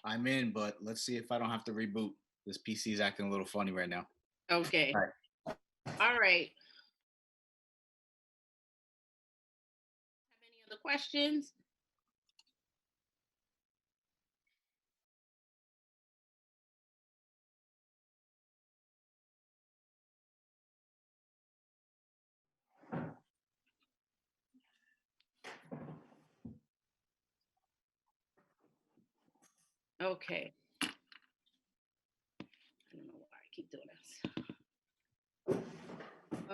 I'm in, but let's see if I don't have to reboot. This PC is acting a little funny right now. Okay. All right. All right. Have any other questions? Okay. I don't know why I keep doing this.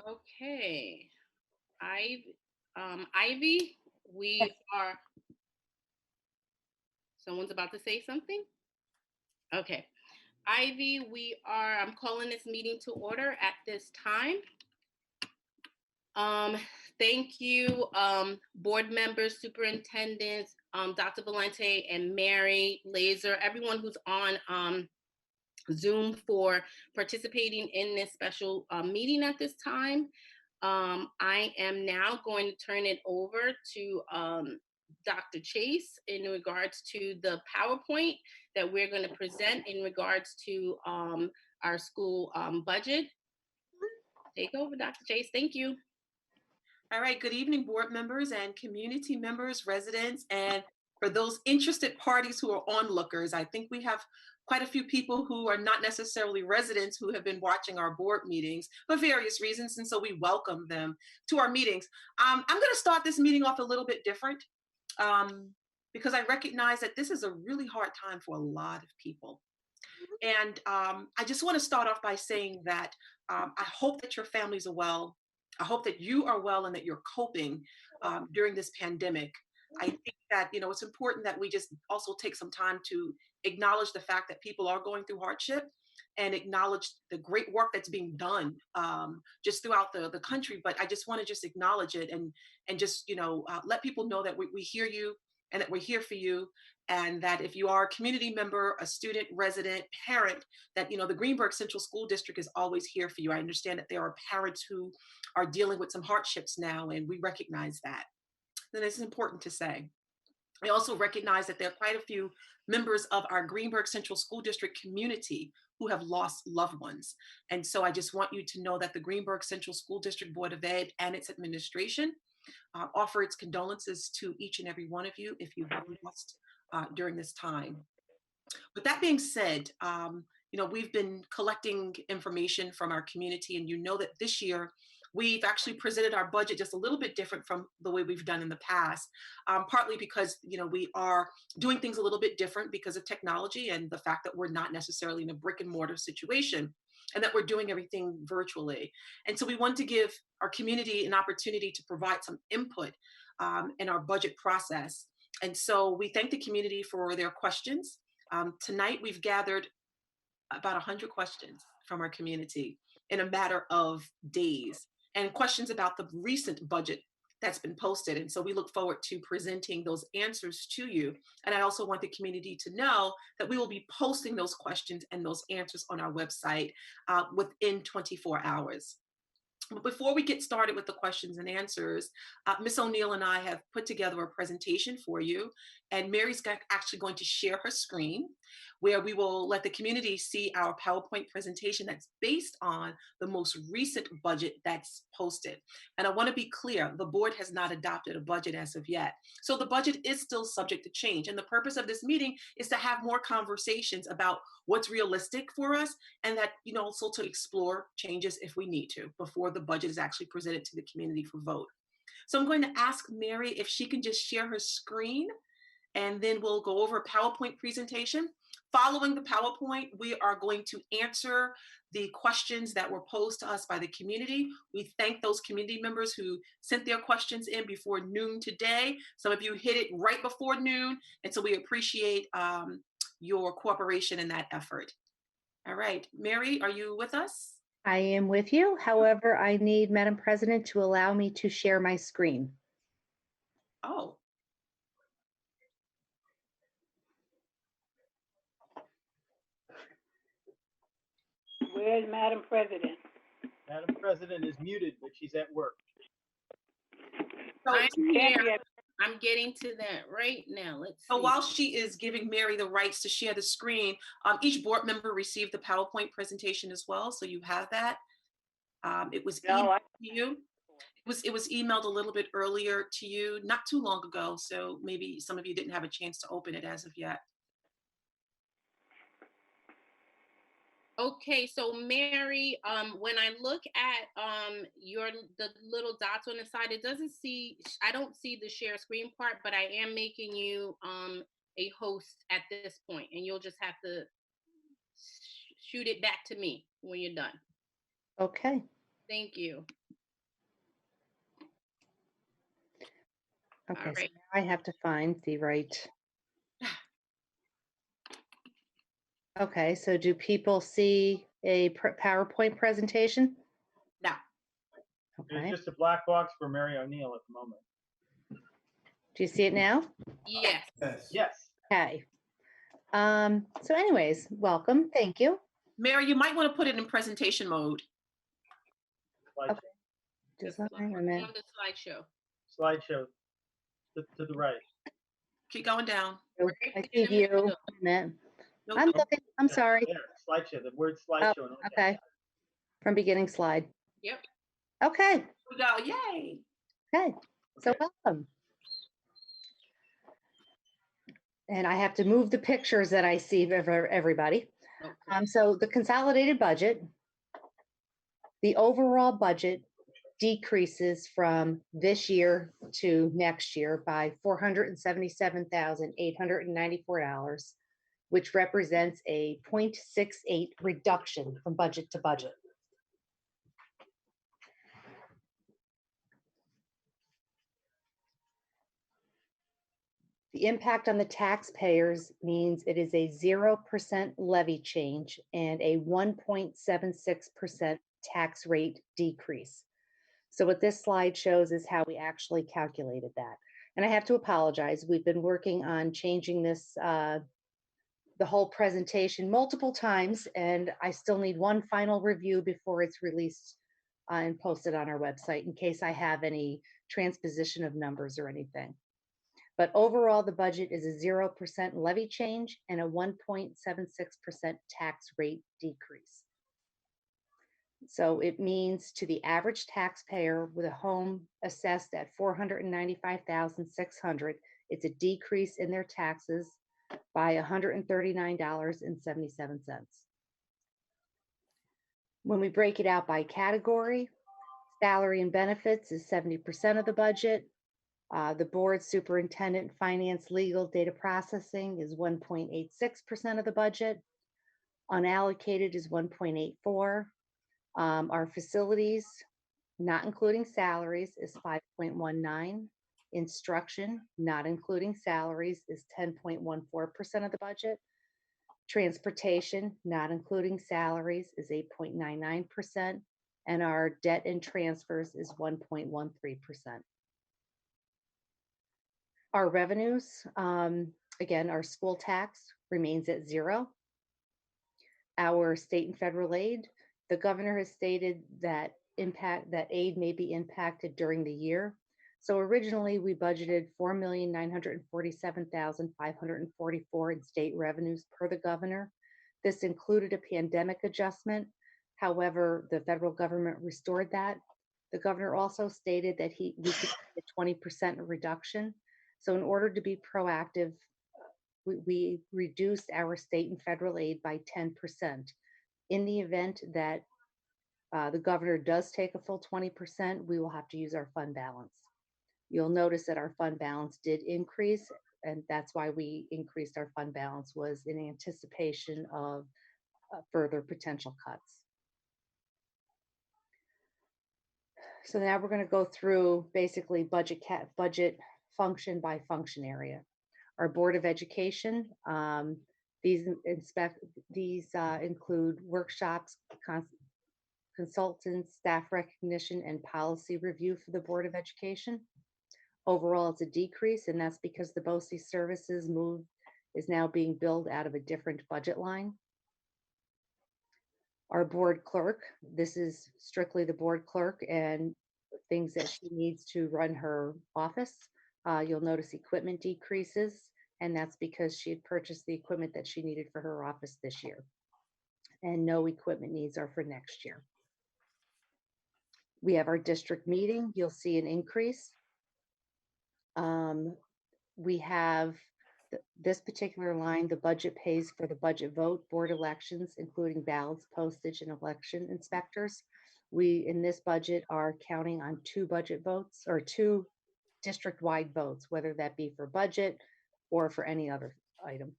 Okay. Ivy, we are. Someone's about to say something? Okay. Ivy, I'm calling this meeting to order at this time. Thank you, board members, superintendents, Dr. Valente and Mary, Laser, everyone who's on Zoom for participating in this special meeting at this time. I am now going to turn it over to Dr. Chase in regards to the PowerPoint that we're going to present in regards to our school budget. Take over, Dr. Chase. Thank you. All right, good evening, board members and community members, residents, and for those interested parties who are onlookers. I think we have quite a few people who are not necessarily residents who have been watching our board meetings for various reasons, and so we welcome them to our meetings. I'm going to start this meeting off a little bit different because I recognize that this is a really hard time for a lot of people. And I just want to start off by saying that I hope that your families are well. I hope that you are well and that you're coping during this pandemic. I think that, it's important that we just also take some time to acknowledge the fact that people are going through hardship and acknowledge the great work that's being done just throughout the country. But I just want to just acknowledge it and just, let people know that we hear you and that we're here for you. And that if you are a community member, a student, resident, parent, that, the Greenburgh Central School District is always here for you. I understand that there are parents who are dealing with some hardships now, and we recognize that. And it's important to say. I also recognize that there are quite a few members of our Greenburgh Central School District community who have lost loved ones. And so I just want you to know that the Greenburgh Central School District Board of Ed and its administration offer its condolences to each and every one of you if you've lost during this time. With that being said, we've been collecting information from our community, and that this year we've actually presented our budget just a little bit different from the way we've done in the past, partly because, we are doing things a little bit different because of technology and the fact that we're not necessarily in a brick and mortar situation and that we're doing everything virtually. And so we want to give our community an opportunity to provide some input in our budget process. And so we thank the community for their questions. Tonight, we've gathered about 100 questions from our community in a matter of days, and questions about the recent budget that's been posted. And so we look forward to presenting those answers to you. And I also want the community to know that we will be posting those questions and those answers on our website within 24 hours. But before we get started with the questions and answers, Ms. O'Neill and I have put together a presentation for you, and Mary's actually going to share her screen where we will let the community see our PowerPoint presentation that's based on the most recent budget that's posted. And I want to be clear, the board has not adopted a budget as of yet. So the budget is still subject to change. And the purpose of this meeting is to have more conversations about what's realistic for us, and that, also to explore changes if we need to before the budget is actually presented to the community for vote. So I'm going to ask Mary if she can just share her screen, and then we'll go over a PowerPoint presentation. Following the PowerPoint, we are going to answer the questions that were posed to us by the community. We thank those community members who sent their questions in before noon today. Some of you hit it right before noon, and so we appreciate your cooperation in that effort. All right, Mary, are you with us? I am with you. However, I need Madam President to allow me to share my screen. Oh. Where's Madam President? Madam President is muted, but she's at work. I'm here. I'm getting to that right now. Let's see. Oh, while she is giving Mary the rights to share the screen, each board member received the PowerPoint presentation as well, so you have that. It was No, emailed to you. It was emailed a little bit earlier to you, not too long ago, so maybe some of you didn't have a chance to open it as of yet. Okay, so Mary, when I look at the little dots on the side, I don't see the share screen part, but I am making you a host at this point, and you'll just have to shoot it back to me when you're done. Okay. Thank you. Okay. So right. now I have to find the right. Okay. So do people see a PowerPoint presentation? No. Okay. There's just a black box for Mary O'Neill at the moment. Do you see it now? Yes. Yes. Okay. So anyways, welcome. Thank you. Mary, you might want to put it in presentation mode. Slideshow. Just It's hang on a on minute. the slideshow. Slideshow to the right. Keep going down. Oh, I see you. Wait a minute. Nope. I'm looking. I'm sorry. There, slideshow. The word slideshow. Okay. From beginning slide. Yep. Okay. Here we go. Yay. Okay. So Okay. welcome. And I have to move the pictures that I see for everybody. Okay. So the consolidated budget, the overall budget decreases from this year to next year by $477,894, which represents a 0.68 reduction from budget to budget. The impact on the taxpayers means it is a 0% levy change and a 1.76% tax rate decrease. So what this slide shows is how we actually calculated that. And I have to apologize. We've been working on changing this, the whole presentation multiple times, and I still need one final review before it's released and posted on our website in case I have any transposition of numbers or anything. But overall, the budget is a 0% levy change and a 1.76% tax rate decrease. So it means to the average taxpayer with a home assessed at $495,600, it's a decrease in their taxes by $139.77. When we break it out by category, salary and benefits is 70% of the budget. The board, superintendent, finance, legal, data processing is 1.86% of the budget. Unallocated is 1.84. Our facilities, not including salaries, is 5.19. Instruction, not including salaries, is 10.14% of the budget. Transportation, not including salaries, is 8.99%. And our debt and transfers is 1.13%. Our revenues, again, our school tax remains at 0. Our state and federal aid, the governor has stated that aid may be impacted during the year. So originally we budgeted $4,947,544 in state revenues per the governor. This included a pandemic adjustment. However, the federal government restored that. The governor also stated that we could see a 20% reduction. So in order to be proactive, we reduced our state and federal aid by 10%. In the event that the governor does take a full 20%, we will have to use our fund balance. You'll notice that our fund balance did increase, and that's why we increased our fund balance, was in anticipation of further potential cuts. So now we're going to go through basically budget function by function area. Our Board of Education, these include workshops, consultants, staff recognition, and policy review for the Board of Education. Overall, it's a decrease, and that's because the BOCE services is now being billed out of a different budget line. Our board clerk, this is strictly the board clerk and things that she needs to run her office. You'll notice equipment decreases, and that's because she had purchased the equipment that she needed for her office this year. And no equipment needs are for next year. We have our district meeting. You'll see an increase. We have this particular line, the budget pays for the budget vote, board elections, including ballots, postage, and election inspectors. We, in this budget, are counting on 2 budget votes or 2 district-wide votes, whether that be for budget or for any other item.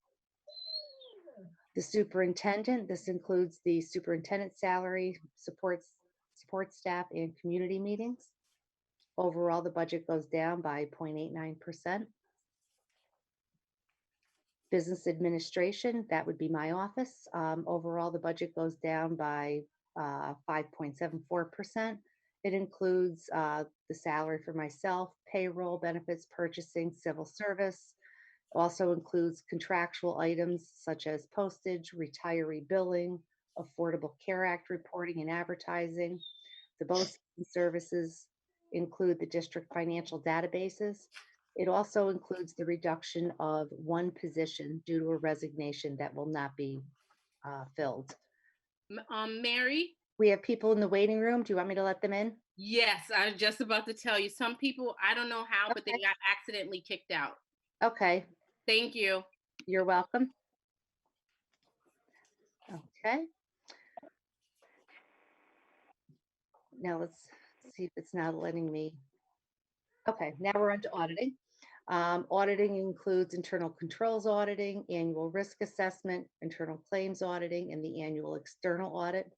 The superintendent, this includes the superintendent salary, support staff, and community meetings. Overall, the budget goes down by 0.89%. Business administration, that would be my office. Overall, the budget goes down by 5.74%. It includes the salary for myself, payroll, benefits, purchasing, civil service. Also includes contractual items such as postage, retiree billing, Affordable Care Act reporting and advertising. The BOE services include the district financial databases. It also includes the reduction of 1 position due to a resignation that will not be filled. Mary? We have people in the waiting room. Do you want me to let them in? Yes, I was just about to tell you. Some people, I don't know how, but they Okay. got accidentally kicked out. Okay, Thank you. you're welcome. Okay. Now let's see if it's not letting me. Okay, now we're on to auditing. Auditing includes internal controls auditing, annual risk assessment, internal claims auditing, and the annual external audit.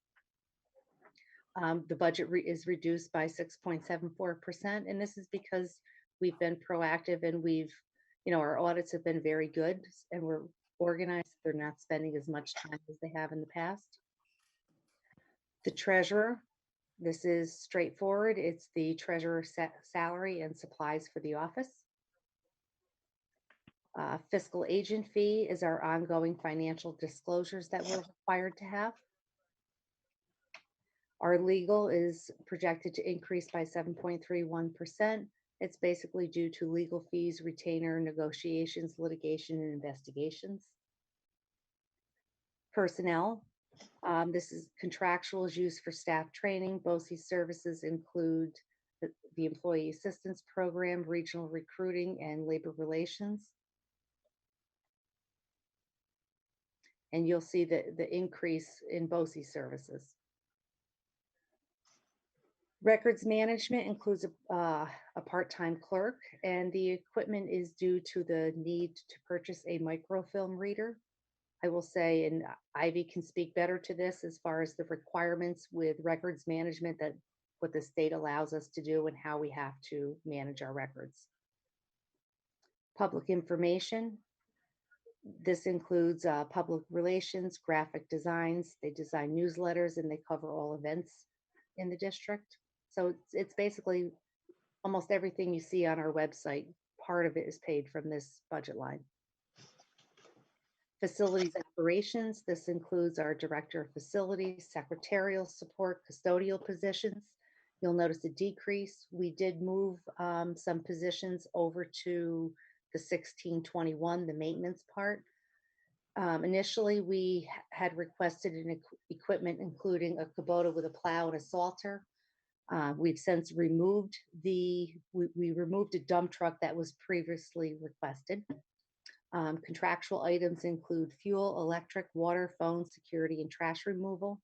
The budget is reduced by 6.74%, and this is because we've been proactive and our audits have been very good and we're organized. They're not spending as much time as they have in the past. The treasurer, this is straightforward. It's the treasurer's salary and supplies for the office. Fiscal agent fee is our ongoing financial disclosures that we're required to have. Our legal is projected to increase by 7.31%. It's basically due to legal fees, retainer, negotiations, litigation, and investigations. Personnel, this is contractual is used for staff training. BOCES services include the Employee Assistance Program, regional recruiting, and labor relations. And you'll see the increase in BOCES services. Records management includes a part-time clerk, and the equipment is due to the need to purchase a microfilm reader. I will say, and Ivy can speak better to this as far as the requirements with records management, that what the state allows us to do and how we have to manage our records. Public information. This includes public relations, graphic designs. They design newsletters and they cover all events in the district. So it's basically almost everything you see on our website. Part of it is paid from this budget line. Facilities operations. This includes our director of facilities, secretarial support, custodial positions. You'll notice a decrease. We did move some positions over to the 1621, the maintenance part. Initially, we had requested an equipment including a Kubota with a plow and a salter. We've since removed we removed a dump truck that was previously requested. Contractual items include fuel, electric, water, phone, security, and trash removal.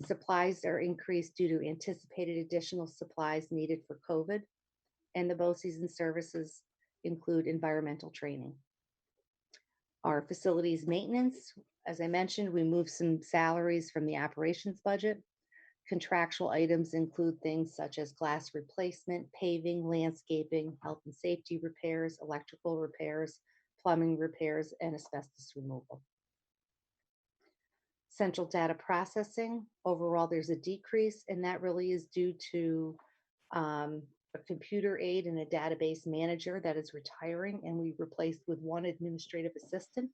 Supplies are increased due to anticipated additional supplies needed for COVID. And the BOCES and services include environmental training. Our facilities maintenance, as I mentioned, we moved some salaries from the operations budget. Contractual items include things such as glass replacement, paving, landscaping, health and safety repairs, electrical repairs, plumbing repairs, and asbestos removal. Central data processing, overall there's a decrease, and that really is due to a computer aide and a database manager that is retiring, and we replaced with 1 administrative assistant.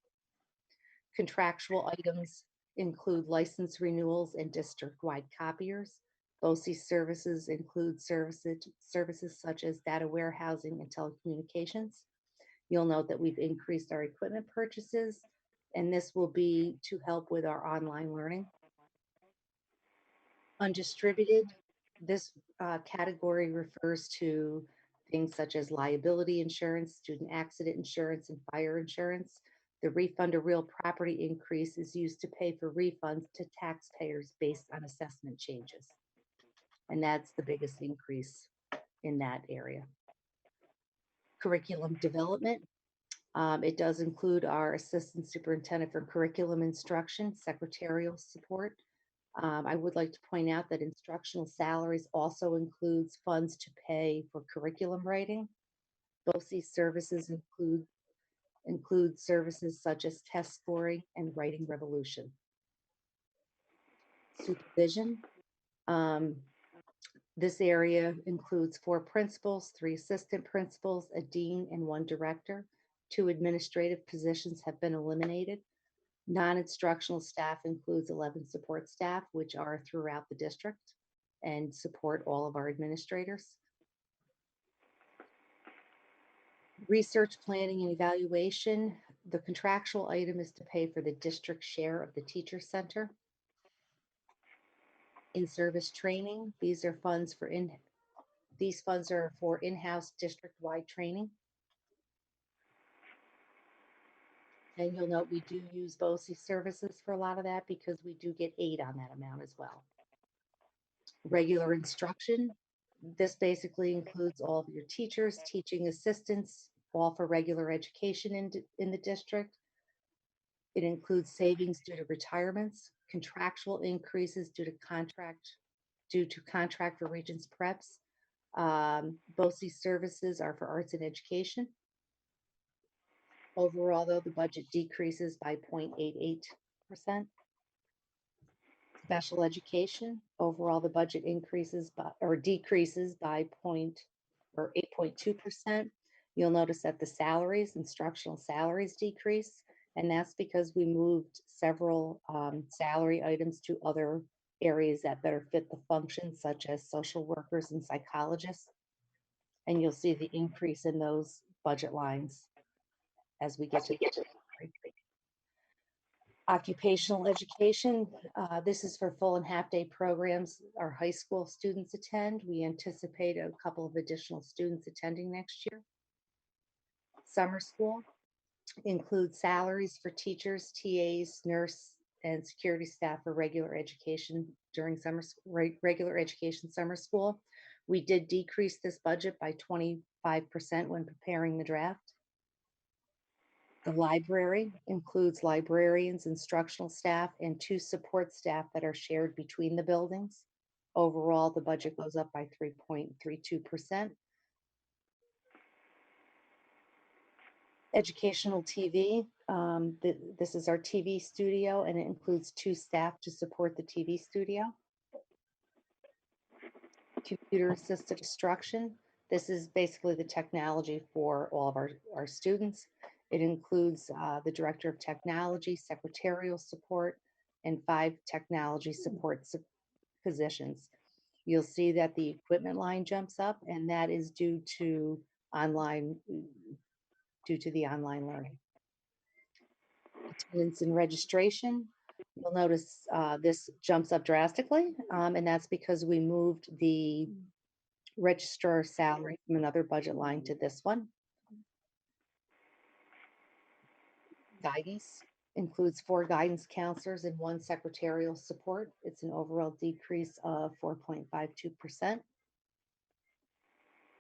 Contractual items include license renewals and district-wide copiers. BOCE services include services such as data warehousing and telecommunications. You'll note that we've increased our equipment purchases, and this will be to help with our online learning. Undistributed, this category refers to things such as liability insurance, student accident insurance, and fire insurance. The refund of real property increase is used to pay for refunds to taxpayers based on assessment changes. And that's the biggest increase in that area. Curriculum development. It does include our assistant superintendent for curriculum instruction, secretarial support. I would like to point out that instructional salaries also includes funds to pay for curriculum writing. Both these services include services such as test scoring and writing revolution. Supervision. This area includes 4 principals, 3 assistant principals, a dean, and 1 director. 2 administrative positions have been eliminated. Non-instructional staff includes 11 support staff, which are throughout the district and support all of our administrators. Research, planning, and evaluation. The contractual item is to pay for the district share of the teacher center. In-service training. These funds are for in-house district-wide training. And you'll note we do use BOCE services for a lot of that because we do get aid on that amount as well. Regular instruction. This basically includes all of your teachers, teaching assistants, all for regular education in the district. It includes savings due to retirements, contractual increases due to contract for Regents preps. Both these services are for arts and education. Overall, though, the budget decreases by 0.88%. Special education, overall, the budget decreases by 8.2%. You'll notice that the instructional salaries decrease, and that's because we moved several salary items to other areas that better fit the function, such as social workers and psychologists. And you'll see the increase in those budget lines as we get to occupational education. This is for full and half day programs our high school students attend. We anticipate a couple of additional students attending next year. Summer school includes salaries for teachers, TAs, nurse, and security staff for regular education during regular education summer school. We did decrease this budget by 25% when preparing the draft. The library includes librarians, instructional staff, and 2 support staff that are shared between the buildings. Overall, the budget goes up by 3.32%. Educational TV. This is our TV studio, and it includes 2 staff to support the TV studio. Computer assisted instruction. This is basically the technology for all of our students. It includes the director of technology, secretarial support, and 5 technology support positions. You'll see that the equipment line jumps up, and that is due to the online learning. Attendance and registration. You'll notice this jumps up drastically, and that's because we moved the registrar salary from another budget line to this one. Guidance includes 4 guidance counselors and 1 secretarial support. It's an overall decrease of 4.52%.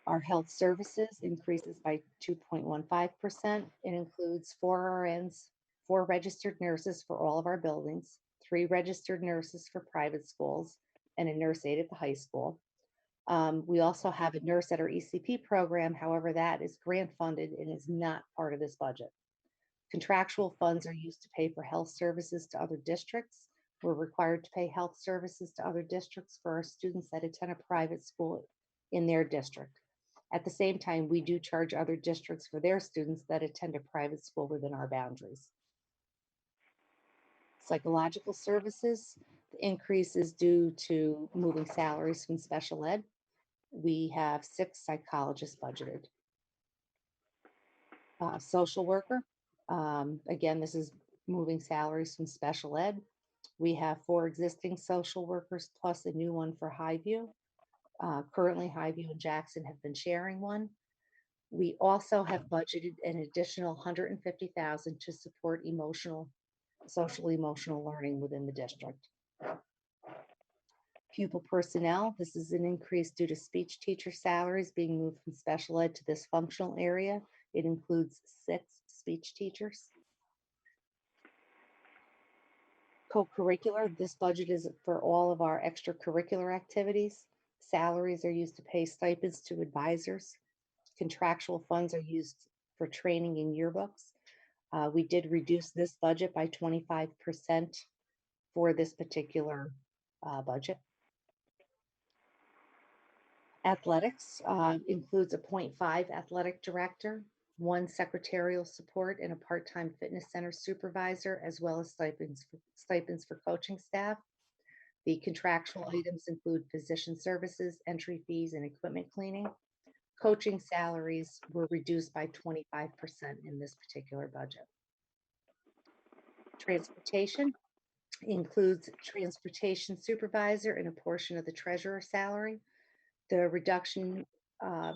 Our health services increases by 2.15%. It includes 4 RNs, 4 registered nurses for all of our buildings, 3 registered nurses for private schools, and a nurse aide at the high school. We also have a nurse at our ECP program. However, that is grant funded and is not part of this budget. Contractual funds are used to pay for health services to other districts. We're required to pay health services to other districts for our students that attend a private school in their district. At the same time, we do charge other districts for their students that attend a private school within our boundaries. Psychological services. Increase is due to moving salaries from special ed. We have 6 psychologists budgeted. Social worker, again, this is moving salaries from special ed. We have 4 existing social workers plus a new one for Highview. Currently, Highview and Jackson have been sharing one. We also have budgeted an additional $150,000 to support social emotional learning within the district. Pupil personnel, this is an increase due to speech teacher salaries being moved from special ed to this functional area. It includes 6 speech teachers. Co-curricular, this budget is for all of our extracurricular activities. Salaries are used to pay stipends to advisors. Contractual funds are used for training in yearbooks. We did reduce this budget by 25% for this particular budget. Athletics includes a 0.5 athletic director, 1 secretarial support, and a part-time fitness center supervisor, as well as stipends for coaching staff. The contractual items include physician services, entry fees, and equipment cleaning. Coaching salaries were reduced by 25% in this particular budget. Transportation includes transportation supervisor and a portion of the treasurer's salary. The reduction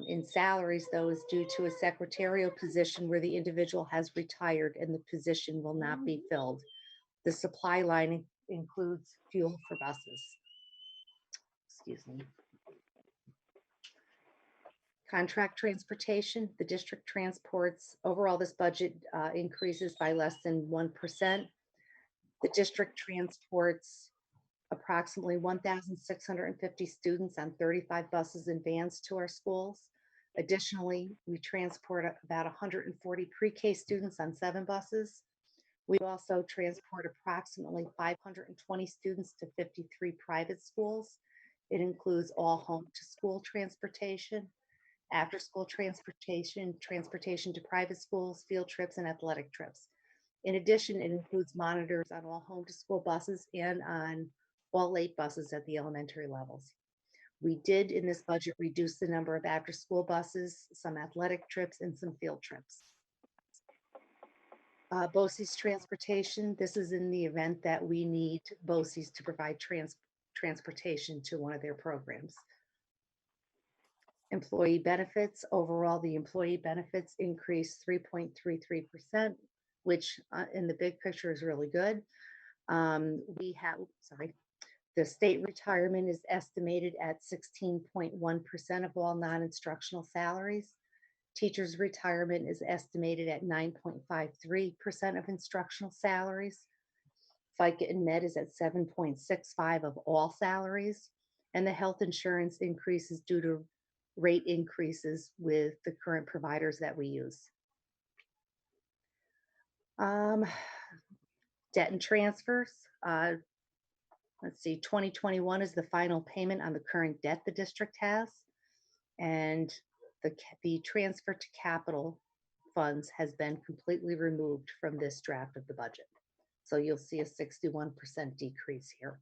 in salaries, though, is due to a secretarial position where the individual has retired and the position will not be filled. The supply line includes fuel for buses. Excuse me. Contract transportation, the district transports, overall this budget increases by less than 1%. The district transports approximately 1,650 students on 35 buses and vans to our schools. Additionally, we transport about 140 pre-K students on 7 buses. We also transport approximately 520 students to 53 private schools. It includes all home to school transportation, after school transportation, transportation to private schools, field trips, and athletic trips. In addition, it includes monitors on all home to school buses and on all late buses at the elementary levels. We did in this budget reduce the number of after school buses, some athletic trips, and some field trips. BOCES transportation, this is in the event that we need BOCES to provide transportation to one of their programs. Employee benefits, overall the employee benefits increased 3.33%, which in the big picture is really good. The state retirement is estimated at 16.1% of all non-instructional salaries. Teachers' retirement is estimated at 9.53% of instructional salaries. FICA and Med is at 7.65% of all salaries. And the health insurance increases due to rate increases with the current providers that we use. Debt and transfers. Let's see, 2021 is the final payment on the current debt the district has. And the transfer to capital funds has been completely removed from this draft of the budget. So you'll see a 61% decrease here.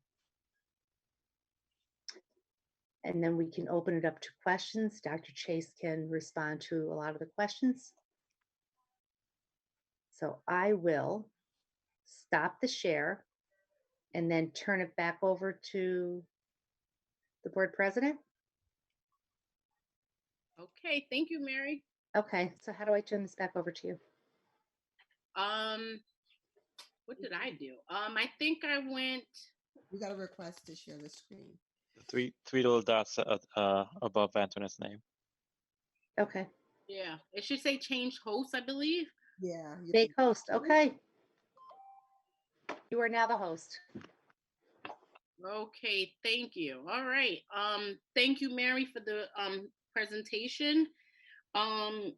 And then we can open it up to questions. Dr. Chase can respond to a lot of the questions. So I will stop the share and then turn it back over to the board president. Okay, thank you, Mary. Okay, so how do I turn this back over to you? What did I do? I think I went. We got a request to share the screen. Three little dots above Antoinette's name. Okay. Yeah, it should say change host, I believe. Yeah. Make host. Okay. You are now the host. Okay, thank you. All right. Thank you, Mary, for the presentation. Antoinette,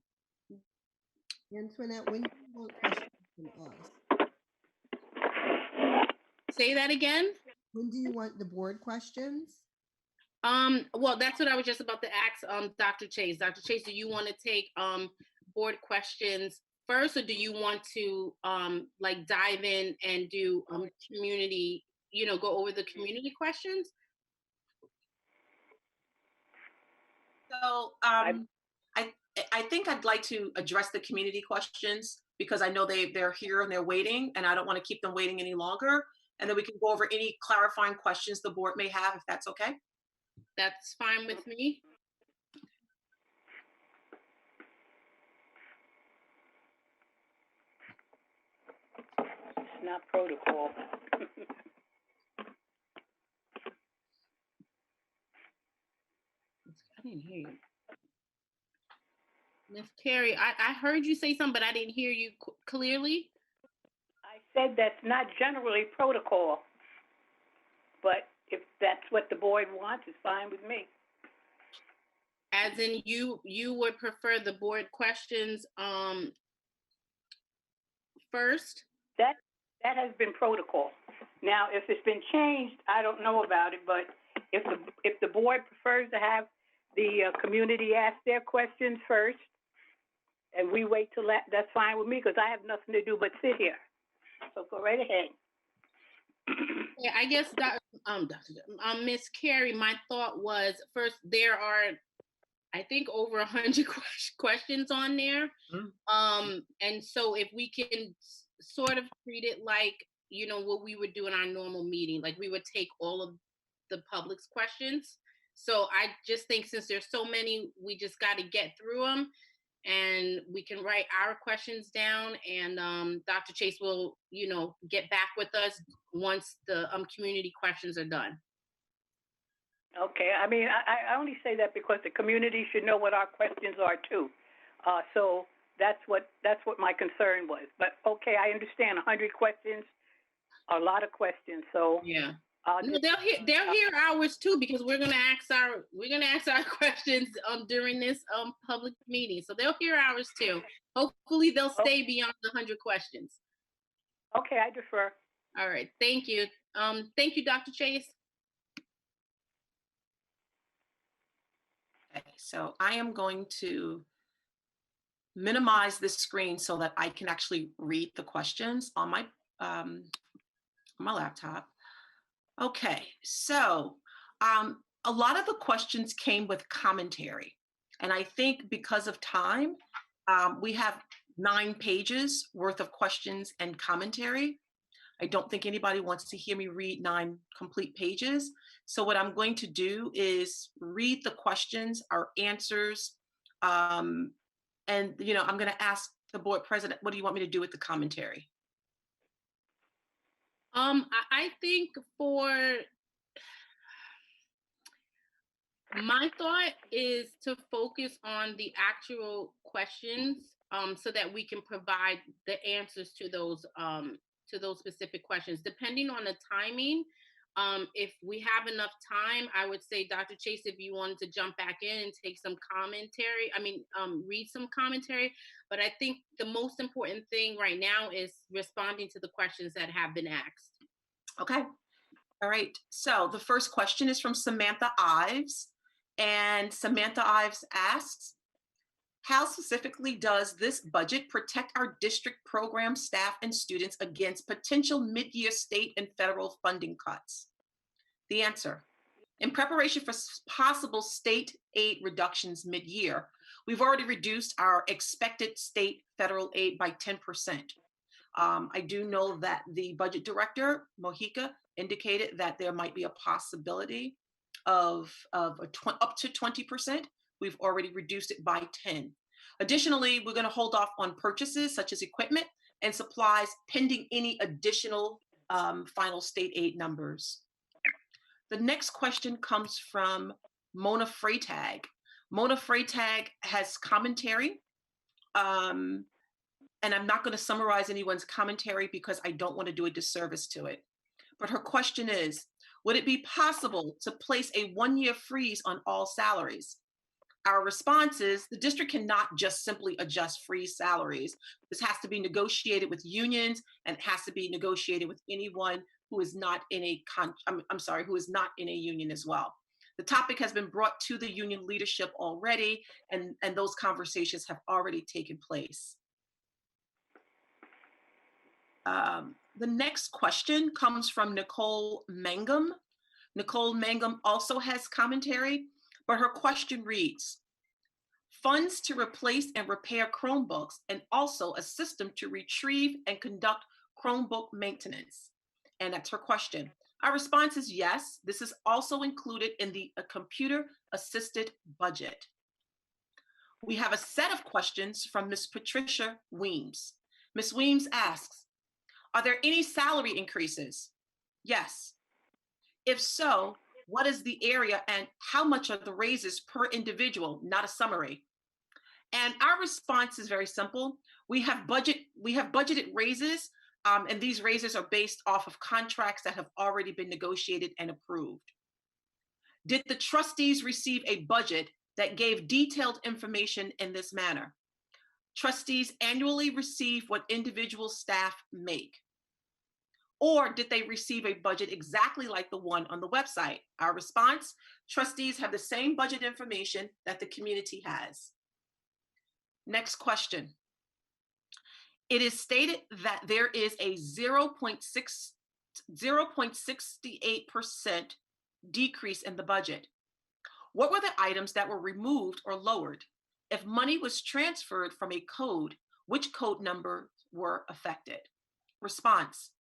when do you want questions from us? Say that again. When do you want the board questions? Well, that's what I was just about to ask Dr. Chase. Dr. Chase, do you want to take board questions first, or do you want to like dive in and do community go over the community questions? So I think I'd like to address the community questions because I know they're here and they're waiting, and I don't want to keep them waiting any longer. And then we can go over any clarifying questions the board may have, if that's okay. That's fine with me. It's not protocol. I didn't hear you. Miss Carrie, I heard you say something, but I didn't hear you clearly. I said that's not generally protocol, but if that's what the board wants, it's fine with me. As in you would prefer the board questions first? That has been protocol. Now, if it's been changed, I don't know about it, but if the board prefers to have the community ask their questions first, and we wait till that's fine with me, because I have nothing to do but sit here. So go right ahead. Yeah, I guess Miss Carrie, my thought was first there are, I think, over 100 questions on there. And so if we can sort of treat it like, what we would do in our normal meeting, like we would take all of the public's questions. So I just think since there's so many, we just got to get through them, and we can write our questions down, and Dr. Chase will, get back with us once the community questions are done. Okay, I mean, I only say that because the community should know what our questions are too. So that's what my concern was. But okay, I understand 100 questions, a lot of questions. So yeah, no, they'll hear ours too, because we're gonna ask our questions during this public meeting. So they'll hear ours too. Hopefully they'll stay beyond the 100 questions. Okay, I defer. All right, thank you. Thank you, Dr. Chase. Okay, so I am going to minimize this screen so that I can actually read the questions on my laptop. Okay, so a lot of the questions came with commentary, and I think because of time, we have 9 pages worth of questions and commentary. I don't think anybody wants to hear me read 9 complete pages. So what I'm going to do is read the questions, our answers, and I'm going to ask the board president, what do you want me to do with the commentary? I think my thought is to focus on the actual questions, so that we can provide the answers to those specific questions. Depending on the timing, if we have enough time, I would say, Dr. Chase, if you wanted to jump back in and take some commentary, read some commentary. But I think the most important thing right now is responding to the questions that have been asked. Okay. All right. So the first question is from Samantha Ives. And Samantha Ives asks, how specifically does this budget protect our district program staff and students against potential mid-year state and federal funding cuts? The answer, in preparation for possible state aid reductions mid-year, we've already reduced our expected state federal aid by 10%. I do know that the budget director, Mojica, indicated that there might be a possibility of up to 20%. We've already reduced it by 10. Additionally, we're going to hold off on purchases such as equipment and supplies pending any additional final state aid numbers. The next question comes from Mona Freytag. Mona Freytag has commentary, and I'm not going to summarize anyone's commentary because I don't want to do a disservice to it. But her question is, would it be possible to place a 1-year freeze on all salaries? Our response is the district cannot just simply adjust freeze salaries. This has to be negotiated with unions, and it has to be negotiated with anyone who is not in a who is not in a union as well. The topic has been brought to the union leadership already, and those conversations have already taken place. The next question comes from Nicole Mangum. Nicole Mangum also has commentary, but her question reads, funds to replace and repair Chromebooks and also a system to retrieve and conduct Chromebook maintenance. And that's her question. Our response is yes, this is also included in the computer assisted budget. We have a set of questions from Ms. Patricia Weems. Ms. Weems asks, are there any salary increases? Yes. If so, what is the area and how much are the raises per individual, not a summary? And our response is very simple. We have budgeted raises, and these raises are based off of contracts that have already been negotiated and approved. Did the trustees receive a budget that gave detailed information in this manner? Trustees annually receive what individual staff make. Or did they receive a budget exactly like the one on the website? Our response, trustees have the same budget information that the community has. Next question. It is stated that there is a 0.68% decrease in the budget. What were the items that were removed or lowered? If money was transferred from a code, which code numbers were affected? Response.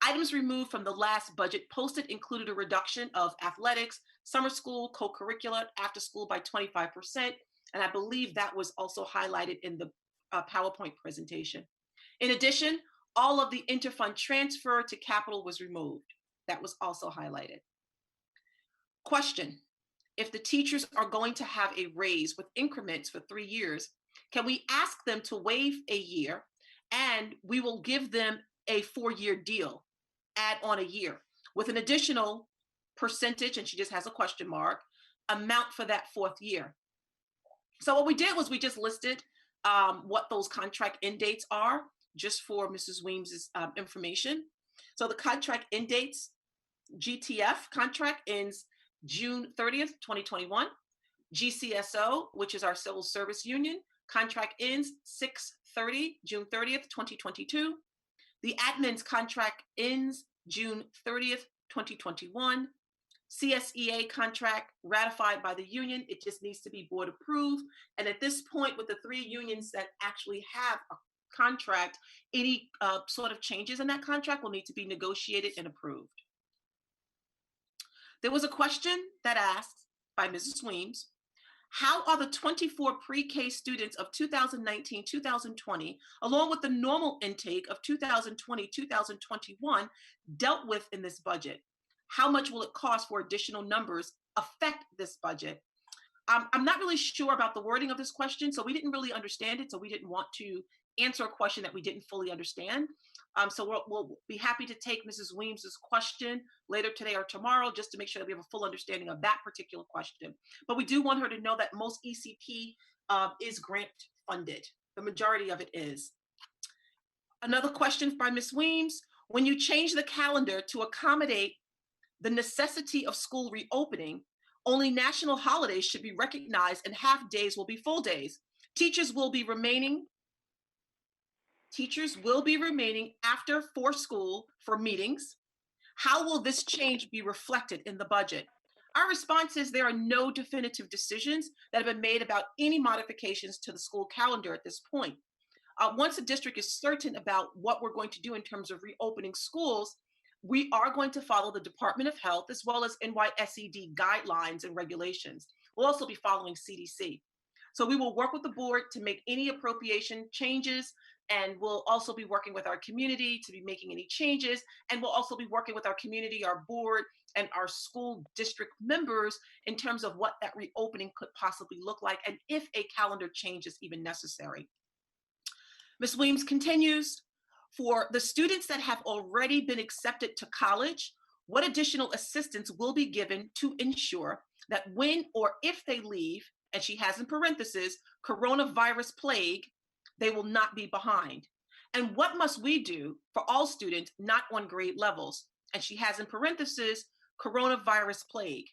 Items removed from the last budget posted included a reduction of athletics, summer school, co-curricular, after school by 25%. And I believe that was also highlighted in the PowerPoint presentation. In addition, all of the interfund transfer to capital was removed. That was also highlighted. Question, if the teachers are going to have a raise with increments for 3 years, can we ask them to waive a year and we will give them a 4-year deal, add on a year with an additional percentage, and she just has a question mark, amount for that 4th year. So what we did was we just listed what those contract end dates are, just for Mrs. Weems's information. So the contract end dates, GTF contract ends June 30th, 2021. GCSO, which is our civil service union, contract ends June 30th, 2022. The admin's contract ends June 30th, 2021. CSEA contract ratified by the union. It just needs to be board approved. And at this point, with the 3 unions that actually have a contract, any sort of changes in that contract will need to be negotiated and approved. There was a question that asked by Mrs. Weems, how are the 24 pre-K students of 2019-2020, along with the normal intake of 2020-2021, dealt with in this budget? How much will it cost for additional numbers affect this budget? I'm not really sure about the wording of this question, so we didn't really understand it, so we didn't want to answer a question that we didn't fully understand. So we'll be happy to take Mrs. Weems's question later today or tomorrow, just to make sure that we have a full understanding of that particular question. But we do want her to know that most ECP is grant funded. The majority of it is. Another question by Ms. Weems, when you change the calendar to accommodate the necessity of school reopening, only national holidays should be recognized and half days will be full days. Teachers will be remaining after for school for meetings. How will this change be reflected in the budget? Our response is there are no definitive decisions that have been made about any modifications to the school calendar at this point. Once the district is certain about what we're going to do in terms of reopening schools, we are going to follow the Department of Health as well as NYSED guidelines and regulations. We'll also be following CDC. So we will work with the board to make any appropriation changes, and we'll also be working with our community to be making any changes, and we'll also be working with our community, our board, and our school district members in terms of what that reopening could possibly look like and if a calendar change is even necessary. Ms. Weems continues, for the students that have already been accepted to college, what additional assistance will be given to ensure that when or if they leave, and she has in parentheses, coronavirus plague, they will not be behind? And what must we do for all students not on grade levels? And she has in parentheses, coronavirus plague.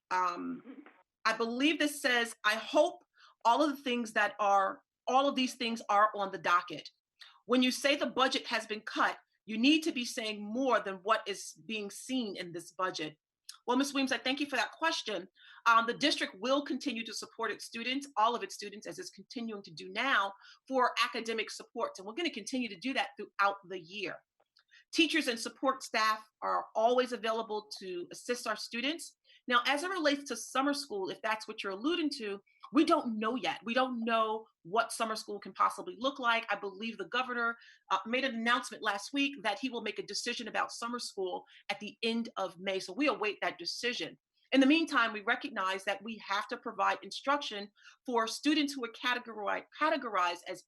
I believe this says, I hope all of these things are on the docket. When you say the budget has been cut, You need to be saying more than what is being seen in this budget. Well, Ms. Williams, I thank you for that question. The district will continue to support its students, all of its students, as it's continuing to do now for academic supports. And we're going to continue to do that throughout the year. Teachers and support staff are always available to assist our students. Now, as it relates to summer school, if that's what you're alluding to, we don't know yet. We don't know what summer school can possibly look like. I believe the governor made an announcement last week that he will make a decision about summer school at the end of May. So we await that decision. In the meantime, we recognize that we have to provide instruction for students who are categorized as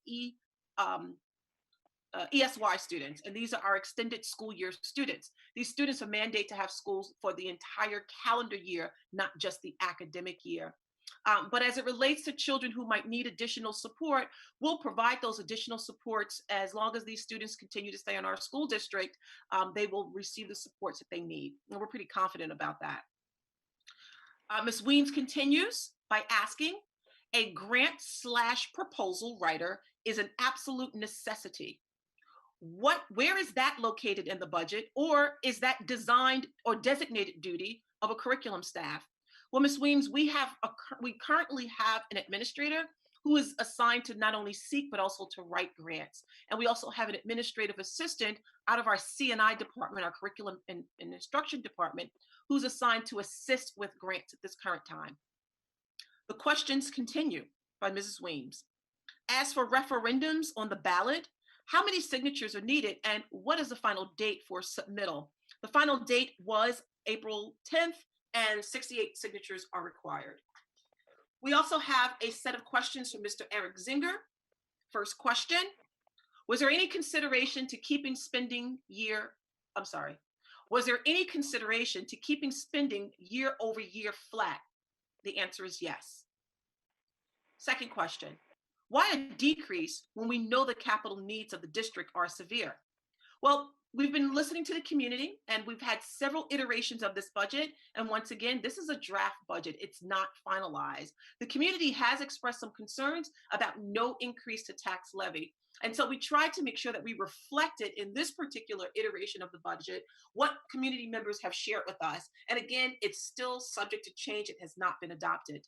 ESY students, and these are our extended school year students. These students are mandated to have schools for the entire calendar year, not just the academic year. But as it relates to children who might need additional support, we'll provide those additional supports as long as these students continue to stay in our school district. They will receive the supports that they need, and we're pretty confident about that. Ms. Weems continues by asking, a grant/proposal writer is an absolute necessity. Where is that located in the budget, or is that designed or designated duty of a curriculum staff? Well, Ms. Weems, we currently have an administrator who is assigned to not only seek but also to write grants, and we also have an administrative assistant out of our C&I department, our curriculum and instruction department, who's assigned to assist with grants at this current time. The questions continue by Mrs. Weems. As for referendums on the ballot, how many signatures are needed and what is the final date for submittal? The final date was April 10th and 68 signatures are required. We also have a set of questions from Mr. Eric Zinger. First question, was there any consideration to keeping spending year over year flat? The answer is yes. Second question, why a decrease when we know the capital needs of the district are severe? Well, we've been listening to the community and we've had several iterations of this budget. And once again, this is a draft budget. It's not finalized. The community has expressed some concerns about no increase to tax levy. And so we tried to make sure that we reflected in this particular iteration of the budget what community members have shared with us. And again, it's still subject to change. It has not been adopted.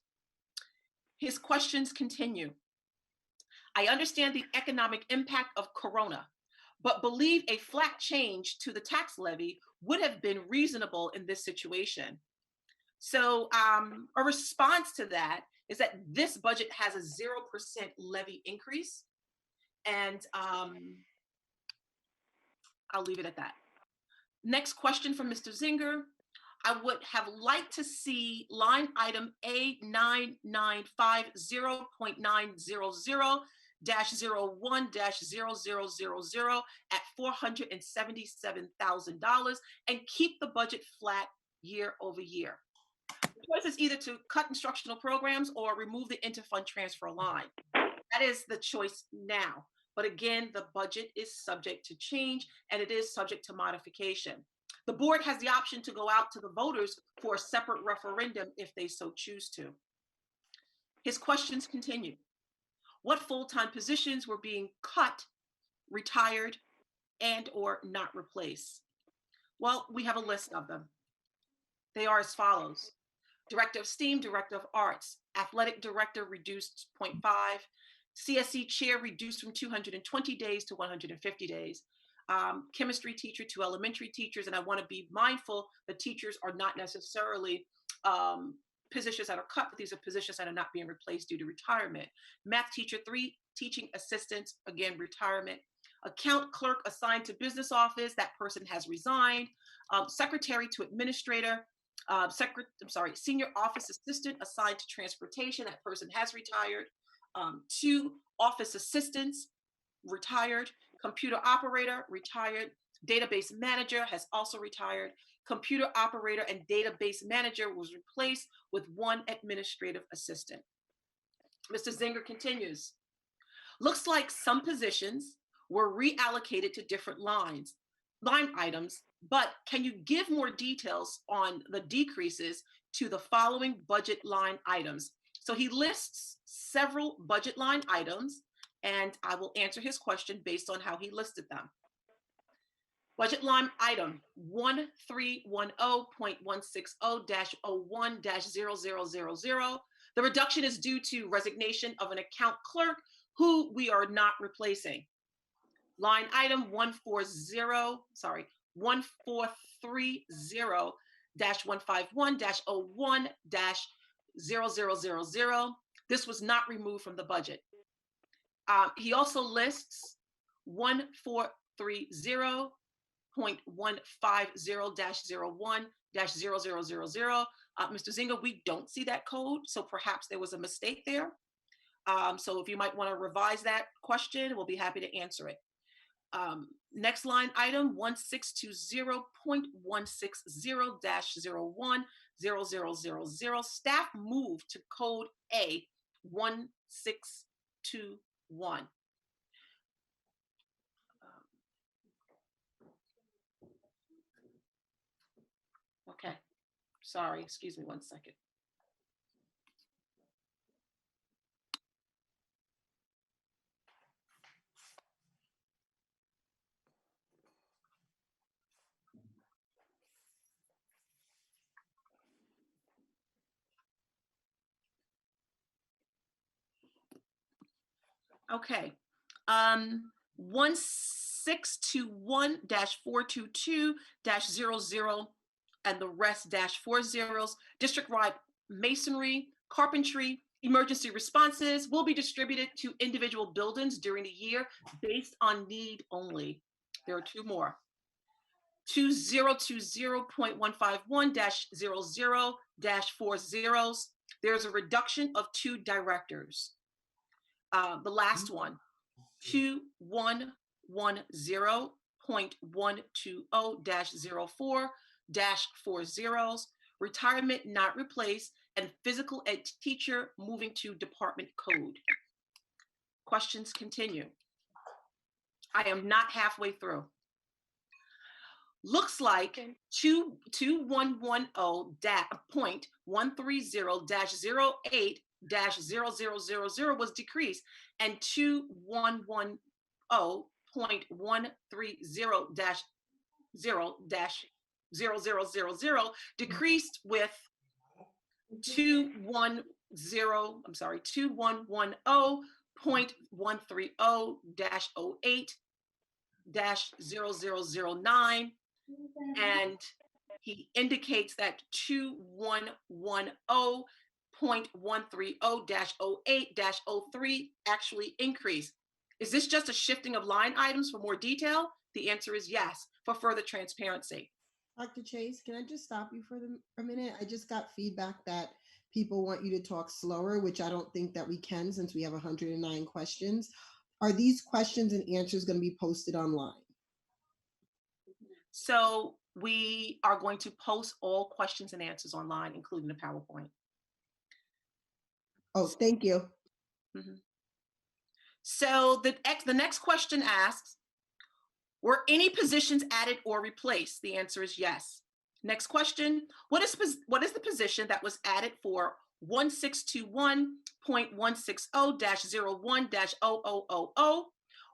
His questions continue. I understand the economic impact of Corona, but believe a flat change to the tax levy would have been reasonable in this situation. So a response to that is that this budget has a 0% levy increase. And I'll leave it at that. Next question from Mr. Zinger. I would have liked to see line item A9950-0.900-01-0000 at $477,000 and keep the budget flat year over year. The choice is either to cut instructional programs or remove the interfund transfer line. That is the choice now. But again, the budget is subject to change and it is subject to modification. The board has the option to go out to the voters for a separate referendum if they so choose to. His questions continue. What full-time positions were being cut, retired, and or not replaced? Well, we have a list of them. They are as follows. Director of STEAM, Director of Arts, Athletic Director reduced 0.5, CSE Chair reduced from 220 days to 150 days. Chemistry teacher to elementary teachers, and I want to be mindful that teachers are not necessarily positions that are cut, but these are positions that are not being replaced due to retirement. Math teacher 3, teaching assistants, again, retirement. Account clerk assigned to business office, that person has resigned. Secretary to administrator, senior office assistant assigned to transportation, that person has retired. 2 office assistants, retired. Computer operator, retired. Database manager has also retired. Computer operator and database manager was replaced with 1 administrative assistant. Mr. Zinger continues. Looks like some positions were reallocated to different line items, but can you give more details on the decreases to the following budget line items? So he lists several budget line items, and I will answer his question based on how he listed them. Budget line item 1310.160-01-0000. The reduction is due to resignation of an account clerk who we are not replacing. Line item 1430-151-01-0000. This was not removed from the budget. He also lists 1430.150-01-0000. Mr. Zinga, we don't see that code, so perhaps there was a mistake there. So if you might want to revise that question, we'll be happy to answer it. Next line item 1620.160-01-0000. Staff move to code A 1621. Okay, sorry, excuse me 1 second. Okay, 1621-422-00 and the rest -4 zeros. District-wide masonry, carpentry, emergency responses will be distributed to individual buildings during the year based on need only. There are two more. 2020.151-00-4 zeros. There's a reduction of 2 directors. The last one, 2110.120-04-4 zeros, retirement not replaced, and physical ed teacher moving to department code. Questions continue. I am not halfway through. Looks like 2110.130-08-0000 was decreased, and 2110.130-0-0000 decreased with 2110.130-08-0009, and he indicates that 2110.130-08-03 actually increased. Is this just a shifting of line items for more detail? The answer is yes, for further transparency. Dr. Chase, can I just stop you for a minute? I just got feedback that people want you to talk slower, which I don't think that we can since we have 109 questions. Are these questions and answers going to be posted online? So we are going to post all questions and answers online, including the PowerPoint. Oh, thank you. Mm-hmm. So the next question asks, were any positions added or replaced? The answer is yes. Next question, what is the position that was added for 1621.160-01-0000?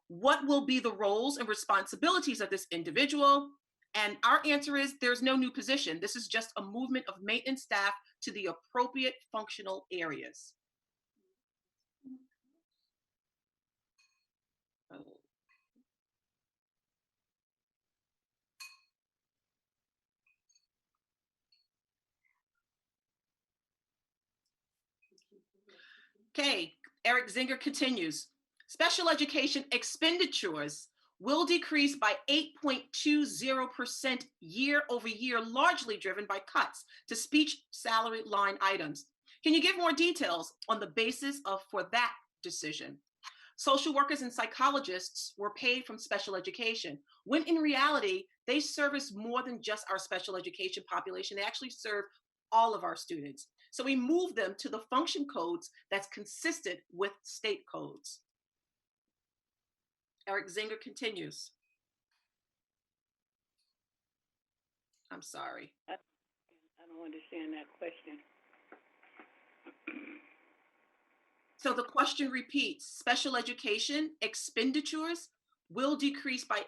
What will be the roles and responsibilities of this individual? And our answer is there's no new position. This is just a movement of maintenance staff to the appropriate functional areas. Okay, Eric Zinger continues. Special education expenditures will decrease by 8.20% year over year, largely driven by cuts to speech salary line items. Can you give more details on the basis for that decision? Social workers and psychologists were paid from special education, when in reality, they service more than just our special education population. They actually serve all of our students. So we move them to the function codes that's consistent with state codes. Eric Zinger continues. I'm sorry. I don't understand that question. So the question repeats, special education expenditures will decrease by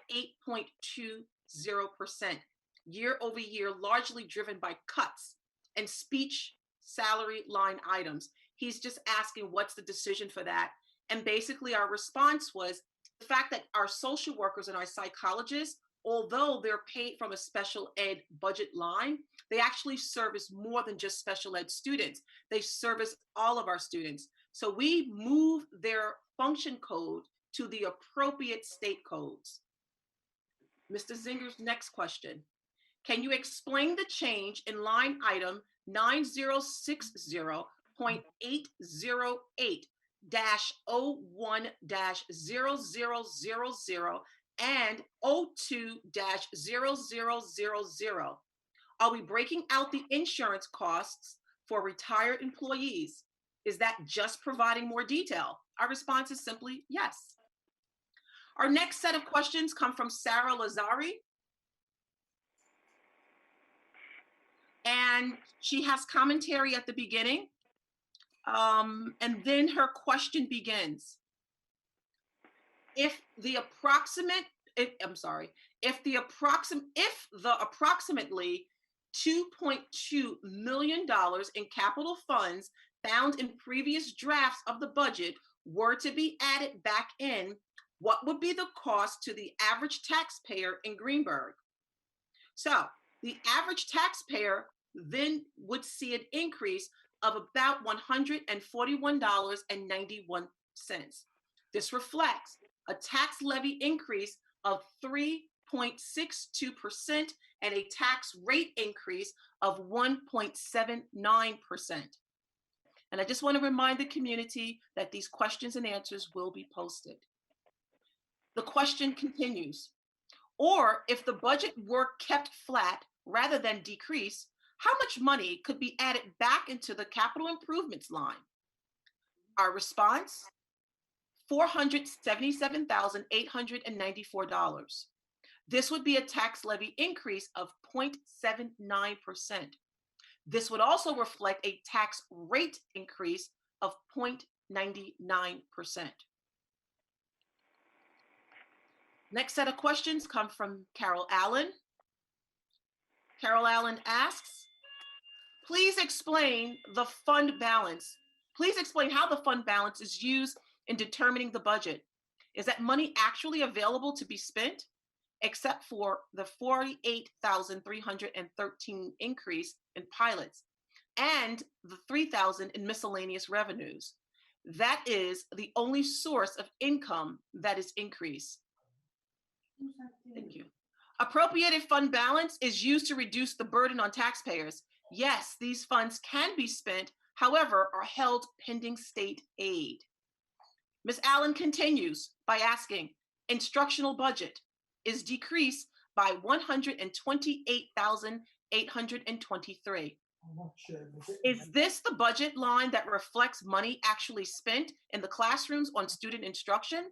year over year, largely driven by cuts and speech salary line items. He's just asking what's the decision for that. And basically our response was the fact that our social workers and our psychologists, although they're paid from a special ed budget line, they actually service more than just special ed students. They service all of our students. So we move their function code to the appropriate state codes. Mr. Zinger's next question. Can you explain the change in line item 9060.801-01-0000 and 02-0000? Are we breaking out the insurance costs for retired employees? Is that just providing more detail? Our response is simply yes. Our next set of questions come from Sarah Lazari. And she has commentary at the beginning. And then her question begins. If the approximately $2.2 million in capital funds found in previous drafts of the budget were to be added back in, what would be the cost to the average taxpayer in Greenberg? So the average taxpayer then would see an increase of about $141.91. This reflects a tax levy increase of 3.62% and a tax rate increase of 1.79%. And I just want to remind the community that these questions and answers will be posted. The question continues, or if the budget were kept flat rather than decrease, how much money could be added back into the capital improvements line? Our response, $477,894. This would be a tax levy increase of 0.79%. This would also reflect a tax rate increase of 0.99%. Next set of questions come from Carol Allen. Carol Allen asks, please explain the fund balance. Please explain how the fund balance is used in determining the budget. Is that money actually available to be spent, except for the $48,313 increase in pilots and the $3,000 in miscellaneous revenues? That is the only source of income that is increased. Thank you. Appropriated fund balance is used to reduce the burden on taxpayers. Yes, these funds can be spent, however, are held pending state aid. Ms. Allen continues by asking, instructional budget is decreased by $128,823. Is this the budget line that reflects money actually spent in the classrooms on student instruction?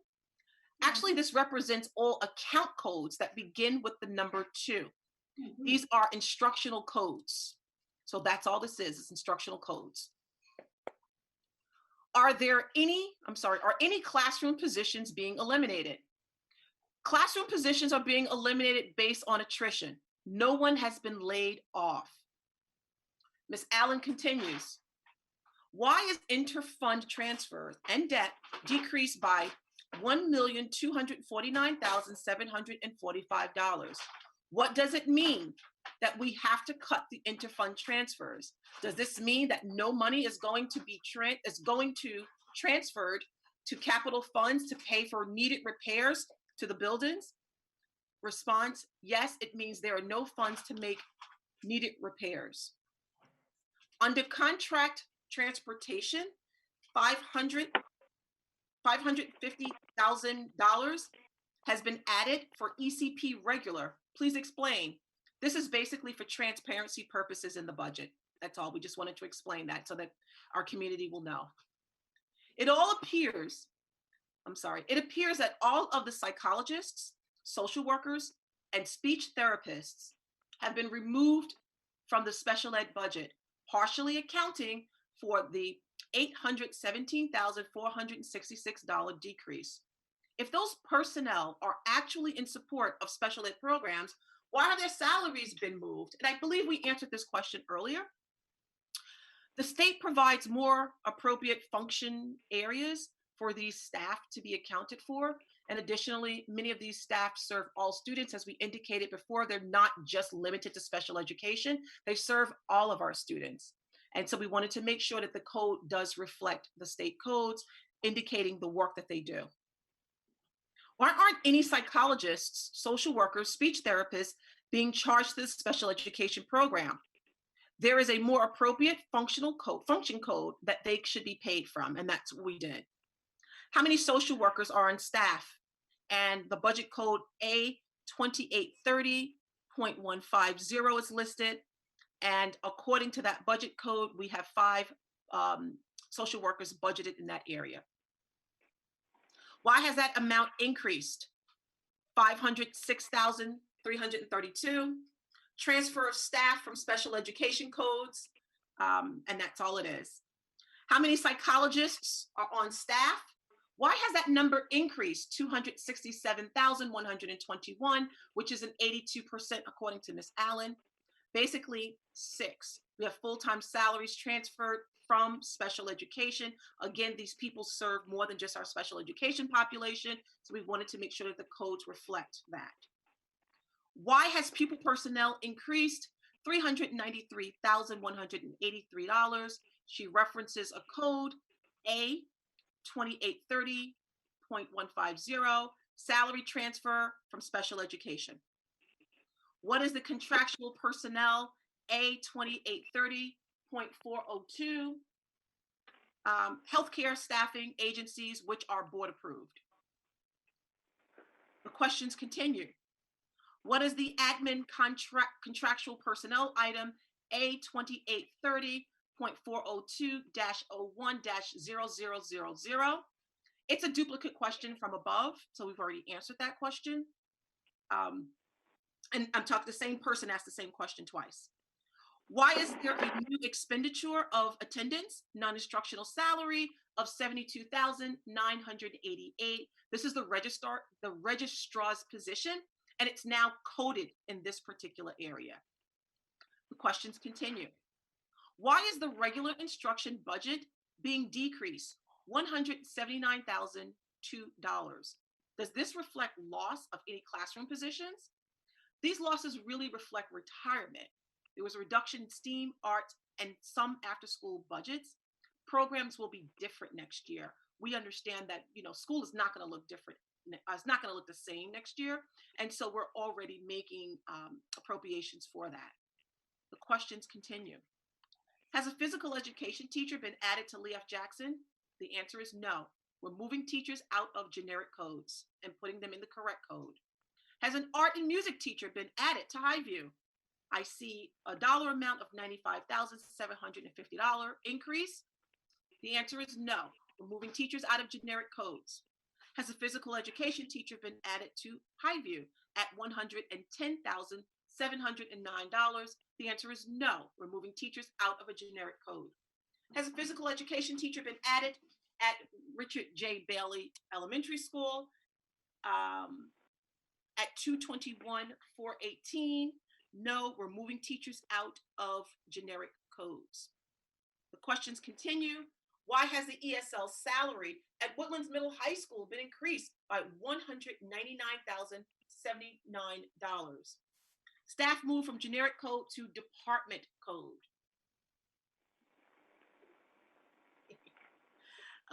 Actually, this represents all account codes that begin with the number 2. These are instructional codes. So that's all this is instructional codes. Are any classroom positions being eliminated? Classroom positions are being eliminated based on attrition. No one has been laid off. Ms. Allen continues. Why is interfund transfers and debt decreased by $1,249,745? What does it mean that we have to cut the interfund transfers? Does this mean that no money is going to be transferred to capital funds to pay for needed repairs to the buildings? Response, yes, it means there are no funds to make needed repairs. Under contract transportation, $550,000 has been added for ECP regular. Please explain. This is basically for transparency purposes in the budget. That's all. We just wanted to explain that so that our community will know. It appears that all of the psychologists, social workers, and speech therapists have been removed from the special ed budget, partially accounting for the $817,466 decrease. If those personnel are actually in support of special ed programs, why have their salaries been moved? And I believe we answered this question earlier. The state provides more appropriate function areas for these staff to be accounted for. And additionally, many of these staff serve all students. As we indicated before, they're not just limited to special education, they serve all of our students. And so we wanted to make sure that the code does reflect the state codes, indicating the work that they do. Why aren't any psychologists, social workers, speech therapists being charged this special education program? There is a more appropriate function code that they should be paid from, and that's what we did. How many social workers are on staff? And the budget code A2830.150 is listed. And according to that budget code, we have 5 social workers budgeted in that area. Why has that amount increased? 506,332. Transfer of staff from special education codes, and that's all it is. How many psychologists are on staff? Why has that number increased? 267,121, which is an 82% according to Ms. Allen. Basically 6. We have full-time salaries transferred from special education. Again, these people serve more than just our special education population, so we wanted to make sure that the codes reflect that. Why has pupil personnel increased? $393,183. She references a code A2830.150, salary transfer from special education. What is the contractual personnel? A2830.402, healthcare staffing agencies, which are board approved. The questions continue. What is the admin contractual personnel item A2830.402-01-0000? It's a duplicate question from above, so we've already answered that question. And I'm talking, the same person asked the same question twice. Why is there a new expenditure of attendance, non-instructional salary of $72,988? This is the registrar's position, and it's now coded in this particular area. The questions continue. Why is the regular instruction budget being decreased $179,002? Does this reflect loss of any classroom positions? These losses really reflect retirement. There was a reduction in STEAM, art, and some after-school budgets. Programs will be different next year. We understand that, school is not going to look different. It's not going to look the same next year. And so we're already making appropriations for that. The questions continue. Has a physical education teacher been added to Lee F. Jackson? The answer is no. We're moving teachers out of generic codes and putting them in the correct code. Has an art and music teacher been added to Highview? I see a dollar amount of $95,750 increase. The answer is no. We're moving teachers out of generic codes. Has a physical education teacher been added to Highview at $110,709? The answer is no. We're moving teachers out of a generic code. Has a physical education teacher been added at Richard J. Bailey Elementary School at $221,418? No, we're moving teachers out of generic codes. The questions continue. Why has the ESL salary at Woodlands Middle High School been increased by $199,079? Staff moved from generic code to department code.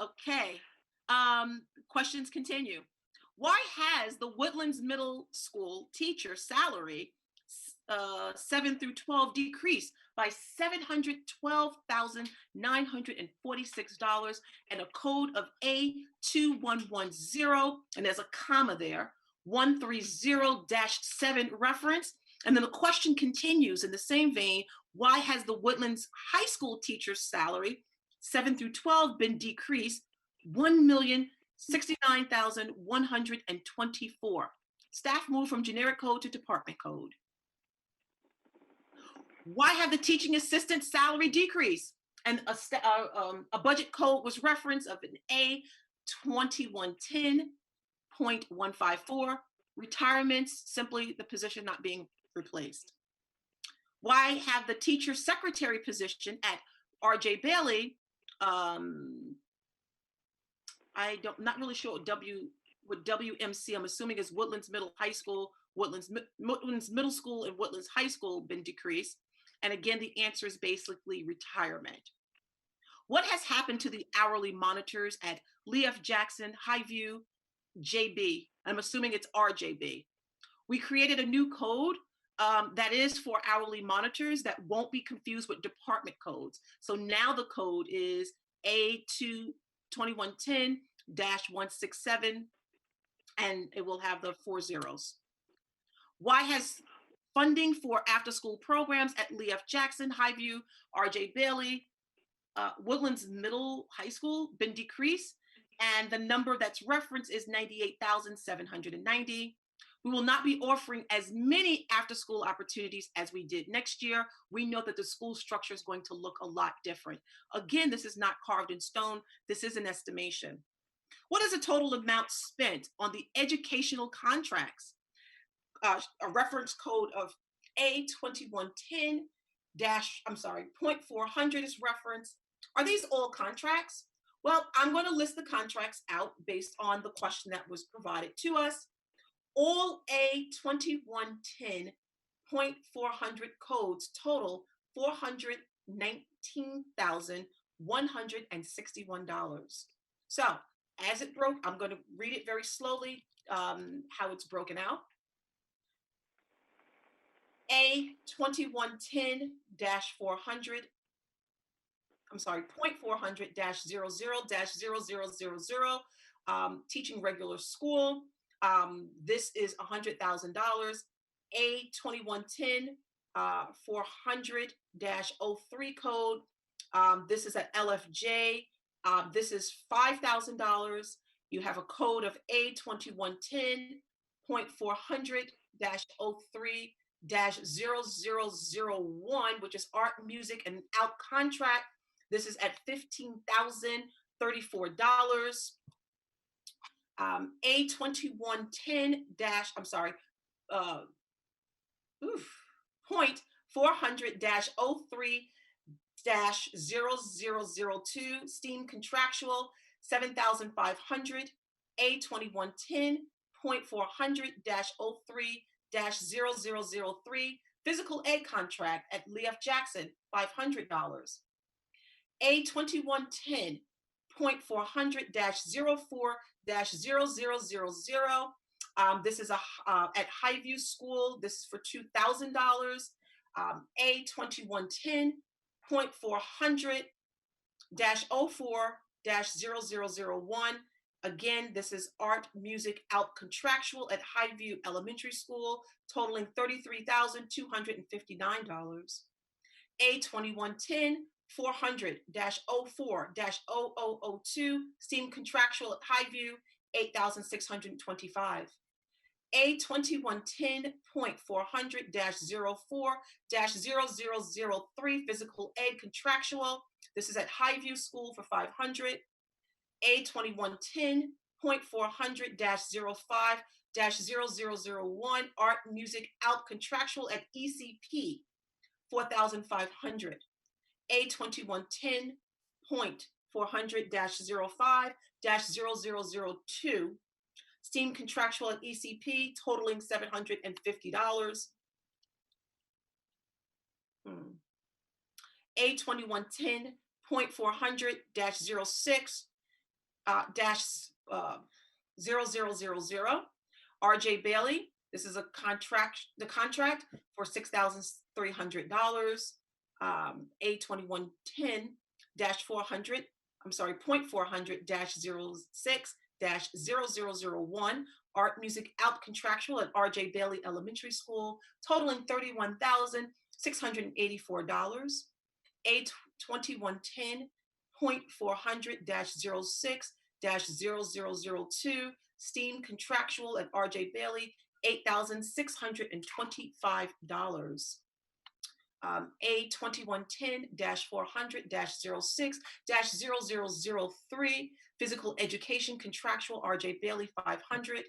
Okay, questions continue. Why has the Woodlands Middle School teacher salary 7 through 12 decreased by $712,946 and a code of A2110, and there's a comma there, 130-7 reference? And then the question continues in the same vein. Why has the Woodlands High School teacher's salary 7 through 12 been decreased $1,069,124? Staff moved from generic code to department code. Why have the teaching assistant salary decreased? And a budget code was referenced of an A2110.0 0.154. Retirements, simply the position not being replaced. Why have the teacher secretary position at R.J. Bailey? Not really sure what WMC, I'm assuming is Woodlands Middle High School, Woodlands Middle School and Woodlands High School been decreased. And again, the answer is basically retirement. What has happened to the hourly monitors at Lee F. Jackson, Highview, JB? I'm assuming it's RJB. We created a new code that is for hourly monitors that won't be confused with department codes. So now the code is A2110-167, and it will have the 4 zeros. Why has funding for after-school programs at Lee F. Jackson, Highview, R.J. Bailey, Woodlands Middle High School been decreased? And the number that's referenced is 98,790. We will not be offering as many after-school opportunities as we did next year. We know that the school structure is going to look a lot different. Again, this is not carved in stone. This is an estimation. What is the total amount spent on the educational contracts? A reference code of A2110 .400 is referenced. Are these all contracts? Well, I'm going to list the contracts out based on the question that was provided to us. All A2110.400 codes total $419,161. So as it broke, I'm going to read it very slowly, how it's broken out. A2110-400, .400-00-0000, teaching regular school. This is $100,000. A2110 400-03 code. This is at LFJ. This is $5,000. You have a code of A2110.400-03-0001, which is art, music, and out contract. This is at $15,034. A2110 .400-03-0002 STEAM contractual $7,500. A2110.400-03-0003 physical ed contract at Lee F. Jackson $500. A2110.400-04-0000. This is at Highview School. This is for $2,000. A2110.400-04-0001. Again, this is art, music, out contractual at Highview Elementary School, totaling $33,259. A2110.400-04-0002 STEAM contractual at Highview, $8,625. A2110.400-04-0003 physical ed contractual. This is at Highview School for $500. A2110.400-05-0001 art, music, out contractual at ECP, $4,500. A2110.400-05-0002 STEAM contractual at ECP, totaling $750. A2110.400-06 .0000 R.J. Bailey. This is the contract for $6,300. A2110-400, .400-06-0001 art, music, out contractual at R.J. Bailey Elementary School, totaling $31,684. A2110.400-06-0002 STEAM contractual at R.J. Bailey, $8,625. A2110-400-06-0003, Physical Education Contractual, RJ Bailey 500,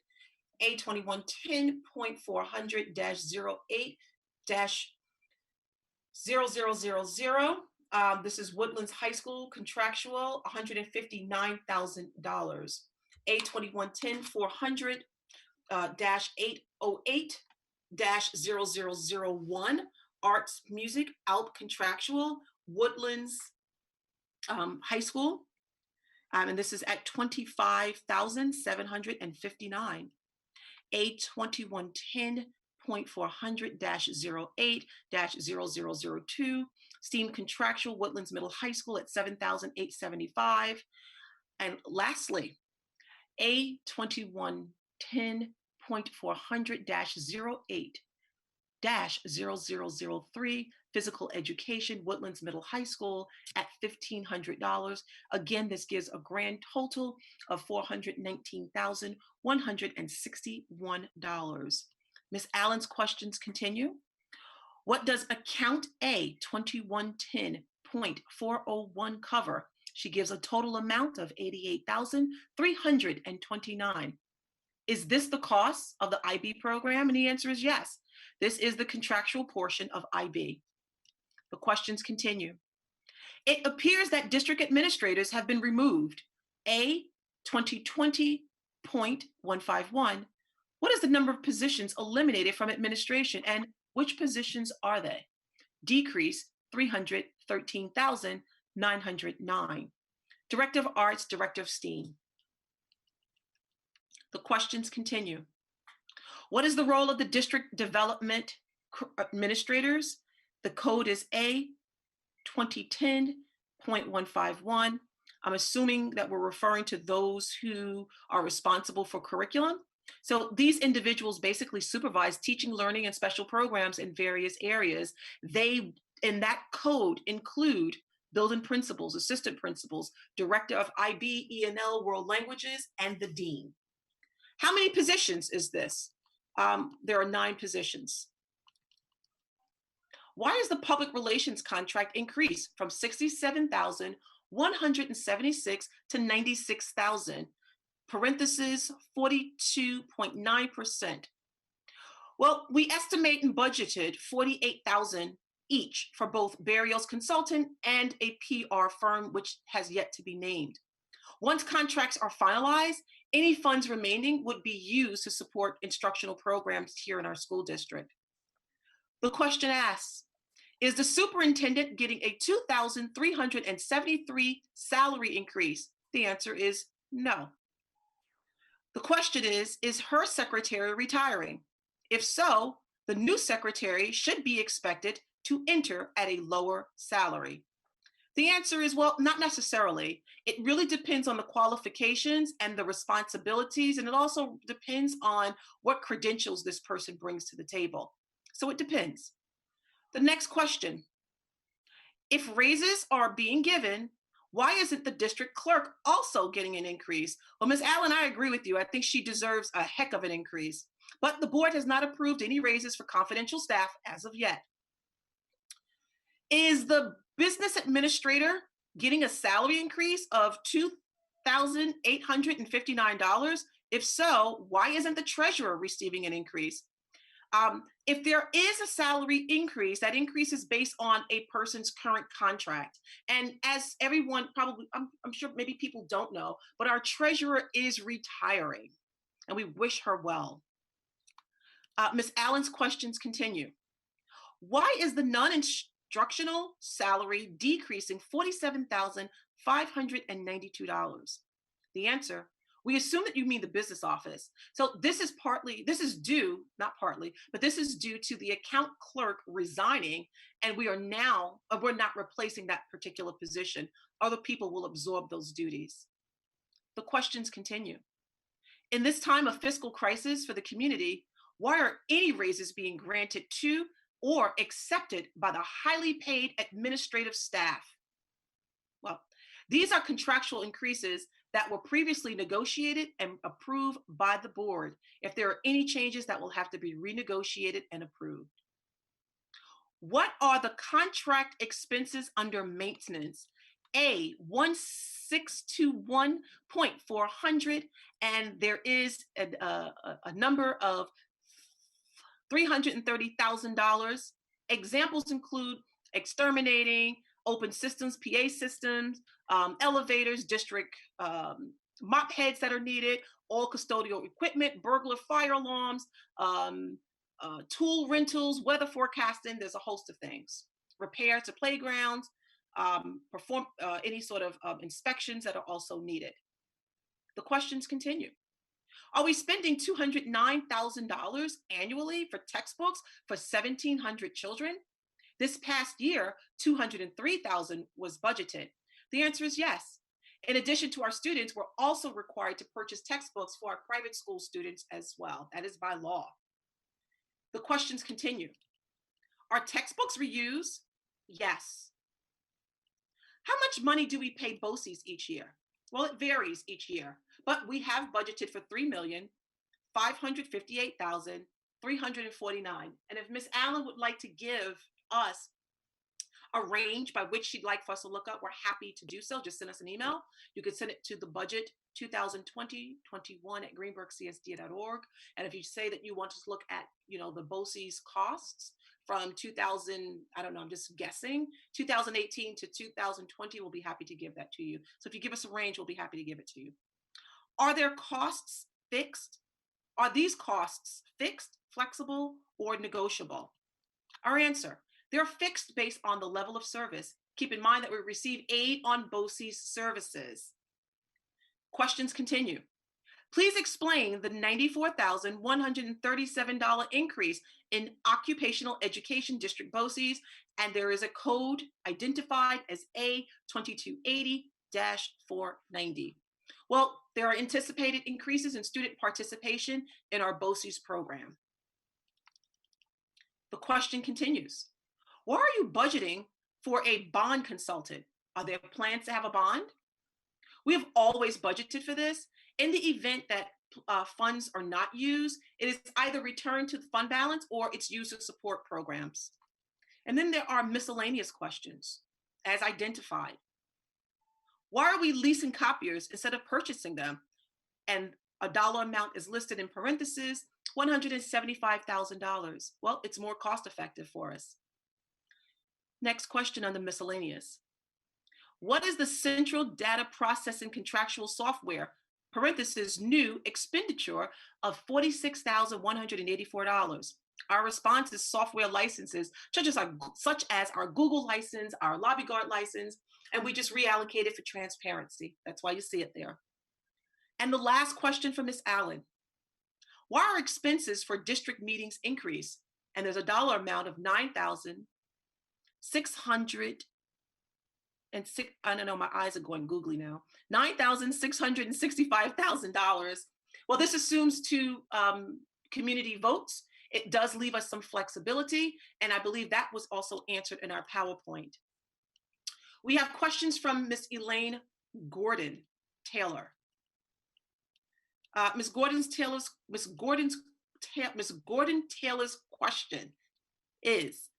A2110.400-08-0000. This is Woodlands High School Contractual, $159,000. A2110-400-808-0001, Arts Music ALP Contractual, Woodlands High School. And this is at $25,759. A2110.400-08-0002, STEAM Contractual, Woodlands Middle High School at $7,875. And lastly, A2110.400-08-0003, Physical Education, Woodlands Middle High School at $1,500. Again, this gives a grand total of $419,161. Ms. Allen's questions continue. What does account A 2110.401 cover? She gives a total amount of $88,329. Is this the cost of the IB program? And the answer is yes. This is the contractual portion of IB. The questions continue. It appears that district administrators have been removed. A 2020.151. What is the number of positions eliminated from administration, and which positions are they? Decrease 313,909. Director of Arts, Director of STEAM. The questions continue. What is the role of the district development administrators? The code is A 2010.151. I'm assuming that we're referring to those who are responsible for curriculum. So these individuals basically supervise teaching, learning, and special programs in various areas. They, in that code, include building principals, assistant principals, director of IB, E&L, world languages, and the dean. How many positions is this? There are 9 positions. Why is the public relations contract increased from $67,176 to $96,000? Parentheses 42.9%. Well, we estimate and budgeted $48,000 each for both burials consultant and a PR firm, which has yet to be named. Once contracts are finalized, any funds remaining would be used to support instructional programs here in our school district. The question asks, is the superintendent getting a $2,373 salary increase? The answer is no. The question is her secretary retiring? If so, the new secretary should be expected to enter at a lower salary. The answer is, well, not necessarily. It really depends on the qualifications and the responsibilities, and it also depends on what credentials this person brings to the table. So it depends. The next question, if raises are being given, why isn't the district clerk also getting an increase? Well, Ms. Allen, I agree with you. I think she deserves a heck of an increase, but the board has not approved any raises for confidential staff as of yet. Is the business administrator getting a salary increase of $2,859? If so, why isn't the treasurer receiving an increase? If there is a salary increase, that increase is based on a person's current contract. And as everyone probably, I'm sure maybe people don't know, but our treasurer is retiring and we wish her well. Ms. Allen's questions continue. Why is the non-instructional salary decreasing $47,592? The answer, we assume that you mean the business office. So this is due to the account clerk resigning, and we're not replacing that particular position. Other people will absorb those duties. The questions continue. In this time of fiscal crisis for the community, why are any raises being granted to or accepted by the highly paid administrative staff? Well, these are contractual increases that were previously negotiated and approved by the board. If there are any changes, that will have to be renegotiated and approved. What are the contract expenses under maintenance? A, 1621.400, and there is a number of $330,000. Examples include exterminating, open systems, PA systems, elevators, district mop heads that are needed, all custodial equipment, burglar fire alarms, tool rentals, weather forecasting. There's a host of things. Repair to playgrounds, perform any sort of inspections that are also needed. The questions continue. Are we spending $209,000 annually for textbooks for 1,700 children? This past year, $203,000 was budgeted. The answer is yes. In addition to our students, we're also required to purchase textbooks for our private school students as well. That is by law. The questions continue. Are textbooks reused? Yes. How much money do we pay BOCES each year? Well, it varies each year, but we have budgeted for $3,558,349. And if Ms. Allen would like to give us a range by which she'd like for us to look up, we're happy to do so. Just send us an email. You could send it to the budget 2020-21 at greenbergcsd.org. And if you say that you want us to look at, the BOCES costs from 2000, I don't know, I'm just guessing, 2018 to 2020, we'll be happy to give that to you. So if you give us a range, we'll be happy to give it to you. Are there costs fixed? Are these costs fixed, flexible, or negotiable? Our answer, they're fixed based on the level of service. Keep in mind that we receive aid on BOCES services. Questions continue. Please explain the $94,137 increase in Occupational Education District BOCES, and there is a code identified as A2280-490. Well, there are anticipated increases in student participation in our BOCES program. The question continues. Why are you budgeting for a bond consultant? Are there plans to have a bond? We have always budgeted for this. In the event that funds are not used, it is either returned to the fund balance or it's used to support programs. And then there are miscellaneous questions, as identified. Why are we leasing copiers instead of purchasing them? And a dollar amount is listed in parentheses, $175,000. Well, it's more cost effective for us. Next question on the miscellaneous. What is the central data processing contractual software, parentheses, new expenditure of $46,184? Our response is software licenses, such as our Google license, our LobbyGuard license, and we just reallocate it for transparency. That's why you see it there. And the last question from Ms. Allen. Why are expenses for district meetings increased? And there's a dollar amount of $9,600. I don't know, my eyes are going googly now. $9,665,000. Well, this assumes two community votes. It does leave us some flexibility, and I believe that was also answered in our PowerPoint. We have questions from Ms. Elaine Gordon Taylor. Ms. Gordon Taylor's question is,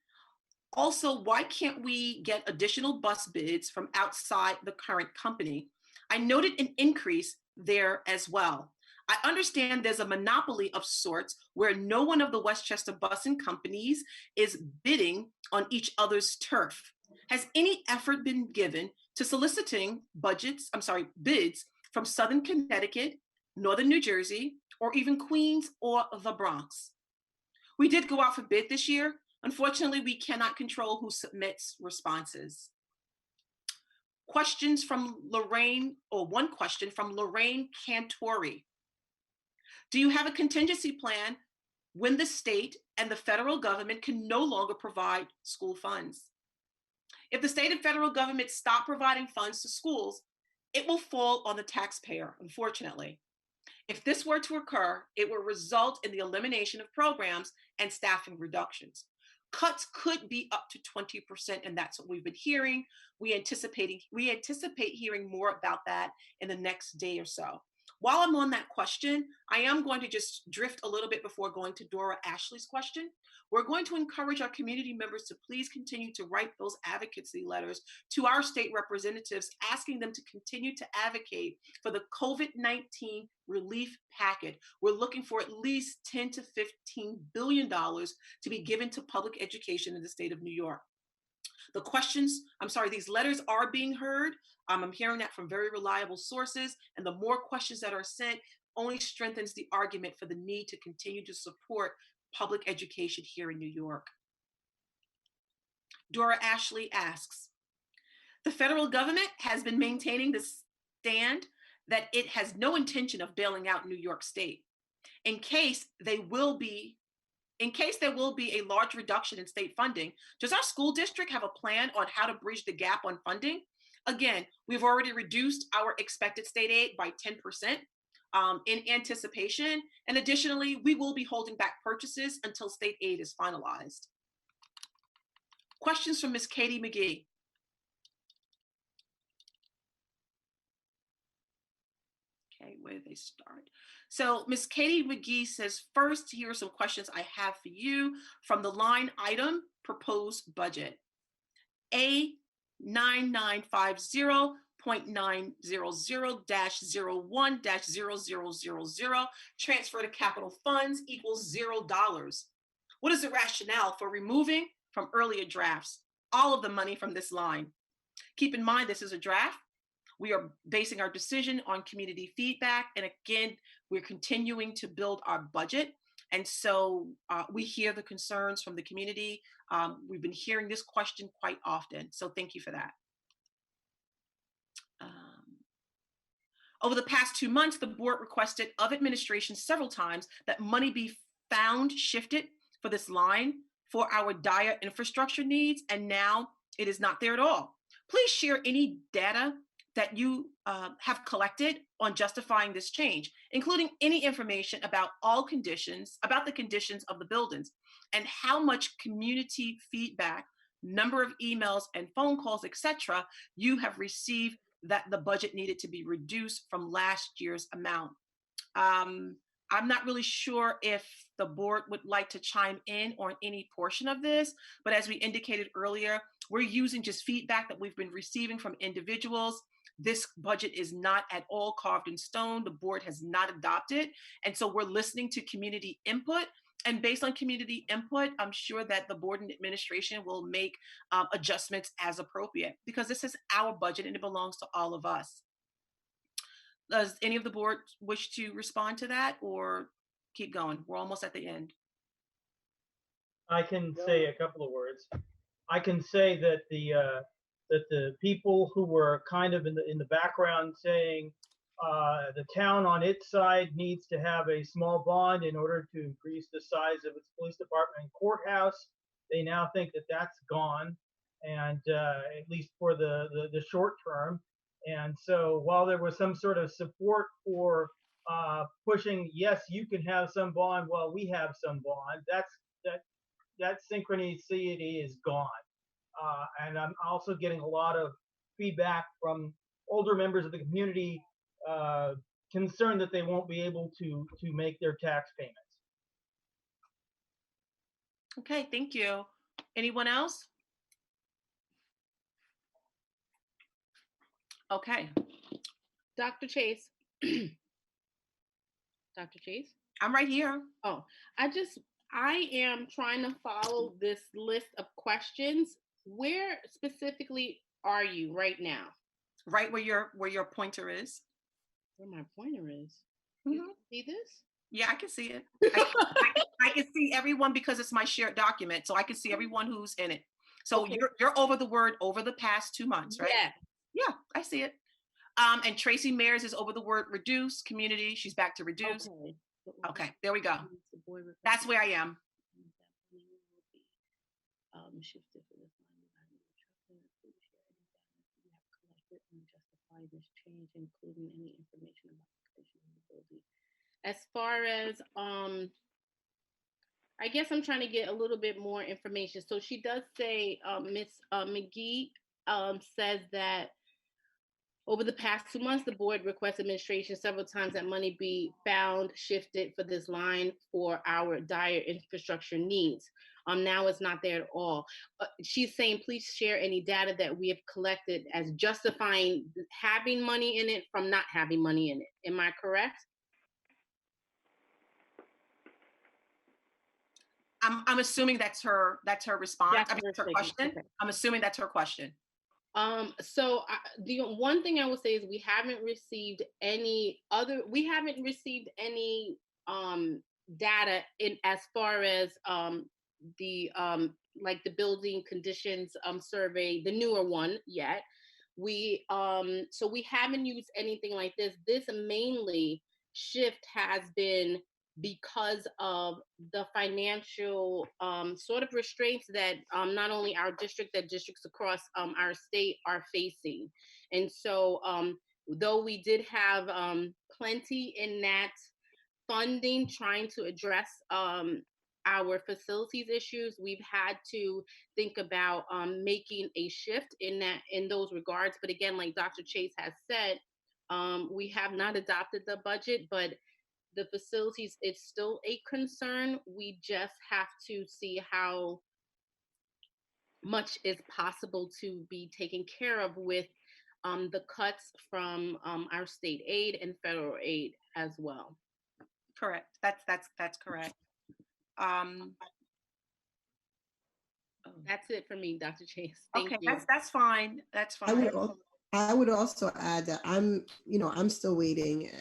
also, why can't we get additional bus bids from outside the current company? I noted an increase there as well. I understand there's a monopoly of sorts where no one of the Westchester busing companies is bidding on each other's turf. Has any effort been given to soliciting bids from Southern Connecticut, Northern New Jersey, or even Queens or the Bronx? We did go out for bid this year. Unfortunately, we cannot control who submits responses. Questions from Lorraine, or one question from Lorraine Cantori. Do you have a contingency plan when the state and the federal government can no longer provide school funds? If the state and federal government stop providing funds to schools, it will fall on the taxpayer, unfortunately. If this were to occur, it will result in the elimination of programs and staffing reductions. Cuts could be up to 20%, and that's what we've been hearing. We anticipate hearing more about that in the next day or so. While I'm on that question, I am going to just drift a little bit before going to Dora Ashley's question. We're going to encourage our community members to please continue to write those advocacy letters to our state representatives, asking them to continue to advocate for the COVID-19 relief packet. We're looking for at least $10 to $15 billion to be given to public education in the state of New York. These letters are being heard. I'm hearing that from very reliable sources, and the more questions that are sent only strengthens the argument for the need to continue to support public education here in New York. Dora Ashley asks, the federal government has been maintaining the stand that it has no intention of bailing out New York State. In case there will be a large reduction in state funding, does our school district have a plan on how to bridge the gap on funding? Again, we've already reduced our expected state aid by 10% in anticipation. And additionally, we will be holding back purchases until state aid is finalized. Questions from Ms. Katie McGee. Okay, where do they start? So Ms. Katie McGee says, first, here are some questions I have for you from the line item proposed budget. A9950.900-01-0000 transfer to capital funds equals $0. What is the rationale for removing from earlier drafts all of the money from this line? Keep in mind, this is a draft. We are basing our decision on community feedback. And again, we're continuing to build our budget. And so we hear the concerns from the community. We've been hearing this question quite often. So thank you for that. Over the past 2 months, the board requested of administration several times that money be found shifted for this line for our dire infrastructure needs. And now it is not there at all. Please share any data that you have collected on justifying this change, including any information about the conditions of the buildings and how much community feedback, number of emails and phone calls, etc., you have received that the budget needed to be reduced from last year's amount. I'm not really sure if the board would like to chime in on any portion of this, but as we indicated earlier, we're using just feedback that we've been receiving from individuals. This budget is not at all carved in stone. The board has not adopted. And so we're listening to community input. And based on community input, I'm sure that the board and administration will make adjustments as appropriate, because this is our budget and it belongs to all of us. Does any of the board wish to respond to that or keep going? We're almost at the end. I can say a couple of words. I can say that the people who were kind of in the background saying the town on its side needs to have a small bond in order to increase the size of its police department and courthouse, they now think that that's gone, and at least for the short term. And so while there was some sort of support for pushing, yes, you can have some bond while we have some bond, that synchronicity is gone. And I'm also getting a lot of feedback from older members of the community concerned that they won't be able to make their tax payments. Okay, thank you. Anyone else? Okay. Dr. Chase. Dr. Chase? I'm right here. Oh, I am trying to follow this list of questions. Where specifically are you right now? Right where your pointer is. Where my pointer is? Mm-hmm. You can see this? Yeah, I can see it. I can see everyone because it's my shared document, so I can see everyone who's in it. So okay. You're over the word over the past 2 months, right? Yeah. Yeah, I see it. And Tracy Mayers is over the word reduce, community. She's back to reduce. Okay, there we go. That's where I am. Shifted for this justify this change, including any information about the condition of the building. As far as I guess I'm trying to get a little bit more information. So she does say Miss McGee says that Over the past 2 months, the board requested administration several times that money be found, shifted for this line for our dire infrastructure needs. Now it's not there at all. She's saying, please share any data that we have collected as justifying having money in it from not having money in it. Am I correct? I'm assuming that's her response. I mean, That's that's her her question. statement. Okay. I'm assuming that's her question. The one thing I will say is we haven't received any data in as far as the like the building conditions survey, the newer one yet. So we haven't used anything like this. This mainly shift has been because of the financial sort of restraints that not only our district, that districts across our state are facing. And so though we did have plenty in that funding trying to address our facilities issues, we've had to think about making a shift in those regards. But again, like Dr. Chase has said, we have not adopted the budget, but the facilities, it's still a concern. We just have to see how much is possible to be taken care of with the cuts from our state aid and federal aid as well. Correct. That's correct. That's it for me, Dr. Chase. Thank Okay, you. that's fine. That's fine. I would also add that I'm still waiting,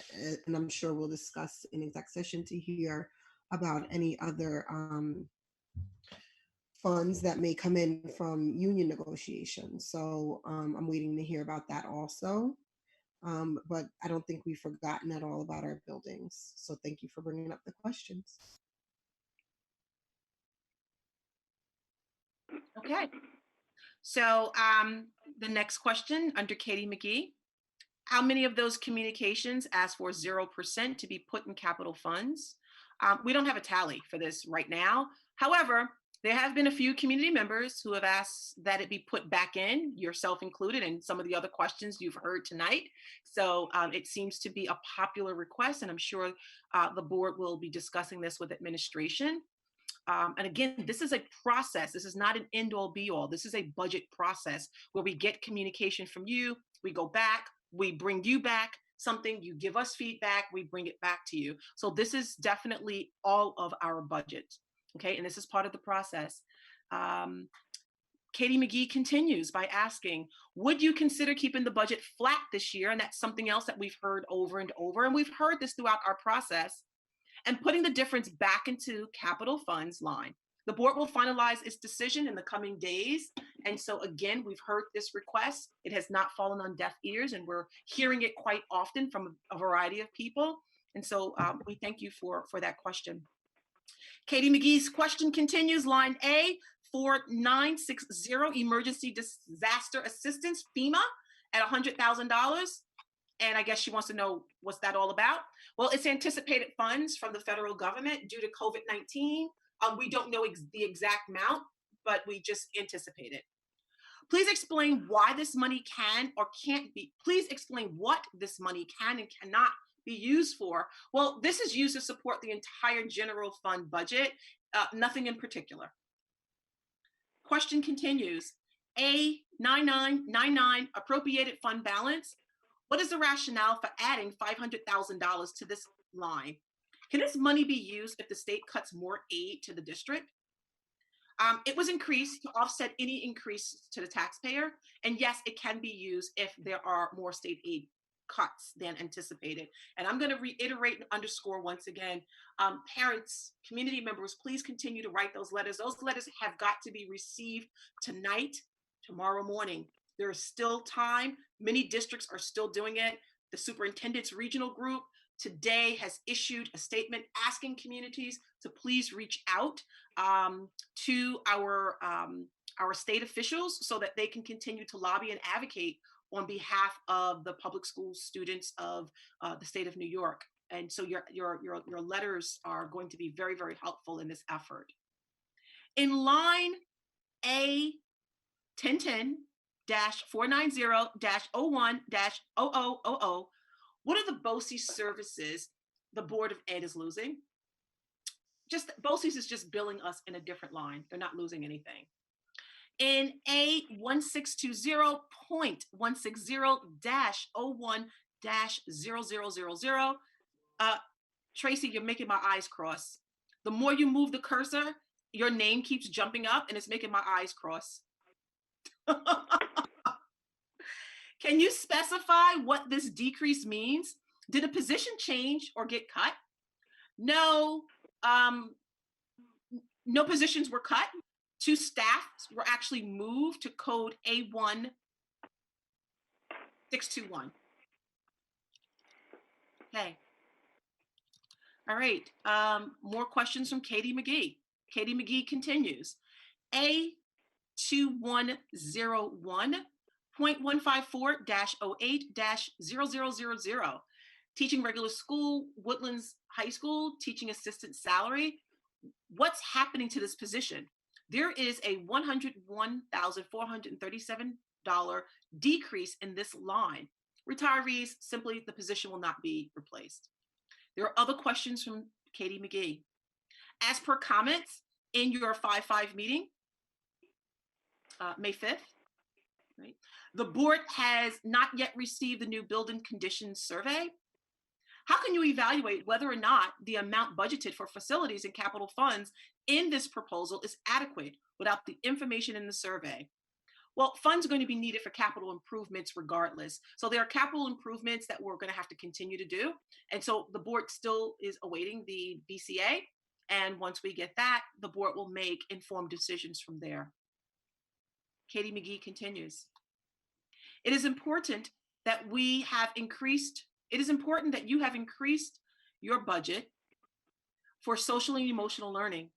and I'm sure we'll discuss in exec session to hear about any other funds that may come in from union negotiations. So I'm waiting to hear about that also. But I don't think we've forgotten at all about our buildings. So thank you for bringing up the questions. Okay. So the next question under Katie McGee, how many of those communications asked for 0% to be put in capital funds? We don't have a tally for this right now. However, there have been a few community members who have asked that it be put back in, yourself included, and some of the other questions you've heard tonight. So it seems to be a popular request, and I'm sure the board will be discussing this with administration. And again, this is a process. This is not an end all be all. This is a budget process where we get communication from you. We go back, we bring you back something, you give us feedback, we bring it back to you. So this is definitely all of our budget. Okay, and this is part of the process. Katie McGee continues by asking, would you consider keeping the budget flat this year? And that's something else that we've heard over and over. And we've heard this throughout our process. And putting the difference back into capital funds line. The board will finalize its decision in the coming days. And so again, we've heard this request. It has not fallen on deaf ears, and we're hearing it quite often from a variety of people. And so we thank you for that question. Katie McGee's question continues, line A, 4960 emergency disaster assistance, FEMA, at $100,000. And I guess she wants to know, what's that all about? Well, it's anticipated funds from the federal government due to COVID-19. We don't know the exact amount, but we just anticipate it. Please explain why this money can or can't be. Please explain what this money can and cannot be used for. Well, this is used to support the entire general fund budget, nothing in particular. Question continues. A9999 appropriated fund balance. What is the rationale for adding $500,000 to this line? Can this money be used if the state cuts more aid to the district? It was increased to offset any increase to the taxpayer. And yes, it can be used if there are more state aid cuts than anticipated. And I'm going to reiterate and underscore once again, parents, community members, please continue to write those letters. Those letters have got to be received tonight, tomorrow morning. There is still time. Many districts are still doing it. The superintendent's regional group today has issued a statement asking communities to please reach out to our state officials so that they can continue to lobby and advocate on behalf of the public school students of the state of New York. And so your letters are going to be very, very helpful in this effort. In line A 1010, 490-001-0000. What are the BOCE services the Board of Ed is losing? Just BOCES is just billing us in a different line. They're not losing anything. In A160.160-01-0000, Tracy, you're making my eyes cross. The more you move the cursor, your name keeps jumping up and it's making my eyes cross. Can you specify what this decrease means? Did a position change or get cut? No, no positions were cut. 2 staff were actually moved to code A1621. Okay. All right. More questions from Katie McGee. Katie McGee continues. A2101.154-08-0000. Teaching regular school, Woodlands High School, teaching assistant salary. What's happening to this position? There is a $101,437 decrease in this line. Retirees, simply the position will not be replaced. There are other questions from Katie McGee. As per comments in your 5-5 meeting, May 5th, right? The board has not yet received the new building conditions survey. How can you evaluate whether or not the amount budgeted for facilities and capital funds in this proposal is adequate without the information in the survey? Well, funds are going to be needed for capital improvements regardless. So there are capital improvements that we're going to have to continue to do. And so the board still is awaiting the BCA. And once we get that, the board will make informed decisions from there. Katie McGee continues. It is important that you have increased your budget for social and emotional learning.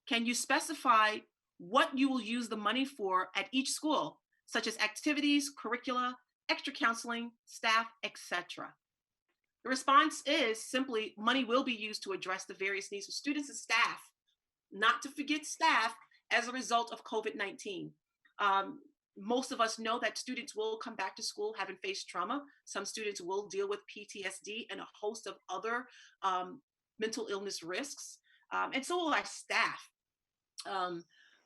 Can you specify what you will use the money for at each school, such as activities, curricula, extra counseling, staff, etc.? The response is simply money will be used to address the various needs of students and staff, not to forget staff, as a result of COVID-19. Most of us know that students will come back to school having faced trauma. Some students will deal with PTSD and a host of other mental illness risks, and so will our staff.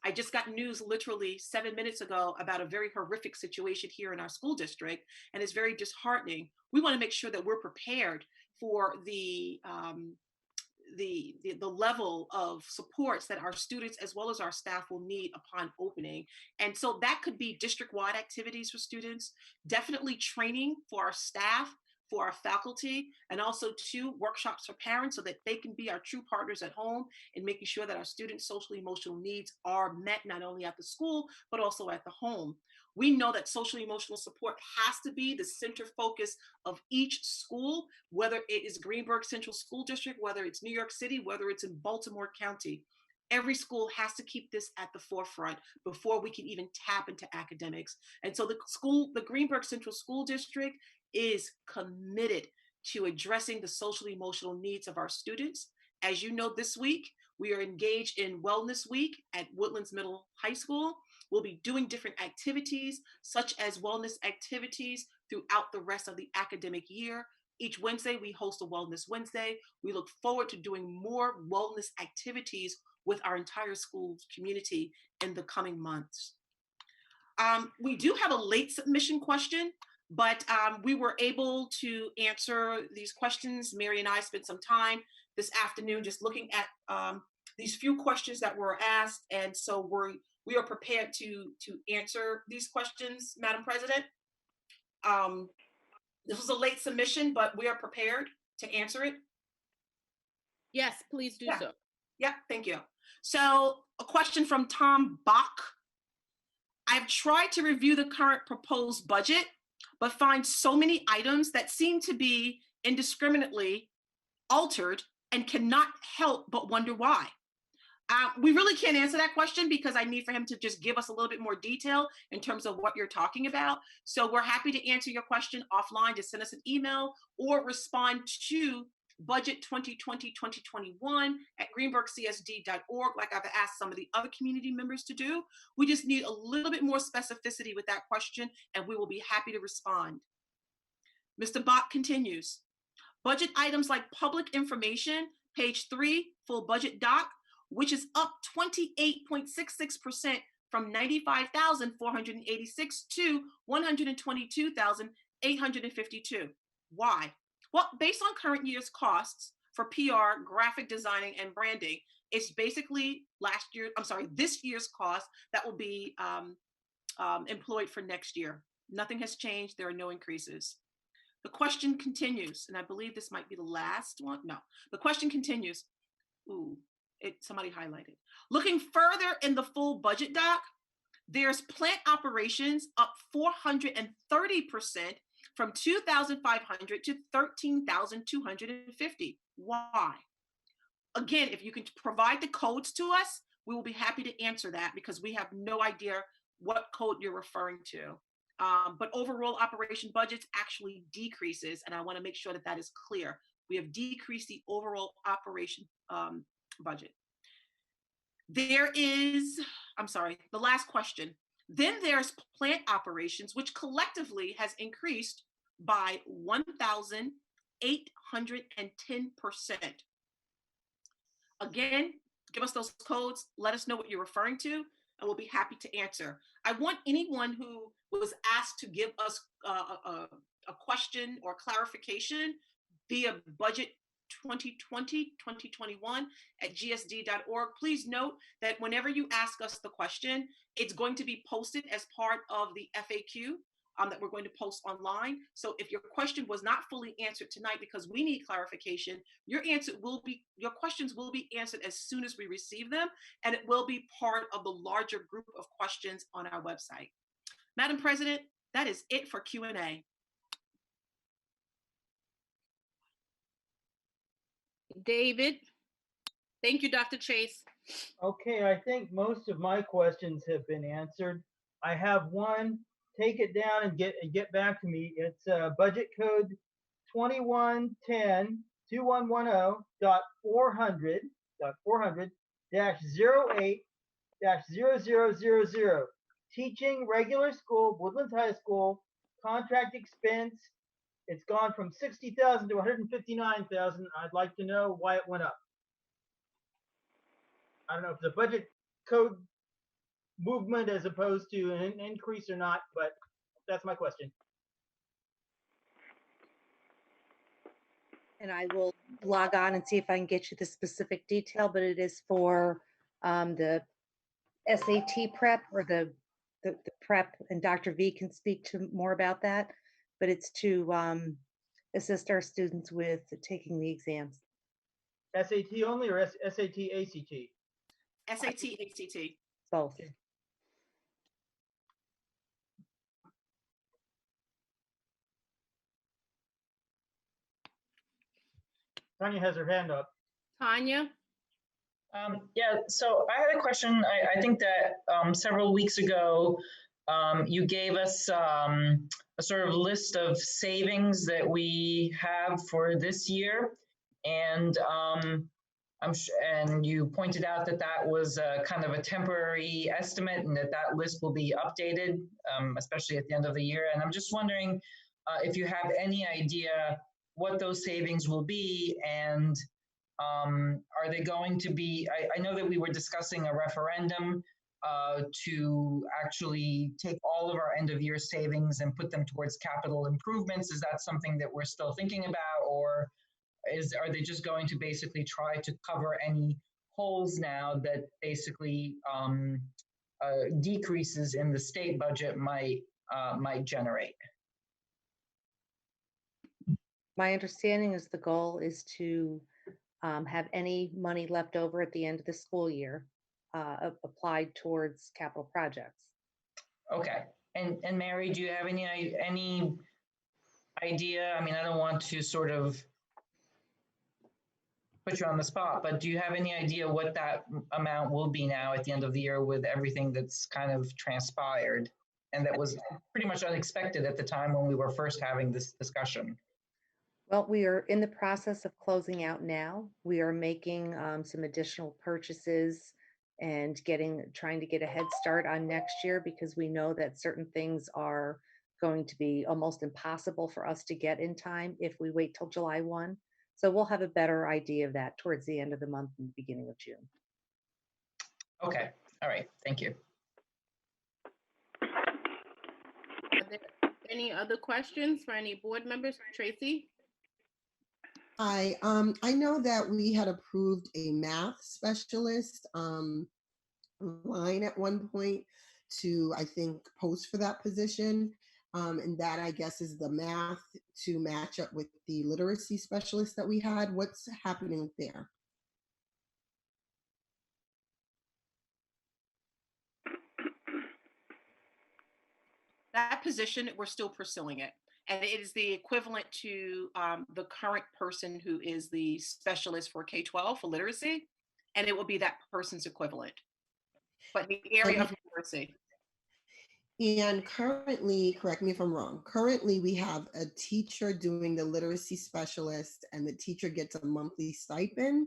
I just got news literally 7 minutes ago about a very horrific situation here in our school district, and it's very disheartening. We want to make sure that we're prepared for the level of supports that our students as well as our staff will need upon opening. And so that could be district-wide activities for students, definitely training for our staff, for our faculty, and also 2 workshops for parents so that they can be our true partners at home in making sure that our students' social emotional needs are met not only at the school, but also at the home. We know that social emotional support has to be the center focus of each school, whether it is Greenburgh Central School District, whether it's New York City, whether it's in Baltimore County. Every school has to keep this at the forefront before we can even tap into academics. And so the Greenburgh Central School District is committed to addressing the social emotional needs of our students. As you know, this week, we are engaged in Wellness Week at Woodlands Middle High School. We'll be doing different activities, such as wellness activities throughout the rest of the academic year. Each Wednesday, we host a Wellness Wednesday. We look forward to doing more wellness activities with our entire school community in the coming months. We do have a late submission question, but we were able to answer these questions. Mary and I spent some time this afternoon just looking at these few questions that were asked, and so we are prepared to answer these questions, Madam President. This was a late submission, but we are prepared to answer it. Yes, please do so. Yeah, thank you. So a question from Tom Bach. I've tried to review the current proposed budget, but find so many items that seem to be indiscriminately altered and cannot help but wonder why. We really can't answer that question because I need for him to just give us a little bit more detail in terms of what you're talking about. So we're happy to answer your question offline. Just send us an email or respond to budget 2020-2021 at greenbergcsd.org, like I've asked some of the other community members to do. We just need a little bit more specificity with that question, and we will be happy to respond. Mr. Bach continues. Budget items like public information, page 3, full budget doc, which is up 28.66% from 95,486 to 122,852. Why? Well, based on current year's costs for PR, graphic designing, and branding, it's basically this year's cost that will be employed for next year. Nothing has changed. There are no increases. The question continues, and I believe this might be the last one. No, the question continues. Somebody highlighted. Looking further in the full budget doc, there's plant operations up 430% from 2,500 to 13,250. Why? Again, if you can provide the codes to us, we will be happy to answer that because we have no idea what code you're referring to. But overall operation budgets actually decreases, and I want to make sure that that is clear. We have decreased the overall operation budget. The last question. Then there's plant operations, which collectively has increased by 1,810%. Again, give us those codes. Let us know what you're referring to, and we'll be happy to answer. I want anyone who was asked to give us a question or clarification via budget 2020-2021 at gsd.org. Please note that whenever you ask us the question, it's going to be posted as part of the FAQ that we're going to post online. So if your question was not fully answered tonight because we need clarification, your questions will be answered as soon as we receive them, and it will be part of the larger group of questions on our website. Madam President, that is it for Q&A. David. Thank you, Dr. Chase. Okay, I think most of my questions have been answered. I have one. Take it down and get back to me. It's budget code 2110.400.08-0000. Teaching regular school, Woodlands High School, contract expense. It's gone from 60,000 to 159,000. I'd like to know why it went up. I don't know if it's a budget code movement as opposed to an increase or not, but that's my question. And I will log on and see if I can get you the specific detail, but it is for the SAT prep or the prep, and Dr. V can speak to more about that, but it's to assist our students with taking the exams. SAT only or SAT, ACT? SAT, ACT. Both. Okay. Tanya has her hand up. Tanya. Yeah, so I had a question. I think that several weeks ago, you gave us a sort of list of savings that we have for this year. And and you pointed out that that was kind of a temporary estimate and that that list will be updated, especially at the end of the year. And I'm just wondering if you have any idea what those savings will be, and are they going to be, I know that we were discussing a referendum to actually take all of our end of year savings and put them towards capital improvements. Is that something that we're still thinking about, or are they just going to basically try to cover any holes now that basically decreases in the state budget might generate? My understanding is the goal is to have any money left over at the end of the school year applied towards capital projects. Okay. And Mary, do you have any idea? I mean, I don't want to sort of put you on the spot, but do you have any idea what that amount will be now at the end of the year with everything that's kind of transpired and that was pretty much unexpected at the time when we were first having this discussion? Well, we are in the process of closing out now. We are making some additional purchases and trying to get a head start on next year because we know that certain things are going to be almost impossible for us to get in time if we wait till July 1. So we'll have a better idea of that towards the end of the month and the beginning of June. Okay, all right, thank you. Are there any other questions for any board members? Tracy? I know that we had approved a math specialist line at one point to, I think, post for that position. And that, I guess, is the math to match up with the literacy specialist that we had. What's happening there? That position, we're still pursuing it. And it is the equivalent to the current person who is the specialist for K-12 for literacy. And it will be that person's equivalent. But the area of literacy. And currently, correct me if I'm wrong, currently we have a teacher doing the literacy specialist and the teacher gets a monthly stipend.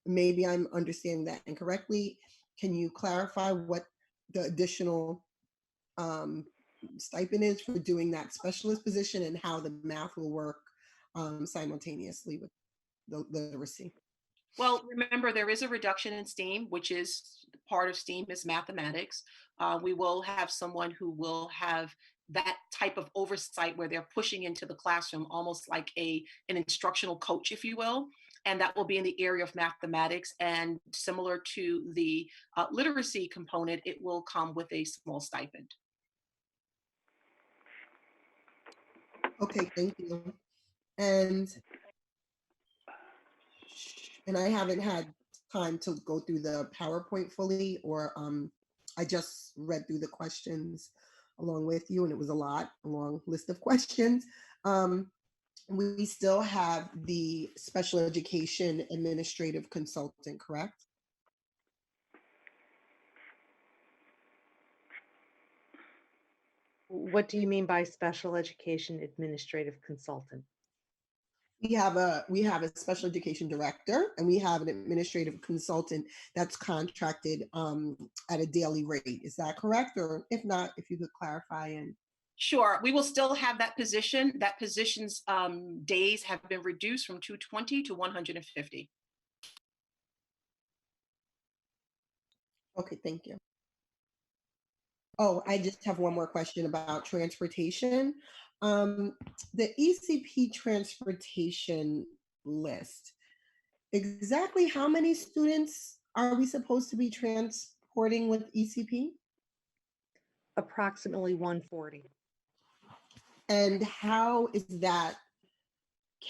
Maybe I'm understanding that incorrectly. Can you clarify what the additional stipend is for doing that specialist position and how the math will work simultaneously with the literacy? Well, remember, there is a reduction in STEAM, which is part of STEAM is mathematics. We will have someone who will have that type of oversight where they're pushing into the classroom, almost like an instructional coach, if you will. And that will be in the area of mathematics. And similar to the literacy component, it will come with a small stipend. Okay, thank you. And I haven't had time to go through the PowerPoint fully, or I just read through the questions along with you, and it was a long list of questions. We still have the special education administrative consultant, correct? What do you mean by special education administrative consultant? We have a special education director and we have an administrative consultant that's contracted at a daily rate. Is that correct? Or if not, if you could clarify. And Sure, we will still have that position. That position's days have been reduced from 220 to 150. okay, thank you. Oh, I just have one more question about transportation. The ECP transportation list, exactly how many students are we supposed to be transporting with ECP? Approximately 140. And how is that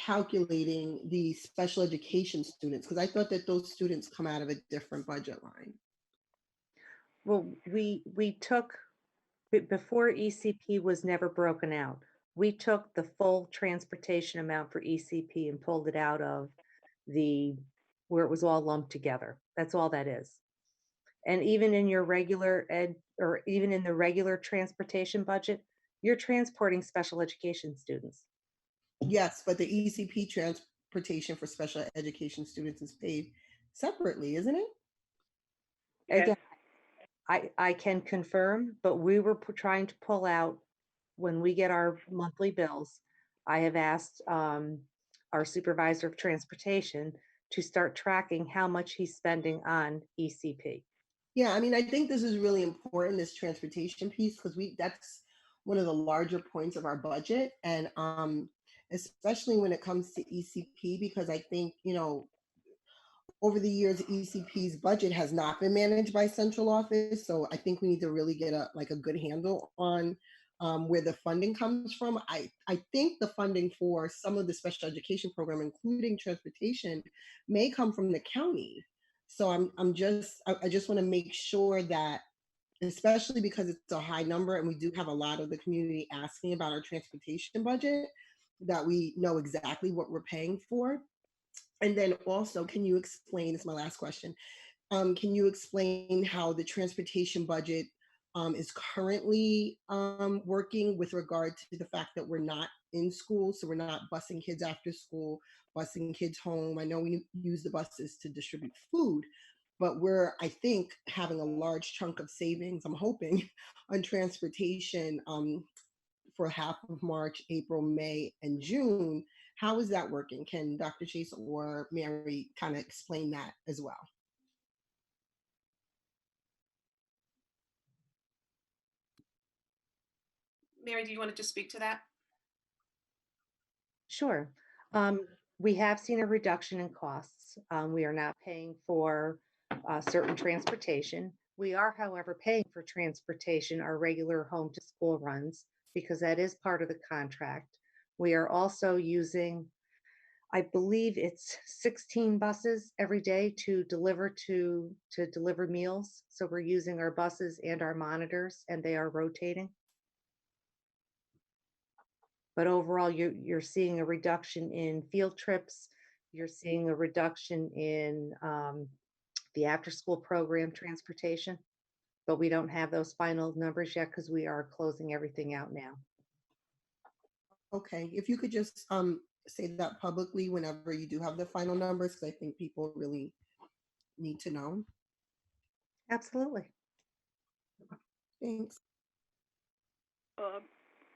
calculating the special education students? Because I thought that those students come out of a different budget line. Well, we took, before ECP was never broken out, we took the full transportation amount for ECP and pulled it out of where it was all lumped together. That's all that is. And even in your regular ed, or even in the regular transportation budget, you're transporting special education students. Yes, but the ECP transportation for special education students is paid separately, isn't it? Again, I can confirm, but we were trying to pull out, when we get our monthly bills, I have asked our supervisor of transportation to start tracking how much he's spending on ECP. Yeah, I mean, I think this is really important, this transportation piece, because that's one of the larger points of our budget. And especially when it comes to ECP, because I think, over the years, ECP's budget has not been managed by central office. So I think we need to really get a good handle on where the funding comes from. I think the funding for some of the special education program, including transportation, may come from the county. So I just want to make sure that, especially because it's a high number and we do have a lot of the community asking about our transportation budget, that we know exactly what we're paying for. And then also, can you explain, this is my last question, can you explain how the transportation budget is currently working with regard to the fact that we're not in school. So we're not busing kids after school, busing kids home. I know we use the buses to distribute food, but we're, I think, having a large chunk of savings, I'm hoping, on transportation for half of March, April, May, and June. How is that working? Can Dr. Chase or Mary kind of explain that as well? Mary, do you want to just speak to that? Sure. We have seen a reduction in costs. We are not paying for certain transportation. We are, however, paying for transportation, our regular home to school runs, because that is part of the contract. We are also using, I believe it's 16 buses every day to deliver meals. So we're using our buses and our monitors, and they are rotating. But overall, you're seeing a reduction in field trips. You're seeing a reduction in the after-school program transportation. But we don't have those final numbers yet because we are closing everything out now. Okay, if you could just say that publicly whenever you do have the final numbers, because I think people really need to know. Absolutely. Thanks.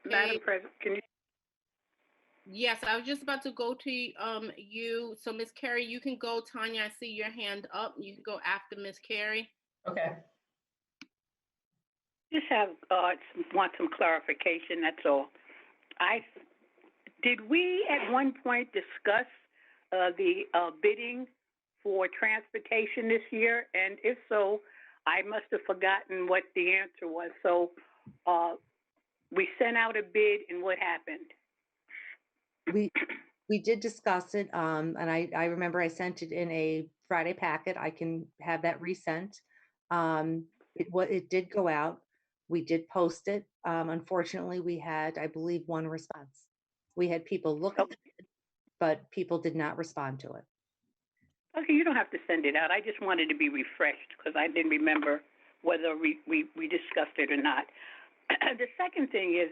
Madam President, can you? Yes, I was just about to go to you. So Ms. Carey, you can go. Tanya, I see your hand up. You can go after Ms. Carey. Okay. Just want some clarification, that's all. Did we at one point discuss the bidding for transportation this year? And if so, I must have forgotten what the answer was. So we sent out a bid, and what happened? We did discuss it, and I remember I sent it in a Friday packet. I can have that resent. It did go out. We did post it. Unfortunately, we had, I believe, one response. We had people look at it, but people did not respond to it. Okay, you don't have to send it out. I just wanted to be refreshed because I didn't remember whether we discussed it or not. The second thing is,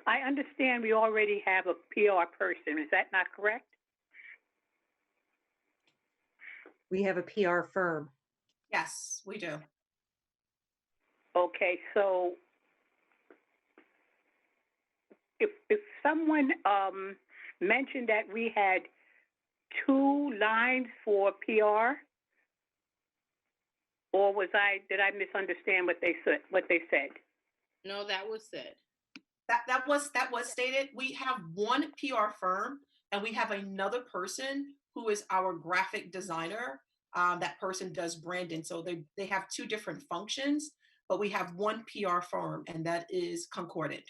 I understand we already have a PR person. Is that not correct? We have a PR firm. Yes, we do. Okay, so if someone mentioned that we had 2 lines for PR, or did I misunderstand what they said? No, that was said. That was stated. We have one PR firm, and we have another person who is our graphic designer. That person does branding, so they have 2 different functions, but we have one PR firm, and that is Concordant.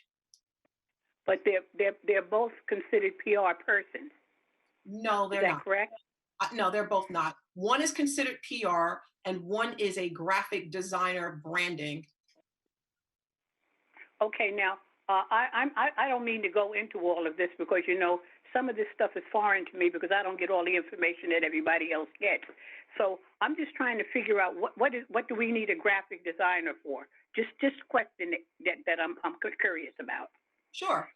But they're both considered PR persons. No, they're not. Is that not. correct? No, they're both not. One is considered PR, and one is a graphic designer branding. Okay, now I don't mean to go into all of this because some of this stuff is foreign to me because I don't get all the information that everybody else gets. So I'm just trying to figure out what do we need a graphic designer for? Just question that I'm curious about. Sure.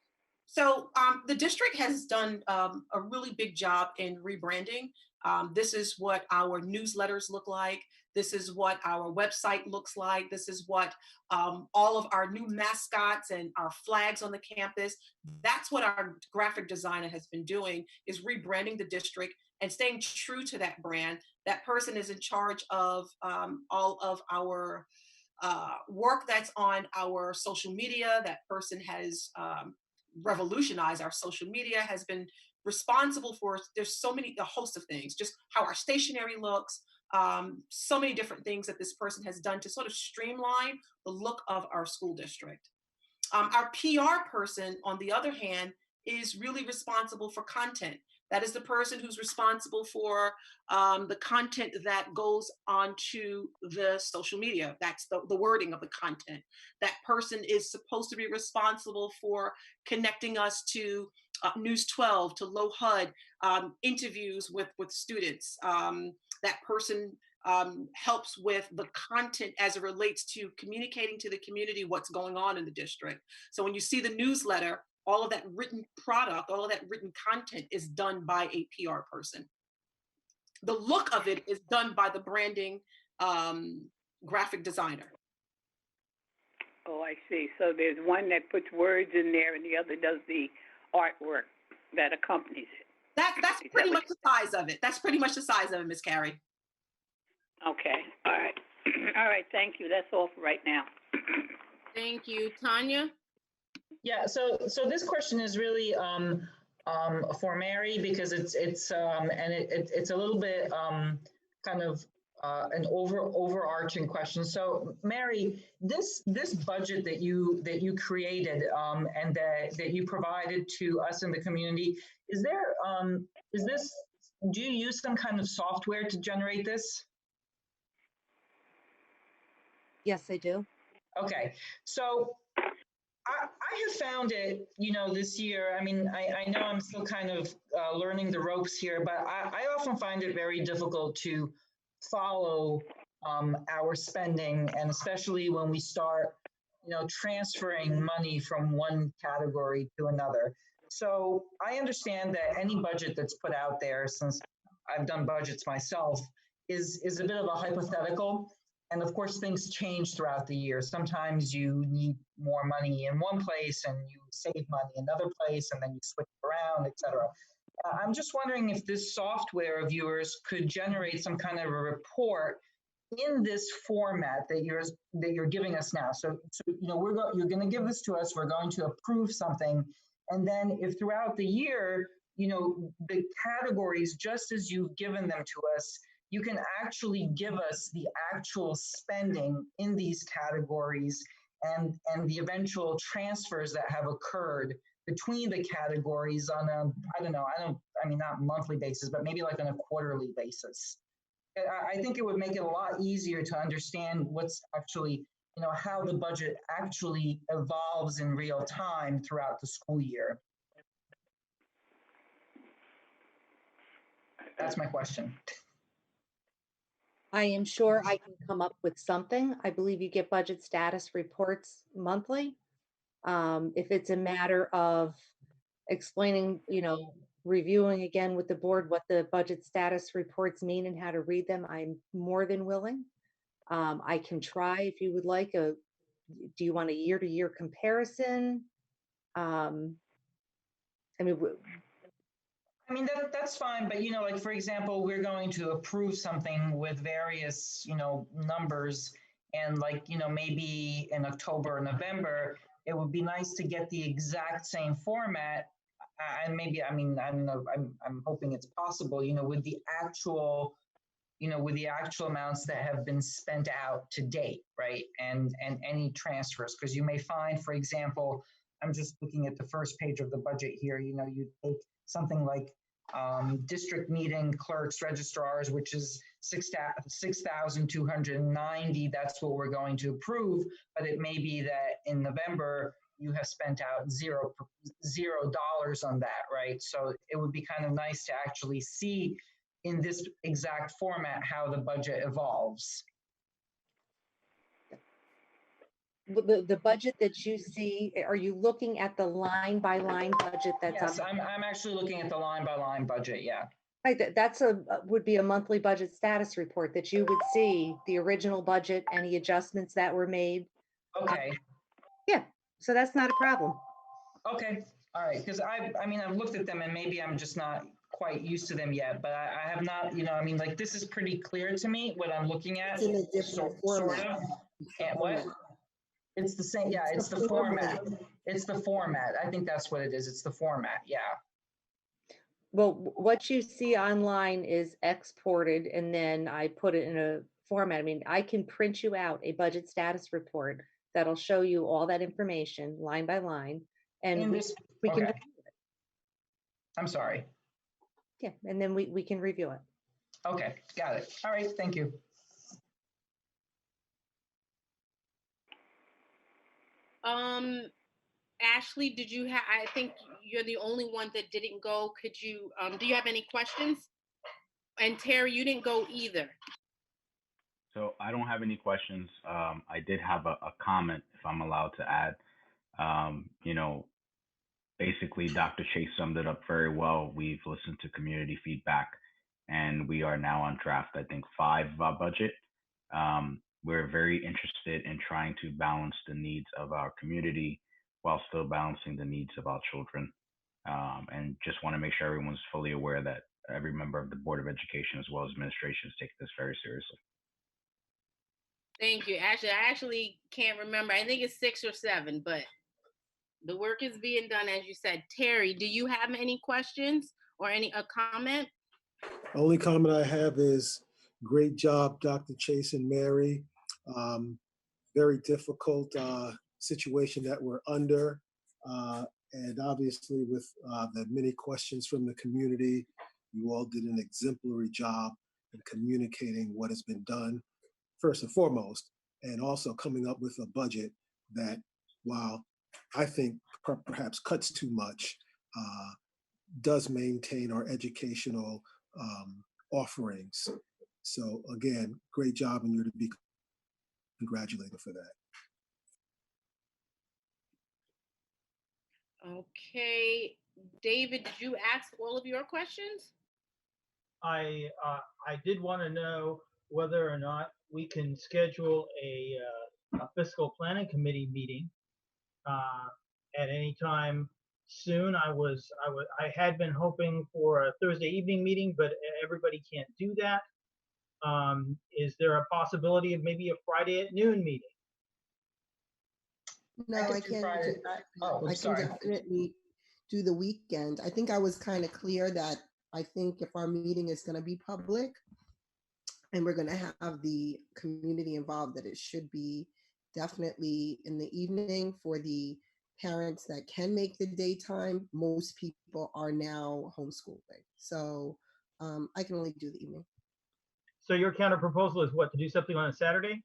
So the district has done a really big job in rebranding. This is what our newsletters look like. This is what our website looks like. This is what all of our new mascots and our flags on the campus. That's what our graphic designer has been doing, is rebranding the district and staying true to that brand. That person is in charge of all of our work that's on our social media. That person has revolutionized our social media, has been responsible for, there's a host of things, just how our stationery looks, so many different things that this person has done to sort of streamline the look of our school district. Our PR person, on the other hand, is really responsible for content. That is the person who's responsible for the content that goes onto the social media. That's the wording of the content. That person is supposed to be responsible for connecting us to News 12, to Low HUD, interviews with students. That person helps with the content as it relates to communicating to the community what's going on in the district. So when you see the newsletter, all of that written product, all of that written content is done by a PR person. The look of it is done by the branding graphic designer. Oh, I see. So there's one that puts words in there and the other does the artwork that accompanies it. That's pretty much the size of it. That's pretty much the size of it, Ms. Carey. Okay. All right. All right. Thank you. That's all for right now. Thank you. Tanya? Yeah, so this question is really for Mary, because it's a little bit kind of an overarching question. So Mary, this budget that you created and that you provided to us in the community, do you use some kind of software to generate this? Yes, I do. Okay, so I have found it, this year. I mean, I know I'm still kind of learning the ropes here, but I often find it very difficult to follow our spending, and especially when we start, transferring money from one category to another. So I understand that any budget that's put out there, since I've done budgets myself, is a bit of a hypothetical. And of course, things change throughout the year. Sometimes you need more money in one place and you save money in another place, and then you switch around, et cetera. I'm just wondering if this software of yours could generate some kind of a report in this format that you're giving us now. So you're going to give this to us. We're going to approve something, and then if throughout the year, the categories, just as you've given them to us, you can actually give us the actual spending in these categories and the eventual transfers that have occurred between the categories on a, not monthly basis, but maybe like on a quarterly basis. I think it would make it a lot easier to understand what's actually, how the budget actually evolves in real time throughout the school year. That's my question. I am sure I can come up with something. I believe you get budget status reports monthly. If it's a matter of explaining, reviewing again with the board what the budget status reports mean and how to read them, I'm more than willing. I can try if you would like do you want a year-to-year comparison? That's fine, but like for example, we're going to approve something with various, numbers, and maybe in October or November, it would be nice to get the exact same format, and maybe I'm hoping it's possible, with the actual amounts that have been spent out to date, right? And any transfers, because you may find, for example, I'm just looking at the first page of the budget here, you take something like district meeting clerks, registrars, which is 6,290. That's what we're going to approve. But it may be that in November you have spent out $0 on that, right? So it would be kind of nice to actually see in this exact format how the budget evolves. The budget that you see, are you looking at the line by line budget that's yes, I'm actually looking at the line by line budget, yeah. Right, that's would be a monthly budget status report that you would see the original budget, any adjustments that were made. Okay. Yeah, so that's not a problem. Okay, all right, because I've looked at them and maybe I'm just not quite used to them yet, but I have not, this is pretty clear to me what I'm looking at. It's in a different format. Sort of. And what? It's the same, yeah, it's the format. It's the format. I think that's what it is. It's the format, yeah. Well, what you see online is exported and then I put it in a format. I can print you out a budget status report that'll show you all that information line by line, and we can review it. I'm sorry. Yeah, and then we can review it. Okay, got it. All right, thank you. Ashley, did you have, I think you're the only one that didn't go. Could you, do you have any questions? And Terry, you didn't go either. So I don't have any questions. I did have a comment, if I'm allowed to add. You know, basically, Dr. Chase summed it up very well. We've listened to community feedback, and we are now on draft, I think, 5 of our budget. We're very interested in trying to balance the needs of our community while still balancing the needs of our children. And just want to make sure everyone's fully aware that every member of the Board of Education, as well as administration, is taking this very seriously. Thank you. I actually can't remember. I think it's 6 or 7, but the work is being done, as you said. Terry, do you have any questions or a comment? Only comment I have is great job, Dr. Chase and Mary. Very difficult situation that we're under. And obviously with the many questions from the community, you all did an exemplary job in communicating what has been done, first and foremost, and also coming up with a budget that, while I think perhaps cuts too much, does maintain our educational offerings. So again, great job, and you're to be congratulated for that. Okay, David, did you ask all of your questions? I did want to know whether or not we can schedule a fiscal planning committee meeting at any time soon. I had been hoping for a Thursday evening meeting, but everybody can't do that. Is there a possibility of maybe a Friday at noon meeting? No, I can't. I can definitely do the weekend. I think I was kind of clear that I think if our meeting is going to be public and we're going to have the community involved, that it should be definitely in the evening for the parents that can make the daytime. Most people are now homeschooling. So I can only do the evening. So your counter proposal is what, to do something on a Saturday?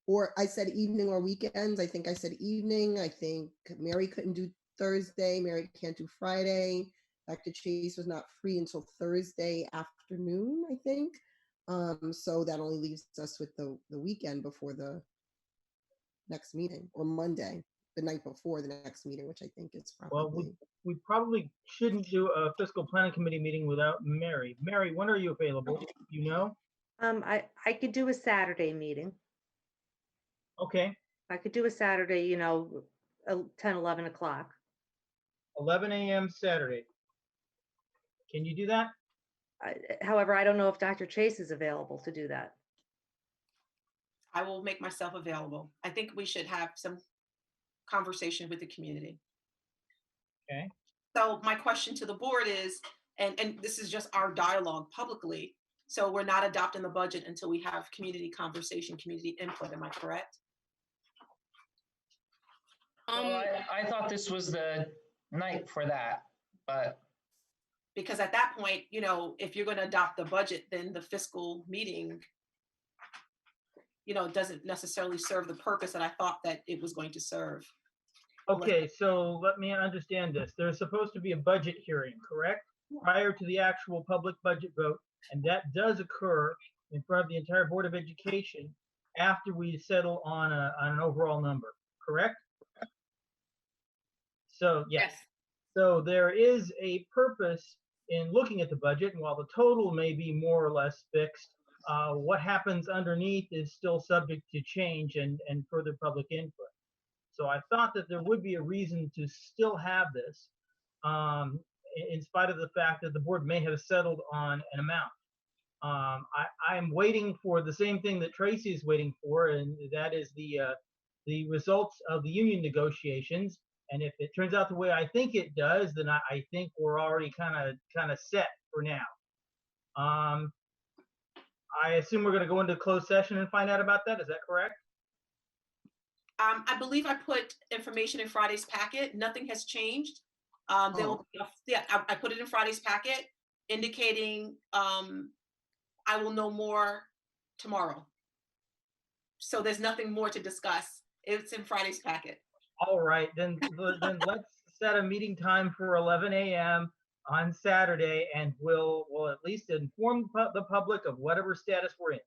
Or I said evening or weekends. I think I said evening. I think Mary couldn't do Thursday. Mary can't do Friday. Dr. Chase was not free until Thursday afternoon, I think. So that only leaves us with the weekend before the next meeting, or Monday, the night before the next meeting, which I think is probably. Well, we probably shouldn't do a fiscal planning committee meeting without Mary. Mary, when are you available? You know? I could do a Saturday meeting. Okay. I could do a Saturday, 10, 11 o'clock. 11 a.m. Saturday. Can you do that? However, I don't know if Dr. Chase is available to do that. I will make myself available. I think we should have some conversation with the community. Okay. So my question to the board is, and this is just our dialogue publicly, so we're not adopting the budget until we have community conversation, community input, am I correct? Well, I thought this was the night for that, but. Because at that point, if you're going to adopt the budget, then the fiscal meeting, doesn't necessarily serve the purpose that I thought that it was going to serve. Okay, so let me understand this. There's supposed to be a budget hearing, correct? Prior to the actual public budget vote, and that does occur in front of the entire Board of Education after we settle on an overall number, correct? So, yes. So there is a purpose in looking at the budget, and while the total may be more or less fixed, what happens underneath is still subject to change and further public input. So I thought that there would be a reason to still have this, in spite of the fact that the board may have settled on an amount. I am waiting for the same thing that Tracy is waiting for, and that is the results of the union negotiations. And if it turns out the way I think it does, then I think we're already kind of set for now. I assume we're going to go into closed session and find out about that. Is that correct? I believe I put information in Friday's packet. Nothing has changed. There will be I put it in Friday's packet, indicating I will know more tomorrow. So there's nothing more to discuss. It's in Friday's packet. All right, then let's set a meeting time for 11 a.m. on Saturday, and we'll at least inform the public of whatever status we're in.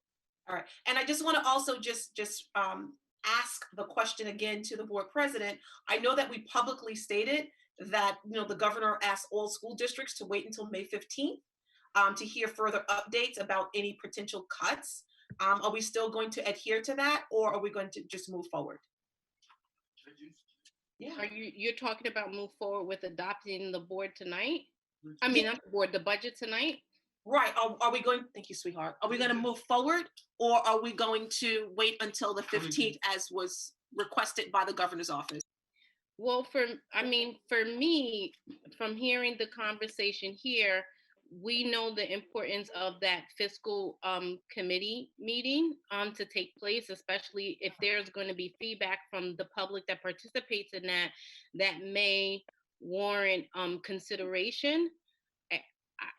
All right. And I just want to also just ask the question again to the board president. I know that we publicly stated that, the governor asked all school districts to wait until May 15th to hear further updates about any potential cuts. Are we still going to adhere to that, or are we going to just move forward? Yeah. Are you're talking about move forward with adopting the board tonight? I mean, not the board, the budget tonight? Right. Are we going, thank you, sweetheart. Are we going to move forward, or are we going to wait until the 15th as was requested by the governor's office? Well, for me, from hearing the conversation here, we know the importance of that fiscal committee meeting to take place, especially if there's going to be feedback from the public that participates in that may warrant consideration.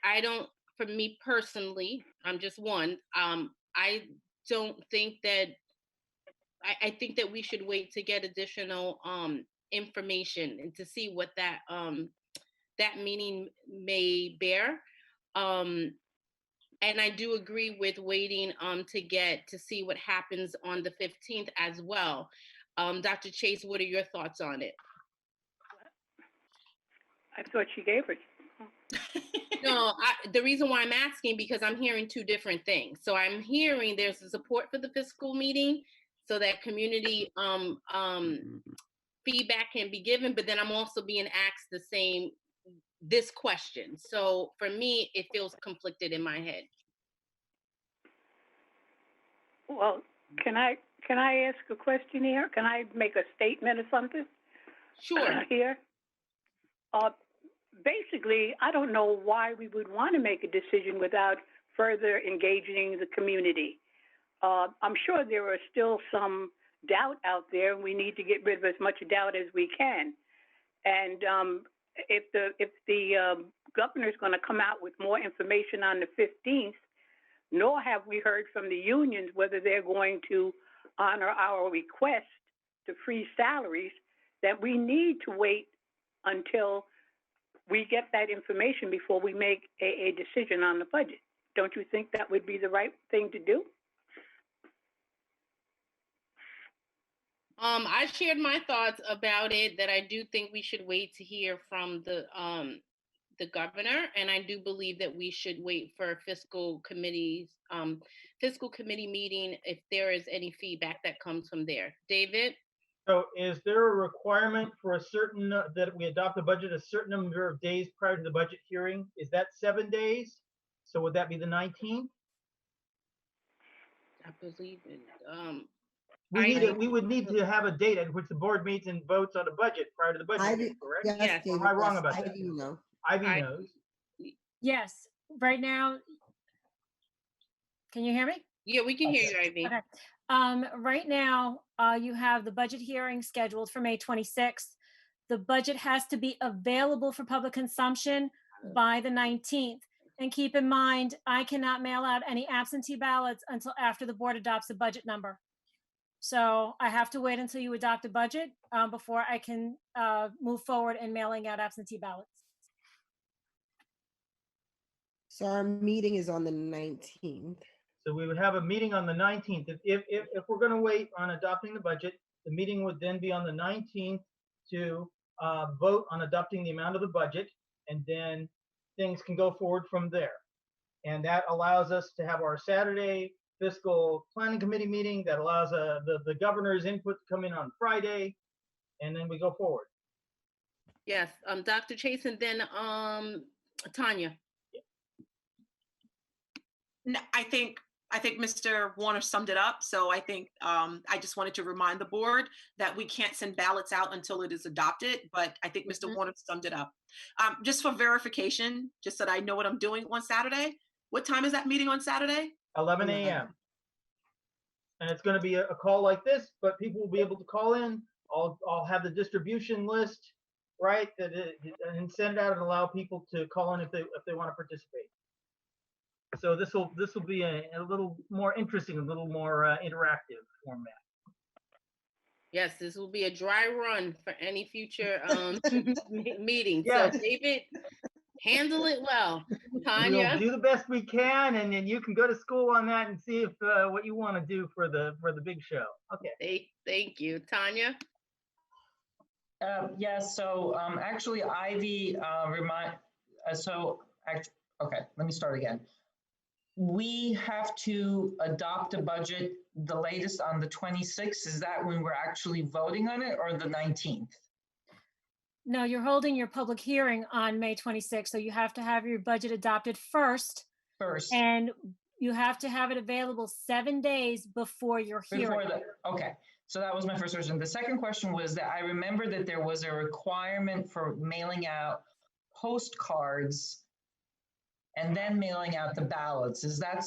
I don't, for me personally, I'm just one, I don't think that, I think that we should wait to get additional information and to see what that meeting may bear. And I do agree with waiting to see what happens on the 15th as well. Dr. Chase, what are your thoughts on it? I thought she gave it. No, the reason why I'm asking, because I'm hearing two different things. So I'm hearing there's a support for the fiscal meeting so that community feedback can be given, but then I'm also being asked this question. So for me, it feels conflicted in my head. Well, can I ask a question here? Can I make a statement or something? Sure. Here. Basically, I don't know why we would want to make a decision without further engaging the community. I'm sure there are still some doubt out there, and we need to get rid of as much doubt as we can. And if the governor's going to come out with more information on the 15th, nor have we heard from the unions whether they're going to honor our request to freeze salaries, that we need to wait until we get that information before we make a decision on the budget. Don't you think that would be the right thing to do? I shared my thoughts about it, that I do think we should wait to hear from the governor, and I do believe that we should wait for fiscal committee meeting if there is any feedback that comes from there. David? So is there a requirement for that we adopt the budget a certain number of days prior to the budget hearing? Is that 7 days? So would that be the 19th? I believe it. We would need to have a date at which the board meets and votes on a budget prior to the budget hearing, correct? Yes, Or am I wrong about that? Ivy, know. Ivy knows. Yes, right now, can you hear me? Yeah, we can hear you, Ivy. Okay. Right now, you have the budget hearing scheduled for May 26th. The budget has to be available for public consumption by the 19th. And keep in mind, I cannot mail out any absentee ballots until after the board adopts a budget number. So I have to wait until you adopt a budget before I can move forward in mailing out absentee ballots. So our meeting is on the 19th. So we would have a meeting on the 19th. If we're going to wait on adopting the budget, the meeting would then be on the 19th to vote on adopting the amount of the budget, and then things can go forward from there. And that allows us to have our Saturday fiscal planning committee meeting. That allows the governor's input to come in on Friday, and then we go forward. Yes, Dr. Chase, and then Tanya. No, I think Mr. Warner summed it up. So I think I just wanted to remind the board that we can't send ballots out until it is adopted. But I think Mr. Warner summed it up. Just for verification, just so that I know what I'm doing on Saturday. What time is that meeting on Saturday? 11 a.m. And it's going to be a call like this, but people will be able to call in. I'll have the distribution list, right, and send it out and allow people to call in if they want to participate. So this will be a little more interesting, a little more interactive format. Yes, this will be a dry run for any future meetings. Yes. So David, handle it well. We'll Tanya, do the best we can, and then you can go to school on that and see if what you want to do for the big show. Okay. thank you. Tanya, Yeah, so actually Ivy okay, let me start again. We have to adopt a budget the latest on the 26th. Is that when we're actually voting on it, or the 19th? No, you're holding your public hearing on May 26th, so you have to have your budget adopted first, and you have to have it available 7 days before your hearing. Okay, so that was my first question. The second question was that I remember that there was a requirement for mailing out postcards and then mailing out the ballots. Is that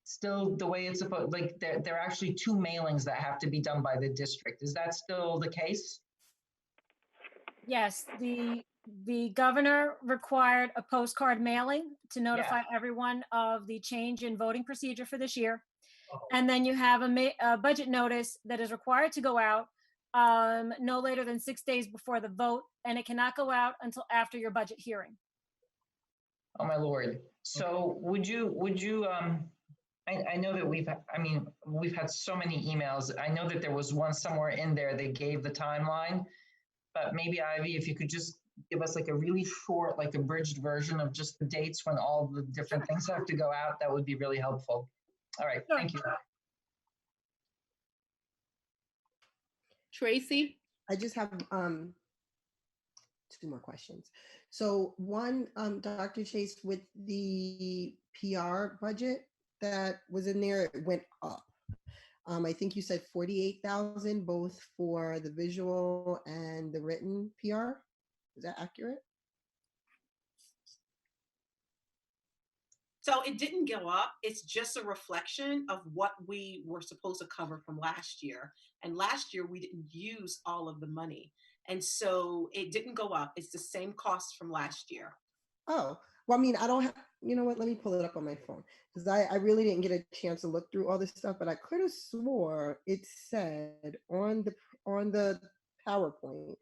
still the way it's supposed? Like there are actually two mailings that have to be done by the district. Is that still the case? Yes, the governor required a postcard mailing to notify everyone of the change in voting procedure for this year. And then you have a budget notice that is required to go out no later than 6 days before the vote, and it cannot go out until after your budget hearing. Oh my Lord. So would you I know that we've had so many emails. I know that there was one somewhere in there that gave the timeline, but maybe Ivy, if you could just give us like a really short, like abridged version of just the dates when all the different things have to go out, that would be really helpful. All right, thank you. Tracy, I just have 2 more questions. So one, Dr. Chase, with the PR budget that was in there, it went up. I think you said 48,000 both for the visual and the written PR. Is that accurate? So it didn't go up. It's just a reflection of what we were supposed to cover from last year. And last year we didn't use all of the money. And so it didn't go up. It's the same cost from last year. Oh, well, I mean, I don't have, you know what, let me pull it up on my phone because I really didn't get a chance to look through all this stuff, but I could have swore it said on the PowerPoint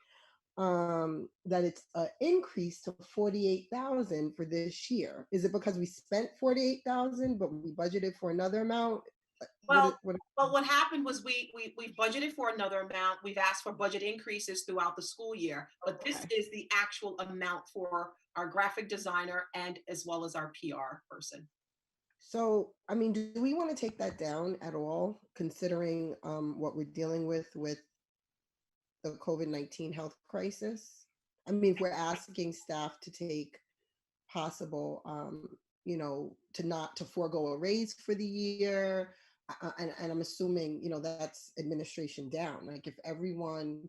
that it's an increase to 48,000 for this year. Is it because we spent 48,000, but we budgeted for another amount? Well, what happened was we budgeted for another amount. We've asked for budget increases throughout the school year, but this is the actual amount for our graphic designer and as well as our PR person. So, I mean, do we want to take that down at all, considering what we're dealing with the COVID-19 health crisis? I mean, if we're asking staff to take possible, to forego a raise for the year, and I'm assuming, that's administration down. Like if everyone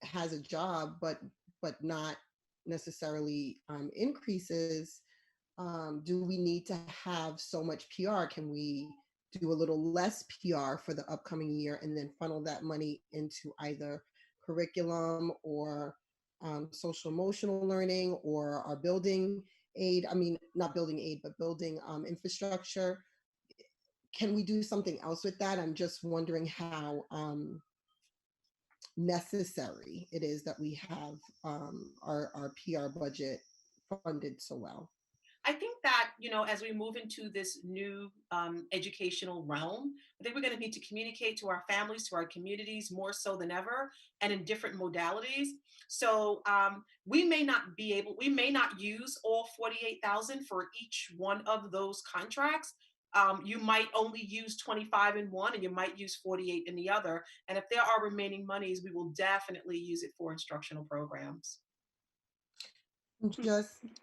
has a job, but not necessarily increases, do we need to have so much PR? Can we do a little less PR for the upcoming year and then funnel that money into either curriculum or social emotional learning or our building aid? I mean, not building aid, but building infrastructure. Can we do something else with that? I'm just wondering how necessary it is that we have our PR budget funded so well. I think that, as we move into this new educational realm, I think we're going to need to communicate to our families, to our communities more so than ever, and in different modalities. So we may not use all 48,000 for each one of those contracts. You might only use 25 in one and you might use 48 in the other. And if there are remaining monies, we will definitely use it for instructional programs.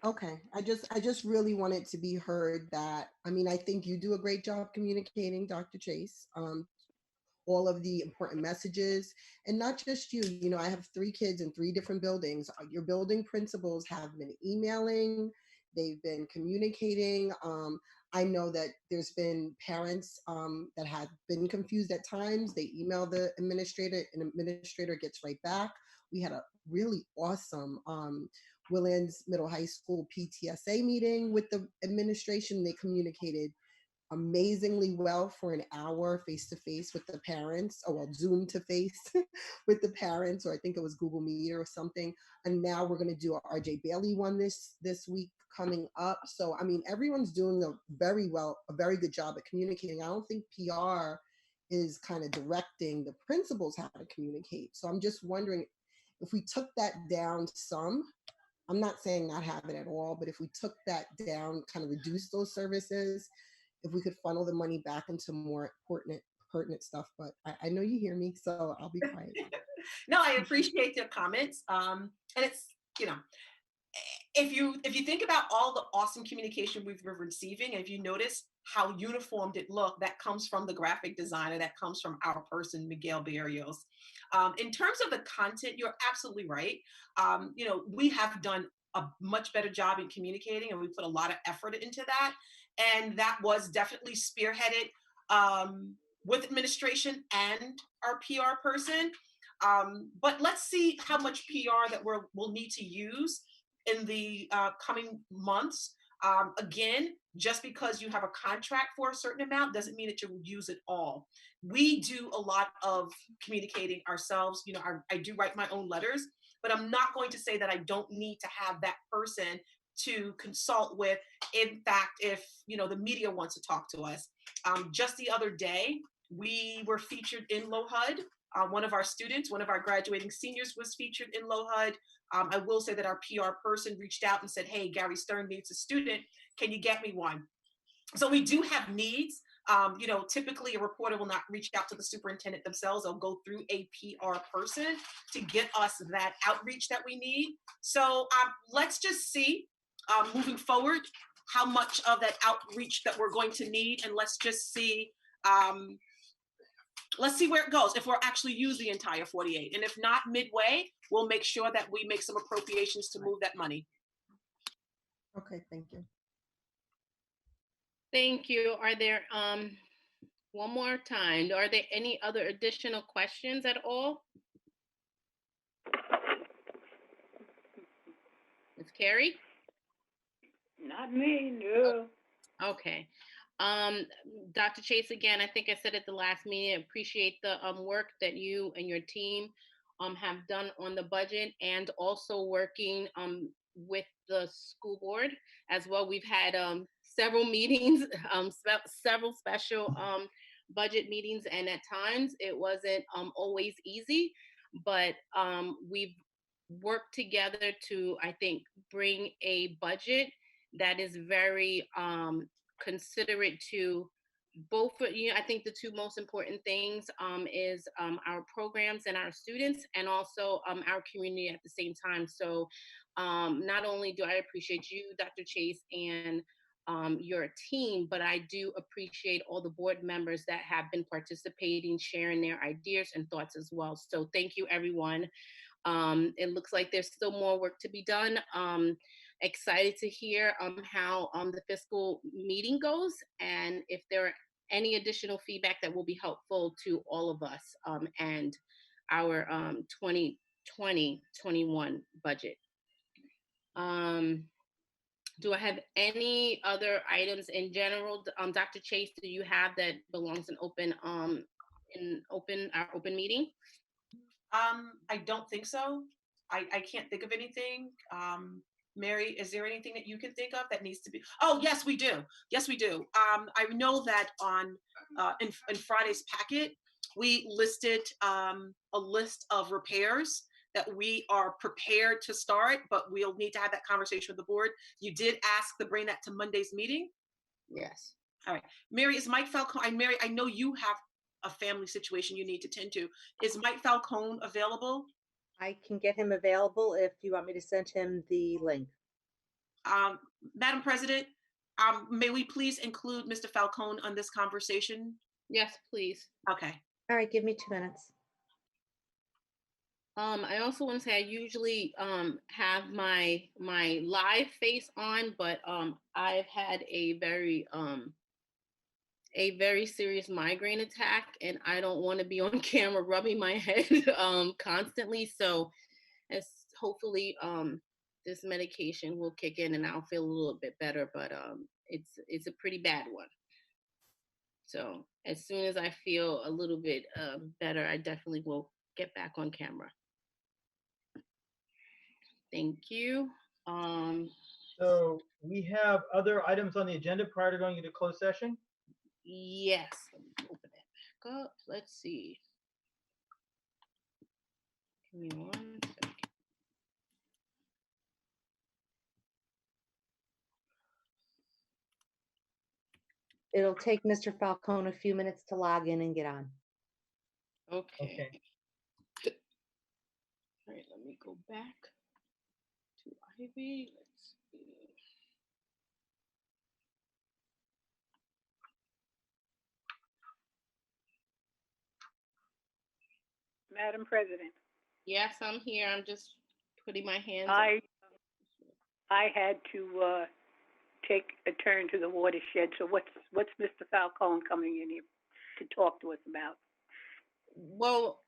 Okay. I just really wanted to be heard that, I mean, I think you do a great job communicating, Dr. Chase, all of the important messages, and not just you. I have 3 kids in 3 different buildings. Your building principals have been emailing, they've been communicating. I know that there's been parents that have been confused at times. They email the administrator and administrator gets right back. We had a really awesome Willands Middle High School PTSA meeting with the administration. They communicated amazingly well for an hour face to face with the parents, or well, Zoom to face with the parents, or I think it was Google Meet or something. And now we're going to do a RJ Bailey one this week coming up. So I mean, everyone's doing a very good job at communicating. I don't think PR is kind of directing the principals how to communicate. So I'm just wondering if we took that down some. I'm not saying not have it at all, but if we took that down, kind of reduce those services, if we could funnel the money back into more pertinent stuff. But I know you hear me, so I'll be quiet. No, I appreciate your comments. And it's, you know, if you think about all the awesome communication we've been receiving, and if you notice how uniformed it looked, that comes from the graphic designer, that comes from our person, Miguel Barrios. In terms of the content, you're absolutely right. You know, we have done a much better job in communicating, and we put a lot of effort into that. And that was definitely spearheaded with administration and our PR person. But let's see how much PR that we'll need to use in the coming months. Again, just because you have a contract for a certain amount doesn't mean that you'll use it all. We do a lot of communicating ourselves. You know, I do write my own letters, but I'm not going to say that I don't need to have that person to consult with. In fact, if, you know, the media wants to talk to us. Just the other day, we were featured in LoHUD. One of our students, one of our graduating seniors was featured in LoHUD. I will say that our PR person reached out and said, hey, Gary Stern needs a student. Can you get me one? So we do have needs. You know, typically a reporter will not reach out to the superintendent themselves. They'll go through a PR person to get us that outreach that we need. So let's just see moving forward how much of that outreach that we're going to need. And let's just see where it goes, if we'll actually use the entire 48. And if not, midway, we'll make sure that we make some appropriations to move that money. Okay, thank you. Thank you. Are there, one more time, are there any other additional questions at all? Ms. Carey? Not me, no. Okay. Dr. Chase, again, I think I said at the last meeting, I appreciate the work that you and your team have done on the budget, and also working with the school board as well. We've had several meetings, several special budget meetings, and at times it wasn't always easy, but we've worked together to, I think, bring a budget that is very considerate to both. You know, I think the two most important things is our programs and our students, and also our community at the same time. So not only do I appreciate you, Dr. Chase, and your team, but I do appreciate all the board members that have been participating, sharing their ideas and thoughts as well. So thank you, everyone. It looks like there's still more work to be done. Excited to hear how the fiscal meeting goes, and if there are any additional feedback that will be helpful to all of us and our 2020-21 budget. Do I have any other items in general? Dr. Chase, do you have that belongs in our open meeting? I don't think so. I can't think of anything. Mary, is there anything that you can think of that needs to be? Oh, yes, we do. Yes, we do. I know that on in Friday's packet, we listed a list of repairs that we are prepared to start, but we'll need to have that conversation with the board. You did ask to bring that to Monday's meeting? Yes. All right. Mary, is Mike Falcone, Mary, I know you have a family situation you need to tend to. Is Mike Falcone available? I can get him available if you want me to send him the link. Madam President, may we please include Mr. Falcone on this conversation? Yes, please. Okay. All right, give me 2 minutes. I also want to say I usually have my live face on, but I've had a very serious migraine attack, and I don't want to be on camera rubbing my head constantly. So as hopefully this medication will kick in and I'll feel a little bit better, but it's a pretty bad one. So as soon as I feel a little bit better, I definitely will get back on camera. Thank you. So we have other items on the agenda prior to going into closed session. Yes, let me open that back up. Let's see. Give me 1 second. It'll take Mr. Falcone a few minutes to log in and get on. Okay. All right, let me go back to Ivy. Let's see. Madam President, Yes, I'm here. I'm just putting my hands up. I had to take a turn to the watershed. So what's Mr. Falcone coming in here to talk to us about? Well,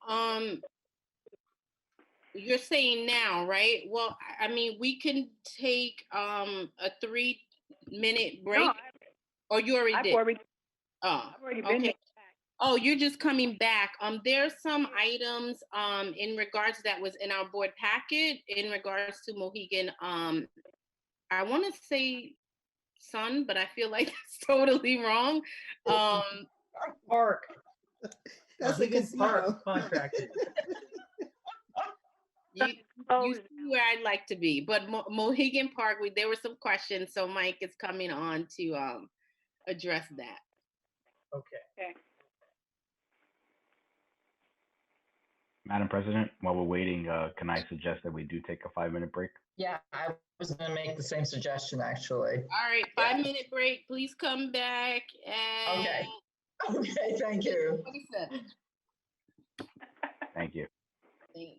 you're saying now, right? Well, I mean, we can take a 3-minute break. No, or you already I've did? already been okay. there. Oh, you're just coming back. There's some items in regards that was in our board packet in regards to Mohegan. I want to say Sun, but I feel like it's totally wrong. Park. That's a Mohegan Park casino. contracted. You see where I'd like to be, but Mohegan Park, there were some questions, so Mike is coming on to address that. Okay. Madam President, while we're waiting, can I suggest that we do take a 5-minute break? Yeah, I was going to make the same suggestion, actually. All right, 5-minute break. Please come back. Okay. Okay, thank you. 27. Thank you. Thank you.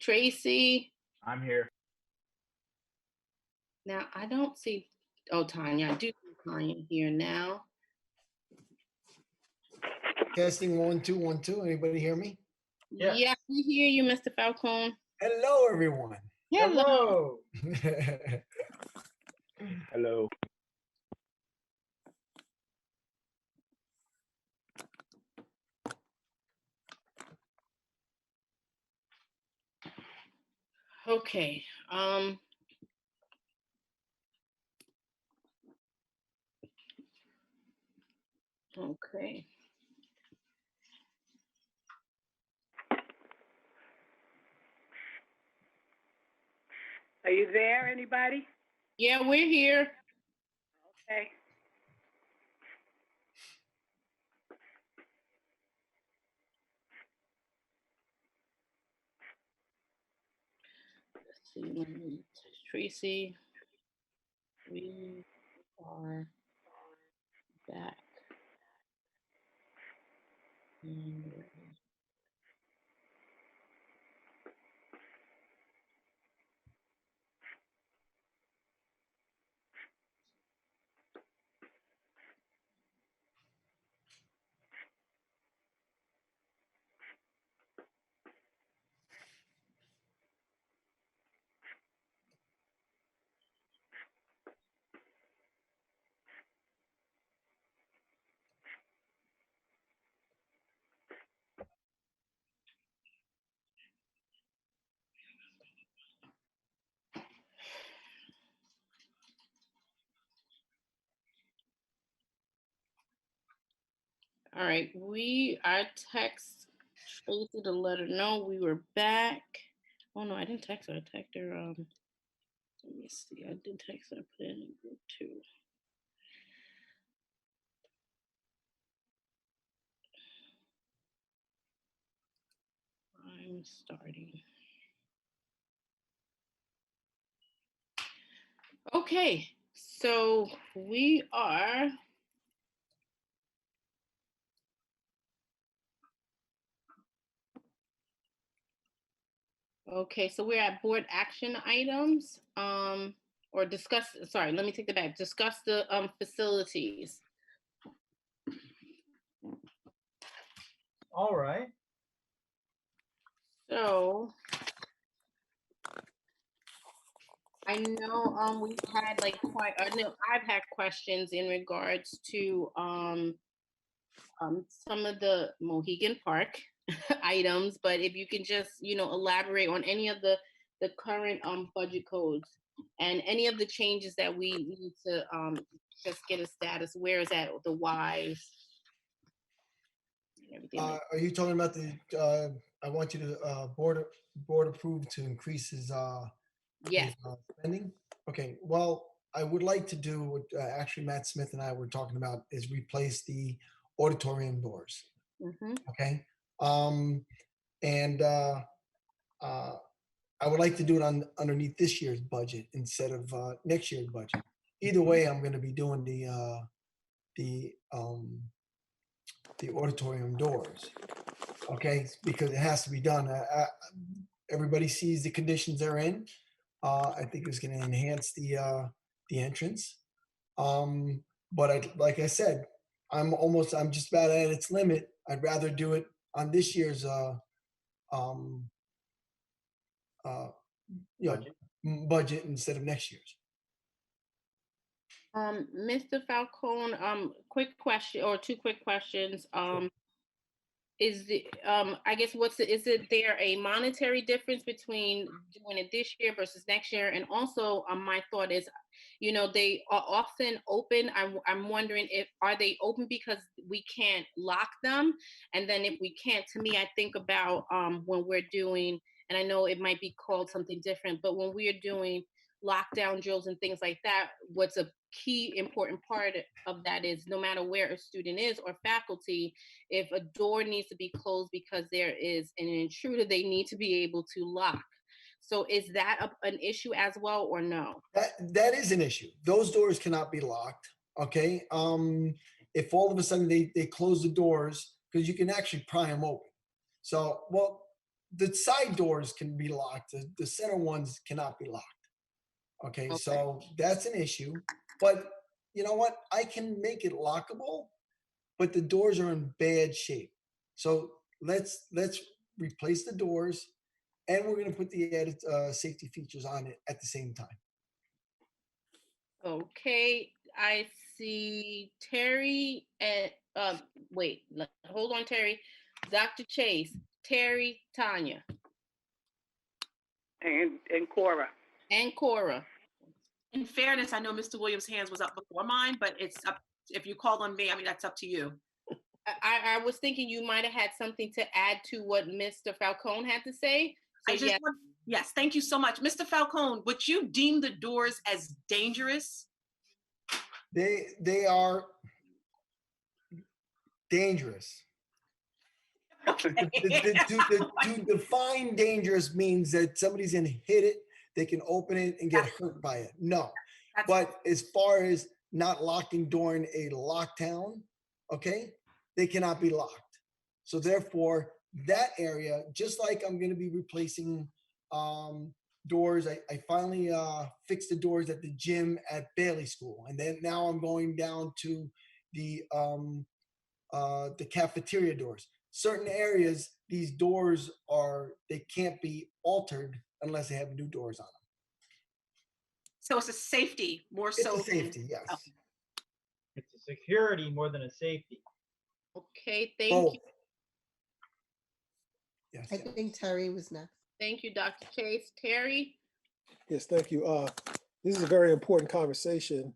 Tracy. I'm here. Now I don't see, oh, Tanya, I do see Tanya here now. Testing 1 2 1 2. Anybody hear me? Yes. Yeah, we hear you, Mr. Falcone. Hello, everyone. Hello. Hello. Okay. Okay. Are you there, anybody? Yeah, we're here. Okay. Let's see, let me text Tracy. We are back. And all right, I text Tracy to let her know we were back. Oh no, I didn't text her. I texted her. Let me see. I did text her. I put it in group too. I'm starting. Okay, so we are. Okay, so we're at board action items, or discuss, sorry, let me take that back. Discuss the facilities. All right. So I know we've had like quite, I know I've had questions in regards to some of the Mohegan Park items, but if you can just, elaborate on any of the current budget codes and any of the changes that we need to just get a status. Where is that, the whys? And everything like Are you talking about the? I want you to board approve to increase his yes. spending. Okay. Well, I would like to do what actually Matt Smith and I were talking about is replace the auditorium doors. Mm-hmm. Okay. And I would like to do it underneath this year's budget instead of next year's budget. Either way, I'm going to be doing the auditorium doors. Okay, because it has to be done. Everybody sees the conditions they're in. I think it's going to enhance the entrance. But like I said, I'm just about at its limit. I'd rather do it on this year's budget instead of next year's. Mr. Falcone, quick question or two quick questions. Is the I guess is it there a monetary difference between doing it this year versus next year? And also my thought is, they are often open. I'm wondering are they open because we can't lock them? And then if we can't, to me, I think about when we're doing, and I know it might be called something different, but when we are doing lockdown drills and things like that, what's a key important part of that is no matter where a student is or faculty, if a door needs to be closed because there is an intruder, they need to be able to lock. So is that an issue as well or no? That is an issue. Those doors cannot be locked. Okay. If all of a sudden they close the doors, because you can actually pry them open. So, well, the side doors can be locked. The center ones cannot be locked. Okay, Okay. so that's an issue. But you know what? I can make it lockable, but the doors are in bad shape. So let's replace the doors, and we're going to put the added safety features on it at the same time. Okay, I see Terry and wait, hold on, Terry. Dr. Chase, Terry, Tanya, And Cora. and Cora. In fairness, I know Mr. Williams' hands was up before mine, but it's up. If you called on me, I mean, that's up to you. I was thinking you might have had something to add to what Mr. Falcone had to say. So Yes, thank you so much. Mr. Falcone, would you deem the doors as dangerous? They are dangerous. Okay. To define dangerous means that somebody's gonna hit it, they can open it and get hurt by it. No. But as far as not locking during a lockdown, okay, they cannot be locked. So therefore, that area, just like I'm gonna be replacing doors, I finally fixed the doors at the gym at Bailey School. And then now I'm going down to the cafeteria doors. Certain areas, these doors they can't be altered unless they have new doors on them. So it's a safety more so. It's a safety, yes. Oh. It's a security more than a safety. Okay, thank you. Yes. I think Terry was next. Thank you, Dr. Chase. Terry? Yes, thank you. This is a very important conversation,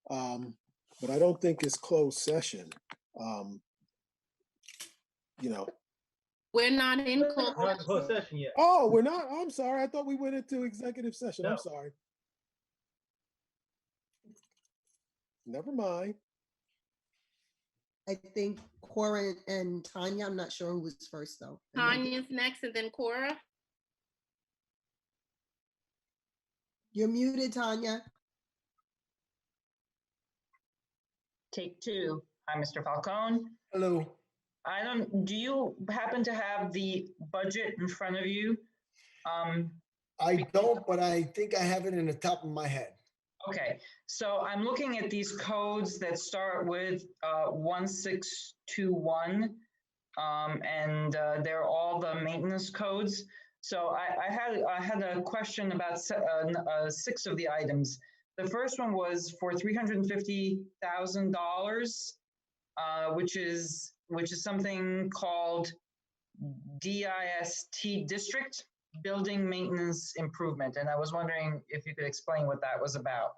but I don't think it's closed session. You know. We're not in We're not in closed session yet. Oh, we're not. I'm sorry. I thought we went into executive session. No. I'm sorry. Never mind. I think Cora and Tanya, I'm not sure who was first though. Tanya's next and then Cora. You're muted, Tanya. Take two. Hi, Mr. Falcone. Hello. Do you happen to have the budget in front of you? I don't, but I think I have it in the top of my head. Okay, so I'm looking at these codes that start with 1621, and they're all the maintenance codes. So I had a question about 6 of the items. The first one was for $350,000, which is something called DIST District Building Maintenance Improvement, and I was wondering if you could explain what that was about.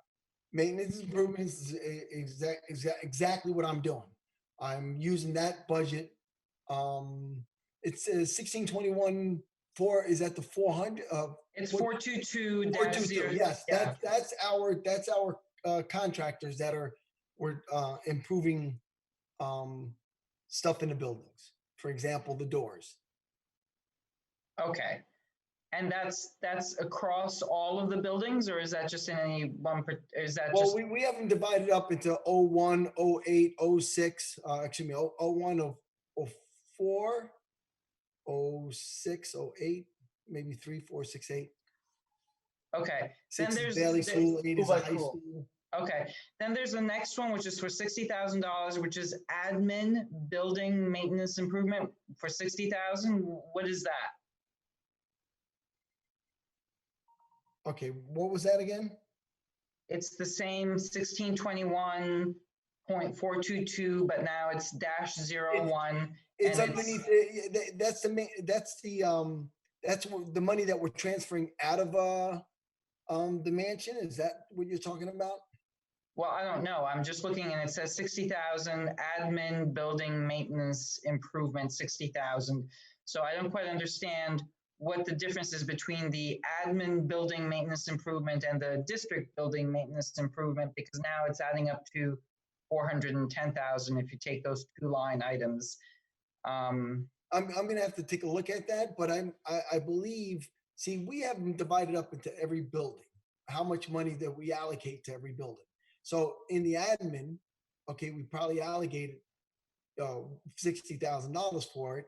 Maintenance improvements is exactly what I'm doing. I'm using that budget. It's 1621. Is that the 400? It's 422-0. 422. Yes, yeah. That's our contractors that we're improving stuff in the buildings. For example, the doors. Okay. And that's across all of the buildings, or is that just in any one? Is that well, just? we have them divided up into 01, 08, 06, excuse me, 01, 04, 06, 08, maybe 3, 4, 6, 8. Okay. 6 then is Bailey School, 8 is high school. Okay. Then there's the next one, which is for $60,000, which is admin building maintenance improvement for $60,000. What is that? Okay, what was that again? It's the same 1621.422, but now it's -01. It's underneath. That's the money that we're transferring out of the mansion. Is that what you're talking about? Well, I don't know. I'm just looking, and it says 60,000 admin building maintenance improvement, 60,000. So I don't quite understand what the difference is between the admin building maintenance improvement and the district building maintenance improvement, because now it's adding up to 410,000 if you take those 2 line items. I'm going to have to take a look at that, but I believe, see, we have them divided up into every building, how much money that we allocate to every building. So in the admin, okay, we probably allocated $60,000 for it.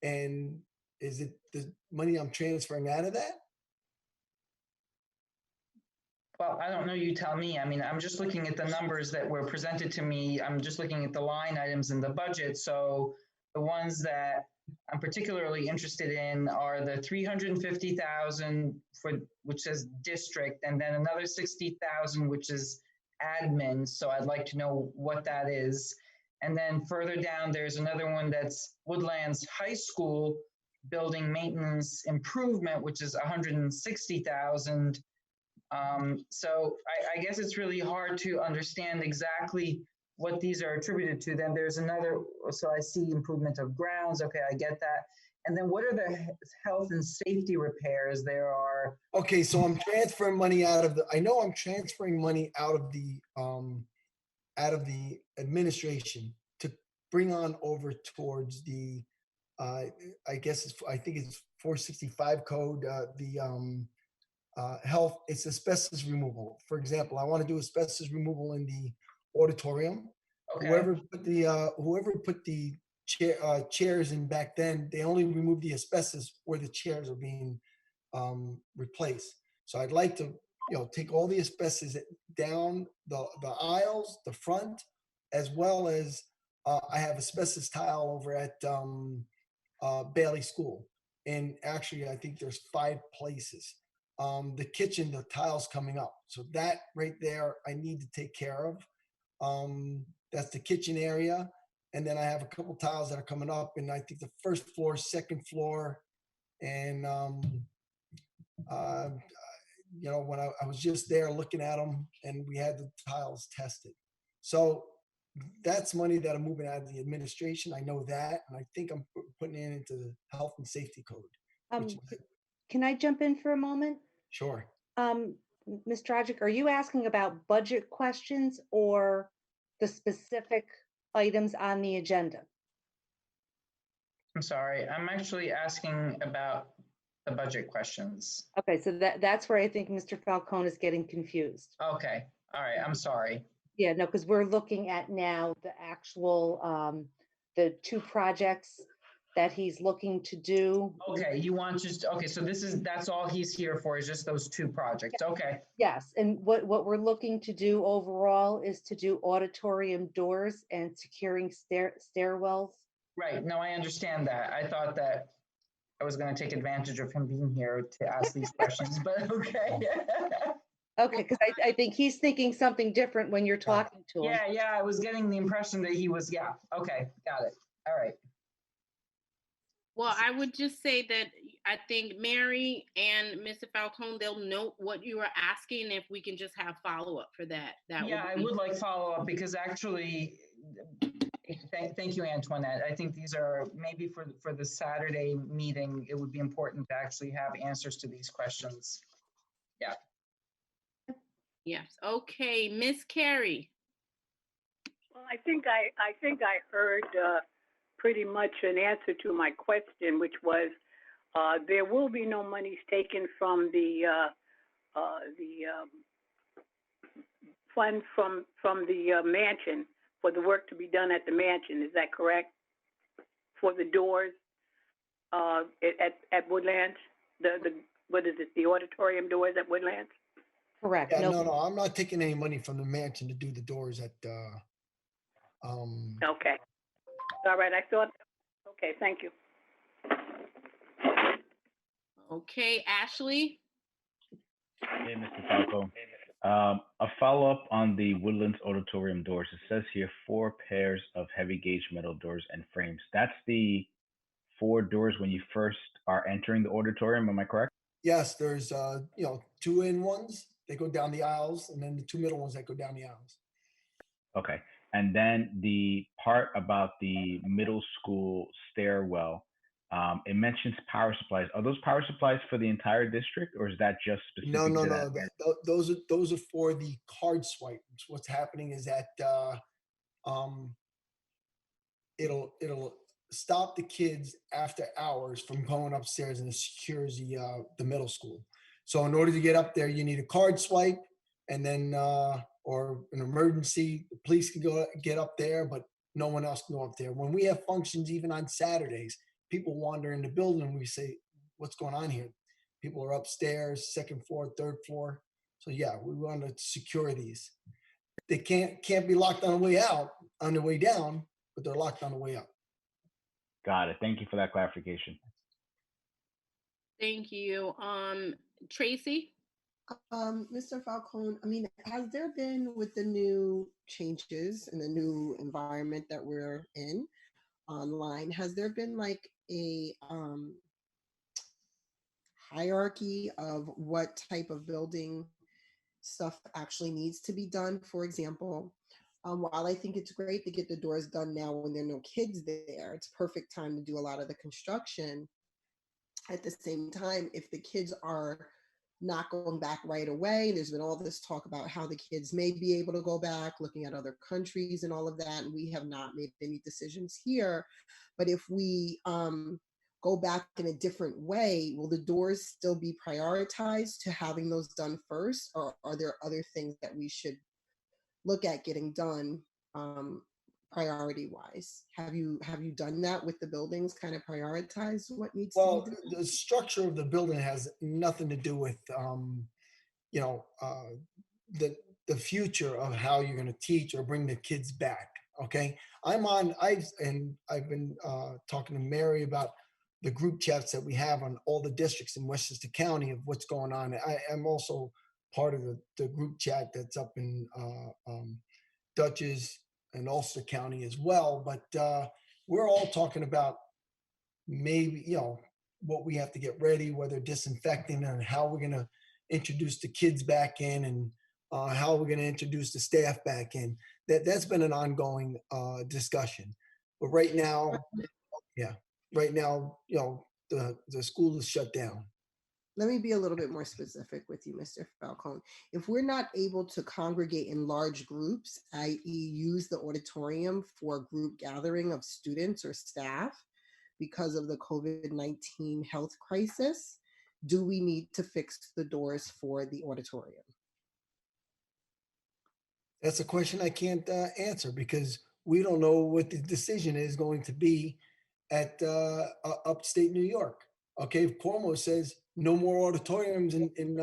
And is it the money I'm transferring out of that? Well, I don't know, you tell me. I mean, I'm just looking at the numbers that were presented to me. I'm just looking at the line items in the budget. So the ones that I'm particularly interested in are the 350,000 for, which says district, and then another 60,000, which is admin. So I'd like to know what that is. And then further down, there's another one that's Woodlands High School building maintenance improvement, which is 160,000. So I guess it's really hard to understand exactly what these are attributed to. Then there's another, so I see improvement of grounds. Okay, I get that. And then what are the health and safety repairs? There are. Okay, so I'm transferring money out of the, I know I'm transferring money out of the administration to bring on over towards the, I guess it's, I think it's 465 code, health, it's asbestos removal. For example, I want to do asbestos removal in the auditorium. Okay. Whoever put the chairs in back then, they only removed the asbestos where the chairs are being replaced. So I'd like to, take all the asbestos down the aisles, the front, as well as I have asbestos tile over at Bailey School. And actually, I think there's 5 places. The kitchen, the tiles coming up. So that right there, I need to take care of. That's the kitchen area. And then I have a couple tiles that are coming up, and I think the first floor, second floor, and when I was just there looking at them, and we had the tiles tested. So that's money that I'm moving out of the administration. I know that, and I think I'm putting it into the health and safety code. Can I jump in for a moment? Sure. Ms. Dragic, are you asking about budget questions or the specific items on the agenda? I'm sorry, I'm actually asking about the budget questions. Okay, so that's where I think Mr. Falcone is getting confused. Okay, all right, I'm sorry. Yeah, no, because we're looking at now the actual, the 2 projects that he's looking to do. Okay, you want just, okay, so that's all he's here for, is just those 2 projects. Okay. Yes, and what we're looking to do overall is to do auditorium doors and securing stairwells. Right, no, I understand that. I thought that I was going to take advantage of him being here to ask these questions, but okay. Okay, because I think he's thinking something different when you're talking to him. Yeah, I was getting the impression that he was, okay, got it. All right. Well, I would just say that I think Mary and Mr. Falcone, they'll note what you are asking. If we can just have follow-up for that. I would like follow-up because actually, thank you, Antoinette. I think these are maybe for the Saturday meeting, it would be important to actually have answers to these questions. Yeah. Yes. Okay, Miss Carey. Well, I think I heard pretty much an answer to my question, which was there will be no monies taken from the fund from the mansion for the work to be done at the mansion. Is that correct? For the doors at Woodlands, what is it? The auditorium doors at Woodlands? Correct. Yeah, no, I'm not taking any money from the mansion to do the doors at. Okay. All right. I thought. Okay. Thank you. Okay, Ashley. Hey, Mr. Falco. A follow-up on the Woodlands Auditorium doors. It says here 4 pairs of heavy gauge metal doors and frames. That's the 4 doors when you first are entering the auditorium. Am I correct? Yes, there's 2 in ones. They go down the aisles, and then the 2 middle ones that go down the aisles. Okay. And then the part about the middle school stairwell, it mentions power supplies. Are those power supplies for the entire district, or is that just specific to that? Those are for the card swipe. What's happening is that it'll stop the kids after hours from going upstairs, and it secures the middle school. So in order to get up there, you need a card swipe, and then or an emergency, the police can get up there, but no one else can go up there. When we have functions, even on Saturdays, people wander in the building and we say, what's going on here? People are upstairs, second floor, third floor. So yeah, we want to secure these. They can't be locked on the way out, on the way down, but they're locked on the way up. Got it. Thank you for that clarification. Thank you. Tracy? Mr. Falcone, I mean, has there been with the new changes and the new environment that we're in online, has there been like a hierarchy of what type of building stuff actually needs to be done? For example, while I think it's great to get the doors done now when there are no kids there, it's perfect time to do a lot of the construction. At the same time, if the kids are not going back right away, there's been all this talk about how the kids may be able to go back, looking at other countries and all of that, and we have not made any decisions here. But if we go back in a different way, will the doors still be prioritized to having those done first, or are there other things that we should look at getting done priority wise? Have you done that with the buildings, kind of prioritize what needs to Well, be done? the structure of the building has nothing to do with, the future of how you're going to teach or bring the kids back. Okay. I've been talking to Mary about the group chats that we have on all the districts in Westchester County of what's going on. I am also part of the group chat that's up in Dutchess and Ulster County as well. But we're all talking about maybe, what we have to get ready, whether disinfecting and how we're going to introduce the kids back in, and how we're going to introduce the staff back in. That's been an ongoing discussion. But right now, the school is shut down. Let me be a little bit more specific with you, Mr. Falcone. If we're not able to congregate in large groups, i.e. use the auditorium for a group gathering of students or staff because of the COVID-19 health crisis, do we need to fix the doors for the auditorium? That's a question I can't answer because we don't know what the decision is going to be at upstate New York. Okay, if Cuomo says no more auditoriums in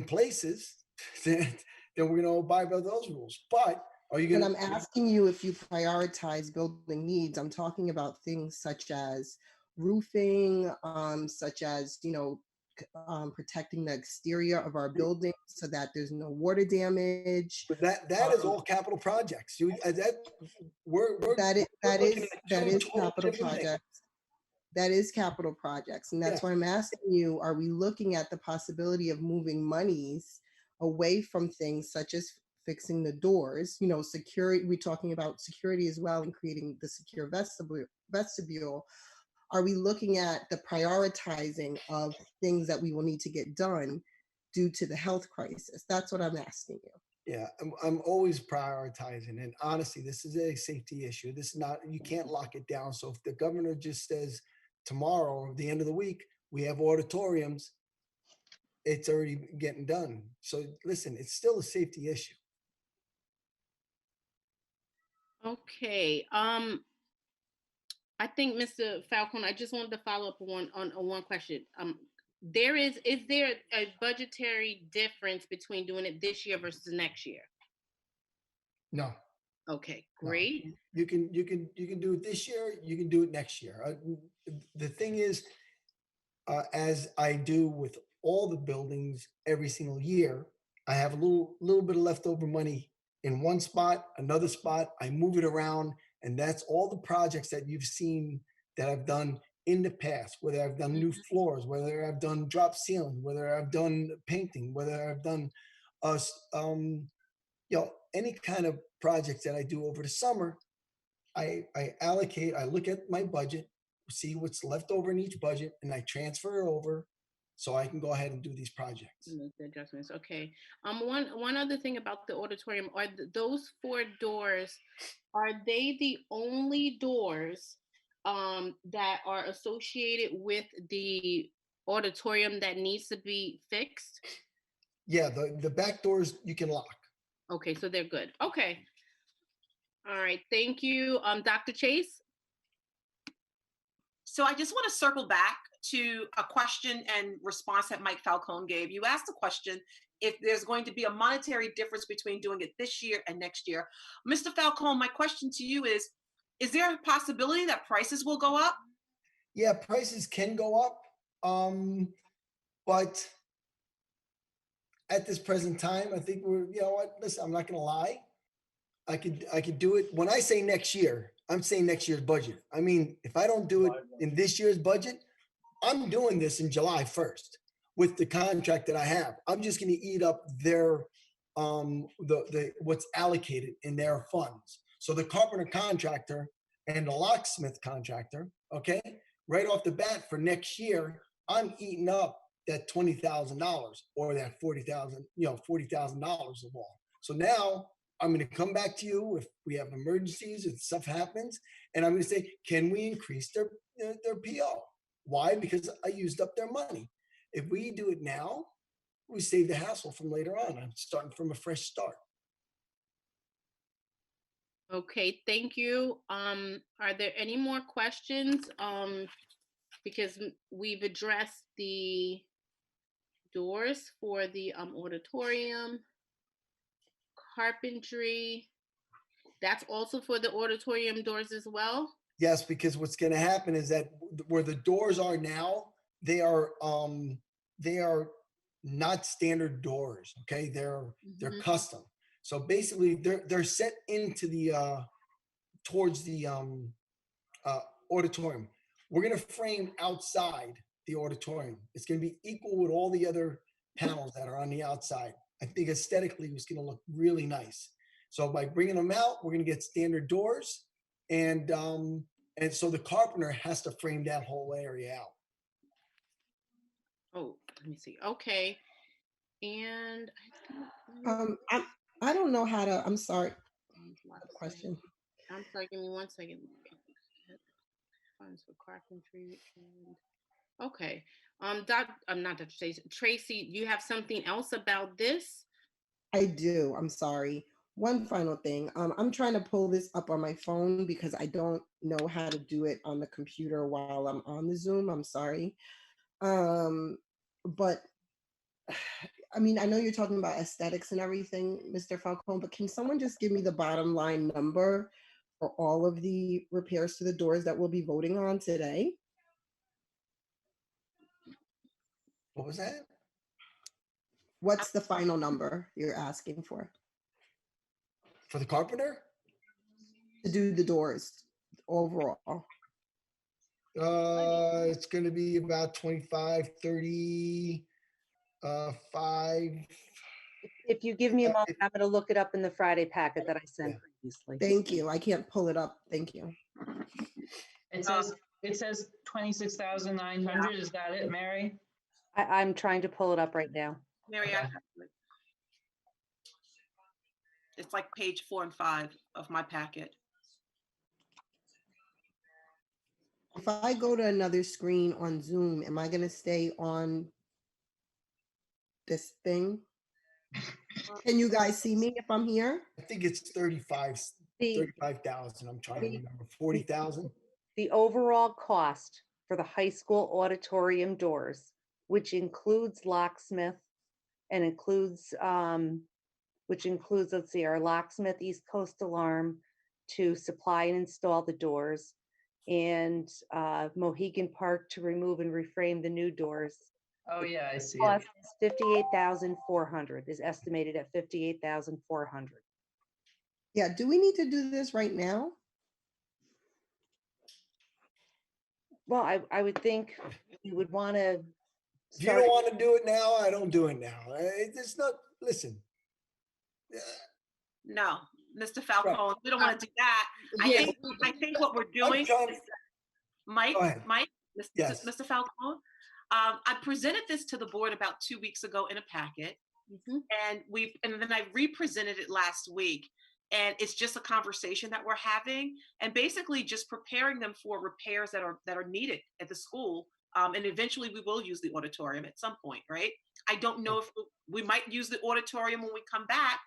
places, then we're going to abide by those rules. But are you going to? But I'm asking you if you prioritize building needs. I'm talking about things such as roofing, such as protecting the exterior of our buildings so that there's no water damage. But that is all capital projects. That is capital projects. That is capital projects. And that's why I'm asking you, are we looking at the possibility of moving monies away from things such as fixing the doors, security, we're talking about security as well and creating the secure vestibule. Are we looking at the prioritizing of things that we will need to get done due to the health crisis? That's what I'm asking you. Yeah, I'm always prioritizing. And honestly, this is a safety issue. This is not, you can't lock it down. So if the governor just says tomorrow or the end of the week, we have auditoriums, it's already getting done. So listen, it's still a safety issue. Okay. I think Mr. Falcone, I just wanted to follow up on one question. Is there a budgetary difference between doing it this year versus next year? No. Okay, great. No. You can do it this year. You can do it next year. The thing is, as I do with all the buildings every single year, I have a little bit of leftover money in one spot, another spot. I move it around, and that's all the projects that you've seen that I've done in the past, whether I've done new floors, whether I've done drop ceiling, whether I've done painting, whether I've done any kind of projects that I do over the summer. I allocate, I look at my budget, see what's left over in each budget, and I transfer it over so I can go ahead and do these projects. The adjustments. Okay. One other thing about the auditorium, are those 4 doors, are they the only doors that are associated with the auditorium that needs to be fixed? Yeah, the back doors you can lock. Okay, so they're good. Okay. All right, thank you. Dr. Chase? So I just want to circle back to a question and response that Mike Falcone gave. You asked the question if there's going to be a monetary difference between doing it this year and next year. Mr. Falcone, my question to you is there a possibility that prices will go up? Yeah, prices can go up. But at this present time, I think you know what, listen, I'm not gonna lie. I could do it. When I say next year, I'm saying next year's budget. I mean, if I don't do it in this year's budget, I'm doing this in July 1st with the contract that I have. I'm just gonna eat up their the what's allocated in their funds. So the carpenter contractor and the locksmith contractor, okay, right off the bat for next year, I'm eating up that $20,000 or that $40,000, $40,000 of all. So now I'm going to come back to you if we have emergencies, if stuff happens, and I'm going to say, can we increase their PO? Why? Because I used up their money. If we do it now, we save the hassle from later on. I'm starting from a fresh start. Okay, thank you. Are there any more questions? Because we've addressed the doors for the auditorium, carpentry. That's also for the auditorium doors as well? Yes, because what's going to happen is that where the doors are now, they are not standard doors. Okay, they're custom. So basically, they're set into the towards the auditorium. We're going to frame outside the auditorium. It's going to be equal with all the other panels that are on the outside. I think aesthetically, it's going to look really nice. So by bringing them out, we're going to get standard doors, and so the carpenter has to frame that whole area out. Oh, let me see. Okay, and I don't know how to. I'm sorry. Question. I'm sorry. Give me 1 second. Funds for carpentry and okay. Not Dr. Tracy. Tracy, you have something else about this? I do. I'm sorry. One final thing. I'm trying to pull this up on my phone because I don't know how to do it on the computer while I'm on the Zoom. I'm sorry. But I mean, I know you're talking about aesthetics and everything, Mr. Falcone, but can someone just give me the bottom line number for all of the repairs to the doors that we'll be voting on today? What was that? What's the final number you're asking for? For the carpenter? To do the doors overall. It's going to be about 25, 30, 5. If you give me a moment, I'm going to look it up in the Friday packet that I sent previously. Thank you. I can't pull it up. Thank you. It says 26,900. Is that it, Mary? I'm trying to pull it up right now. Mary, I have it. It's like page 4 and 5 of my packet. If I go to another screen on Zoom, am I going to stay on this thing? Can you guys see me if I'm here? I think it's 35,000. I'm trying to remember. 40,000. The overall cost for the high school auditorium doors, which includes locksmith and includes, let's see, our locksmith, East Coast Alarm to supply and install the doors, and Mohegan Park to remove and reframe the new doors. Oh yeah, I see Cost it. is 58,400, is estimated at 58,400. Yeah, do we need to do this right now? Well, I would think you would want to. If you don't want to do it now, I don't do it now. It's not, listen. No, Mr. Falcone, we don't want to do that. Yeah. I think what we're doing is, Mike, Yes. Mr. Falcone, I presented this to the board about 2 weeks ago in a packet, and then I re-presented it last week. And it's just a conversation that we're having, and basically just preparing them for repairs that are needed at the school. And eventually we will use the auditorium at some point, right? I don't know if we might use the auditorium when we come back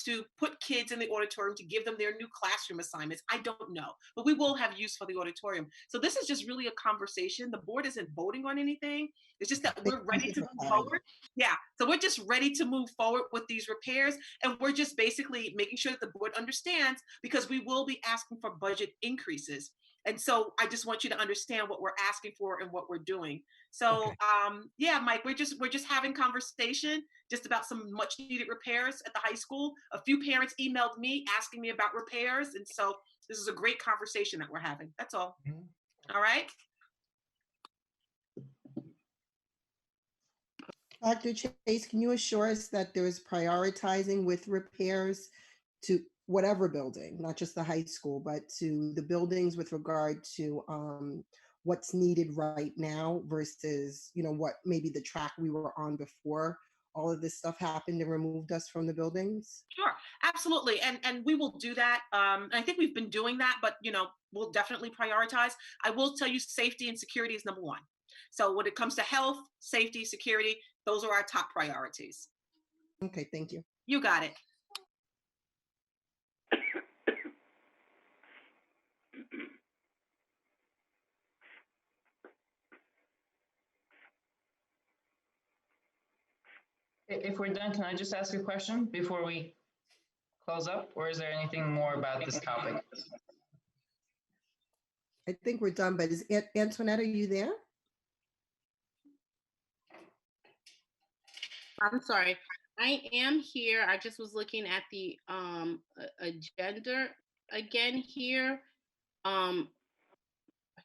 to put kids in the auditorium to give them their new classroom assignments. I don't know, but we will have use for the auditorium. So this is just really a conversation. The board isn't voting on anything. It's just that we're ready to move forward. Yeah, so we're just ready to move forward with these repairs, and we're just basically making sure that the board understands, because we will be asking for budget increases. And so I just want you to understand what we're asking for and what we're doing. So Okay. yeah, Mike, we're just having conversation just about some much needed repairs at the high school. A few parents emailed me asking me about repairs, and so this is a great conversation that we're having. That's all. Mhm. All right. Dr. Chase, can you assure us that there is prioritizing with repairs to whatever building, not just the high school, but to the buildings with regard to what's needed right now versus, what maybe the track we were on before all of this stuff happened and removed us from the buildings? Sure, absolutely, and we will do that. I think we've been doing that, but we'll definitely prioritize. I will tell you, safety and security is number one. So when it comes to health, safety, security, those are our top priorities. Okay, thank you. You got it. If we're done, can I just ask a question before we close up, or is there anything more about this topic? I think we're done, but is Antoinette, are you there? I'm sorry. I am here. I just was looking at the agenda again here. I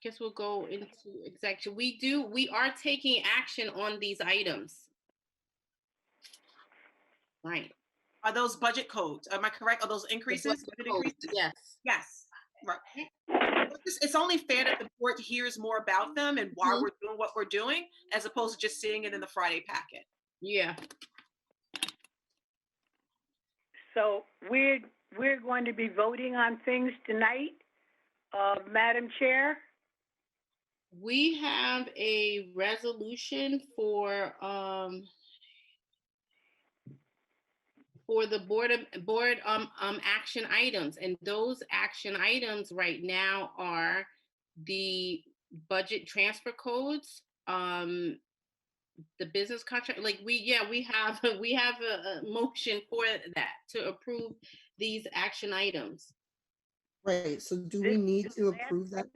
guess we'll go into executive. We are taking action on these items. Right. Are those budget codes? Am I correct? Are those increases? Budget increases? Yes. Yes. Right. It's only fair that the board hears more about them and why we're doing what we're doing, as opposed to just seeing it in the Friday packet. Yeah. So we're going to be voting on things tonight, Madam Chair. We have a resolution for the board action items, and those action items right now are the budget transfer codes, the business contract. Like we have a motion for that to approve these action items. Right, so do we need to approve that?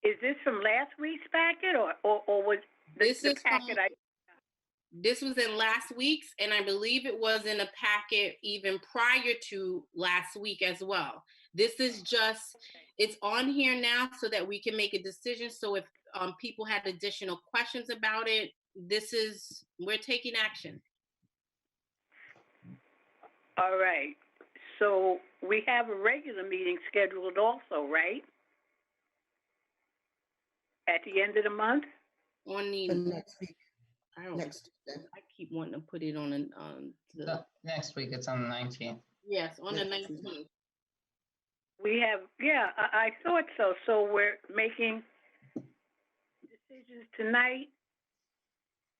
Is this from last week's packet or was the packet? This was in last week's, and I believe it was in a packet even prior to last week as well. This is just, it's on here now so that we can make a decision. So if people had additional questions about it, we're taking action. All right. So we have a regular meeting scheduled also, right? At the end of the month? On the next week. Next. I keep wanting to put it on the next week. It's on the 19th. Yes, on the 19th. We have, yeah, I thought so. So we're making decisions tonight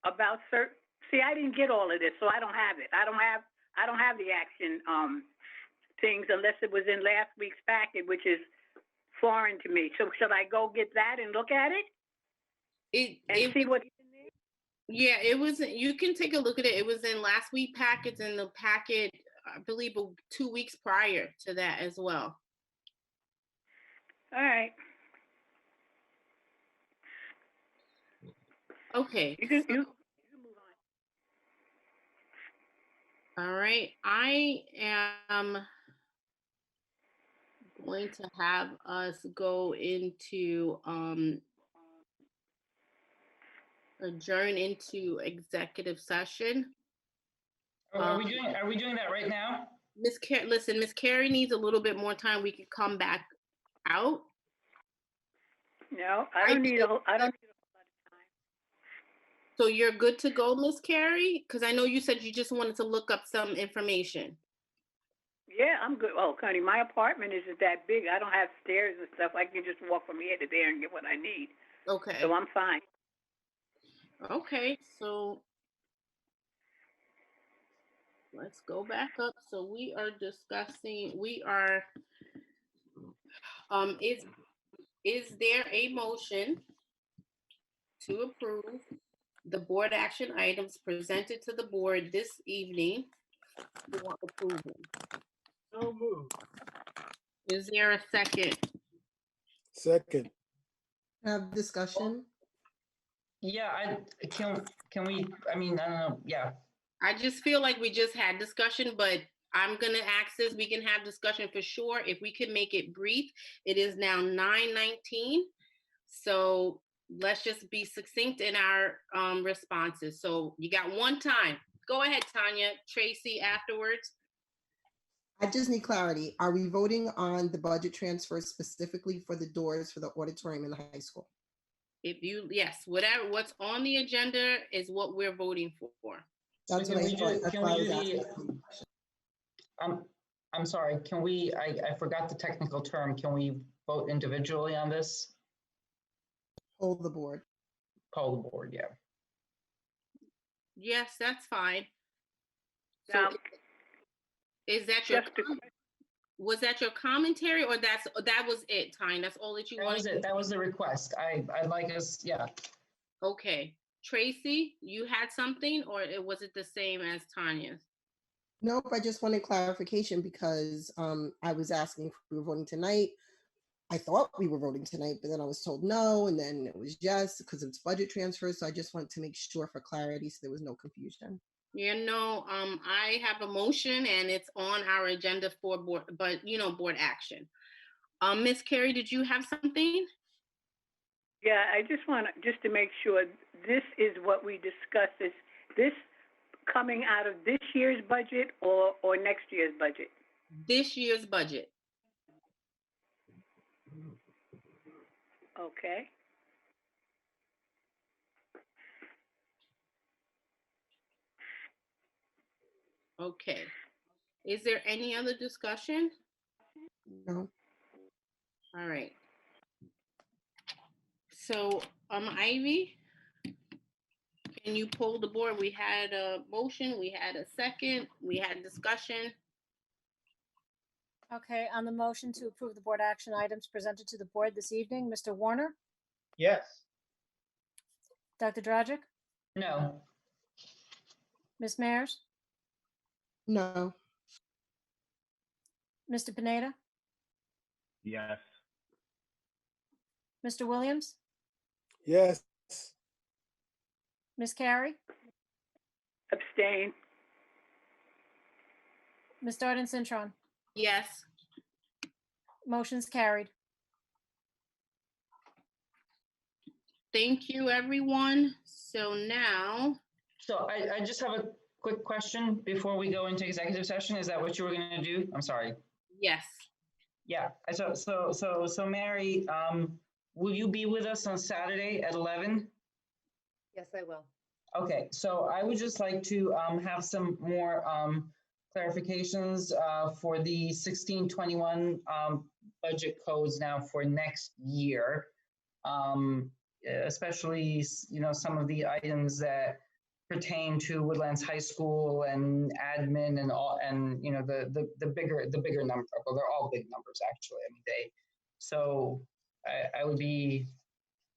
about certain. See, I didn't get all of this, so I don't have it. I don't have the action things unless it was in last week's packet, which is foreign to me. So should I go get that and look at it? And see what's in there? Yeah, it was. You can take a look at it. It was in last week packets, and the packet, I believe, 2 weeks prior to that as well. All right. Okay. You can move on. All right. I am going to have us go into adjourn into executive session. Are we doing that right now? Miss Carey needs a little bit more time. We could come back out. No, I don't need a whole lot of time. So you're good to go, Miss Carey? Because I know you said you just wanted to look up some information. Yeah, I'm good. Oh, Connie, my apartment isn't that big. I don't have stairs and stuff. I can just walk from here to there and get what I need. Okay. So I'm fine. Okay, so let's go back up. So we are discussing, is there a motion to approve the board action items presented to the board this evening for approval? So moved. Is there a second? Second. Have discussion. Yeah, can we, I mean, I don't know, yeah. I just feel like we just had discussion, but I'm gonna ask this, we can have discussion for sure. If we can make it brief, it is now 9:19. So let's just be succinct in our responses. So you got one time. Go ahead, Tanya. Tracy afterwards. I just need clarity. Are we voting on the budget transfer specifically for the doors for the auditorium in the high school? Yes, what's on the agenda is what we're voting for. That's what I thought. That's why I was asking. I'm sorry, can we, I forgot the technical term. Can we vote individually on this? Hold the board. Poll the board, yeah. Yes, that's fine. So Now, is that your, just to- was that your commentary or that was it, Tanya? That's all that you That wanted? was it, that was the request. I'd like us, yeah. Okay. Tracy, you had something or was it the same as Tanya's? Nope, I just wanted clarification because I was asking if we were voting tonight. I thought we were voting tonight, but then I was told no, and then it was yes because it's budget transfer. So I just wanted to make sure for clarity so there was no confusion. Yeah, no, I have a motion and it's on our agenda for board, but board action. Ms. Carey, did you have something? Yeah, I just want to make sure this is what we discussed. Is this coming out of this year's budget or next year's budget? This year's budget. Okay. Okay. Is there any other discussion? No. All right. So, Ivy, can you pull the board? We had a motion, we had a second, we had discussion. Okay, on the motion to approve the board action items presented to the board this evening, Mr. Warner, Yes. Dr. Dragic, No, Ms. Mears, No. Mr. Pineda, Yes. Mr. Williams, Yes. Ms. Carey, Abstain. Ms. Darden Cintron. Yes. Motion's carried. Thank you, everyone. So now, so I just have a quick question before we go into executive session. Is that what you were gonna do? I'm sorry. yes. Yeah, so Mary, will you be with us on Saturday at 11? Yes, I will. Okay, so I would just like to have some more clarifications for the 1621 budget codes now for next year, especially some of the items that pertain to Woodlands High School and admin and all, and the bigger number. Well, they're all big numbers actually. I mean, so I would be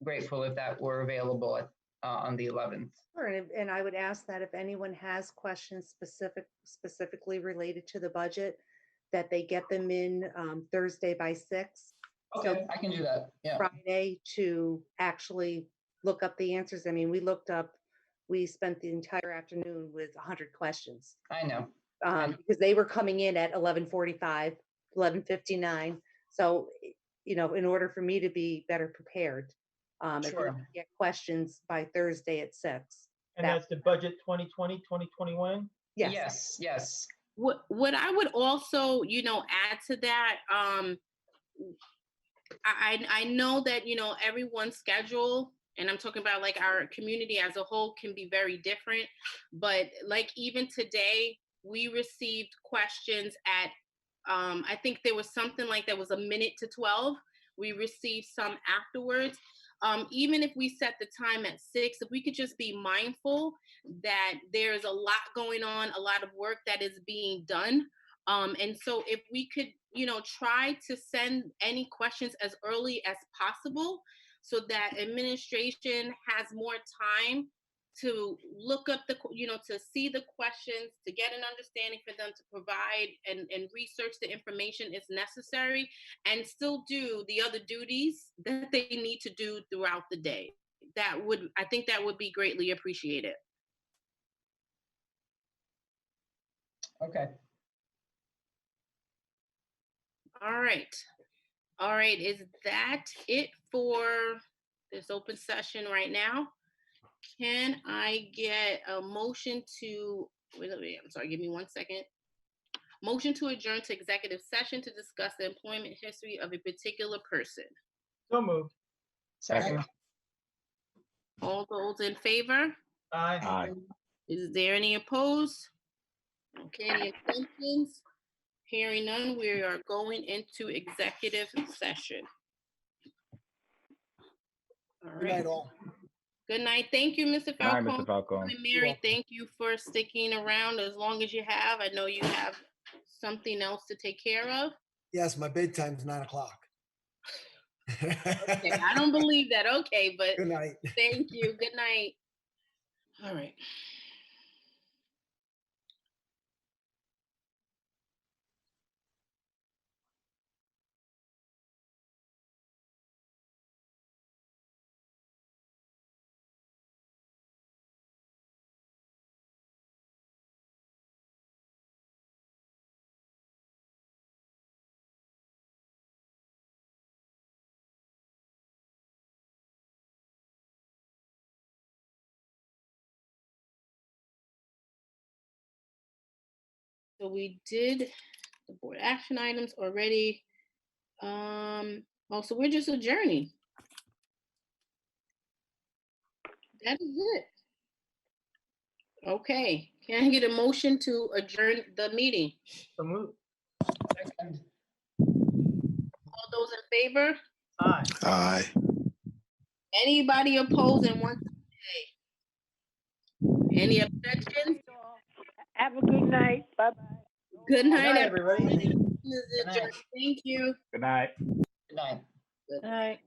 grateful if that were available on the 11th. Sure, and I would ask that if anyone has questions specifically related to the budget, that they get them in Thursday by 6. Okay, So I can do that. Yeah. Friday to actually look up the answers. I mean, we spent the entire afternoon with 100 questions. I know. Because they were coming in at 11:45, 11:59. So, in order for me to be better prepared, if we Sure. could get questions by Thursday at 6. And that's the budget 2020, 2021? Yes. Yes. What I would also, add to that, I know that, everyone's schedule, and I'm talking about like our community as a whole, can be very different. But like even today, we received questions at, I think there was something like that was a minute to 12. We received some afterwards. even if we set the time at 6, if we could just be mindful that there's a lot going on, a lot of work that is being done. And so if we could, try to send any questions as early as possible so that administration has more time to look up to see the questions, to get an understanding for them to provide and research the information is necessary and still do the other duties that they need to do throughout the day. I think that would be greatly appreciated. Okay. All right, is that it for this open session right now? Can I get a motion to, I'm sorry, give me 1 second. Motion to adjourn to executive session to discuss the employment history of a particular person. So moved. Second. All those in favor? Aye. Aye. Is there any opposed? Okay, any abstentions? Hearing none, we are going into executive session. All Good right. night, all. Good night. Thank you, Mr. Good night, Falcone. Mr. Falcone. And Mary, thank you for sticking around as long as you have. I know you have something else to take care of. Yes, my bedtime's 9 o'clock. Okay, I don't believe that. Okay, but Good night. thank you. Good night. All right. So we did the board action items already. So we're just adjourning. That is it. Okay, can I get a motion to adjourn the meeting? So moved. Second. All those in favor? Aye. Aye. Anybody opposed and wants to stay? Any objections? Have a good night. Bye-bye. Good night, night, everybody. everybody. This is adjourned. Thank you. Good night. Good night. Good night.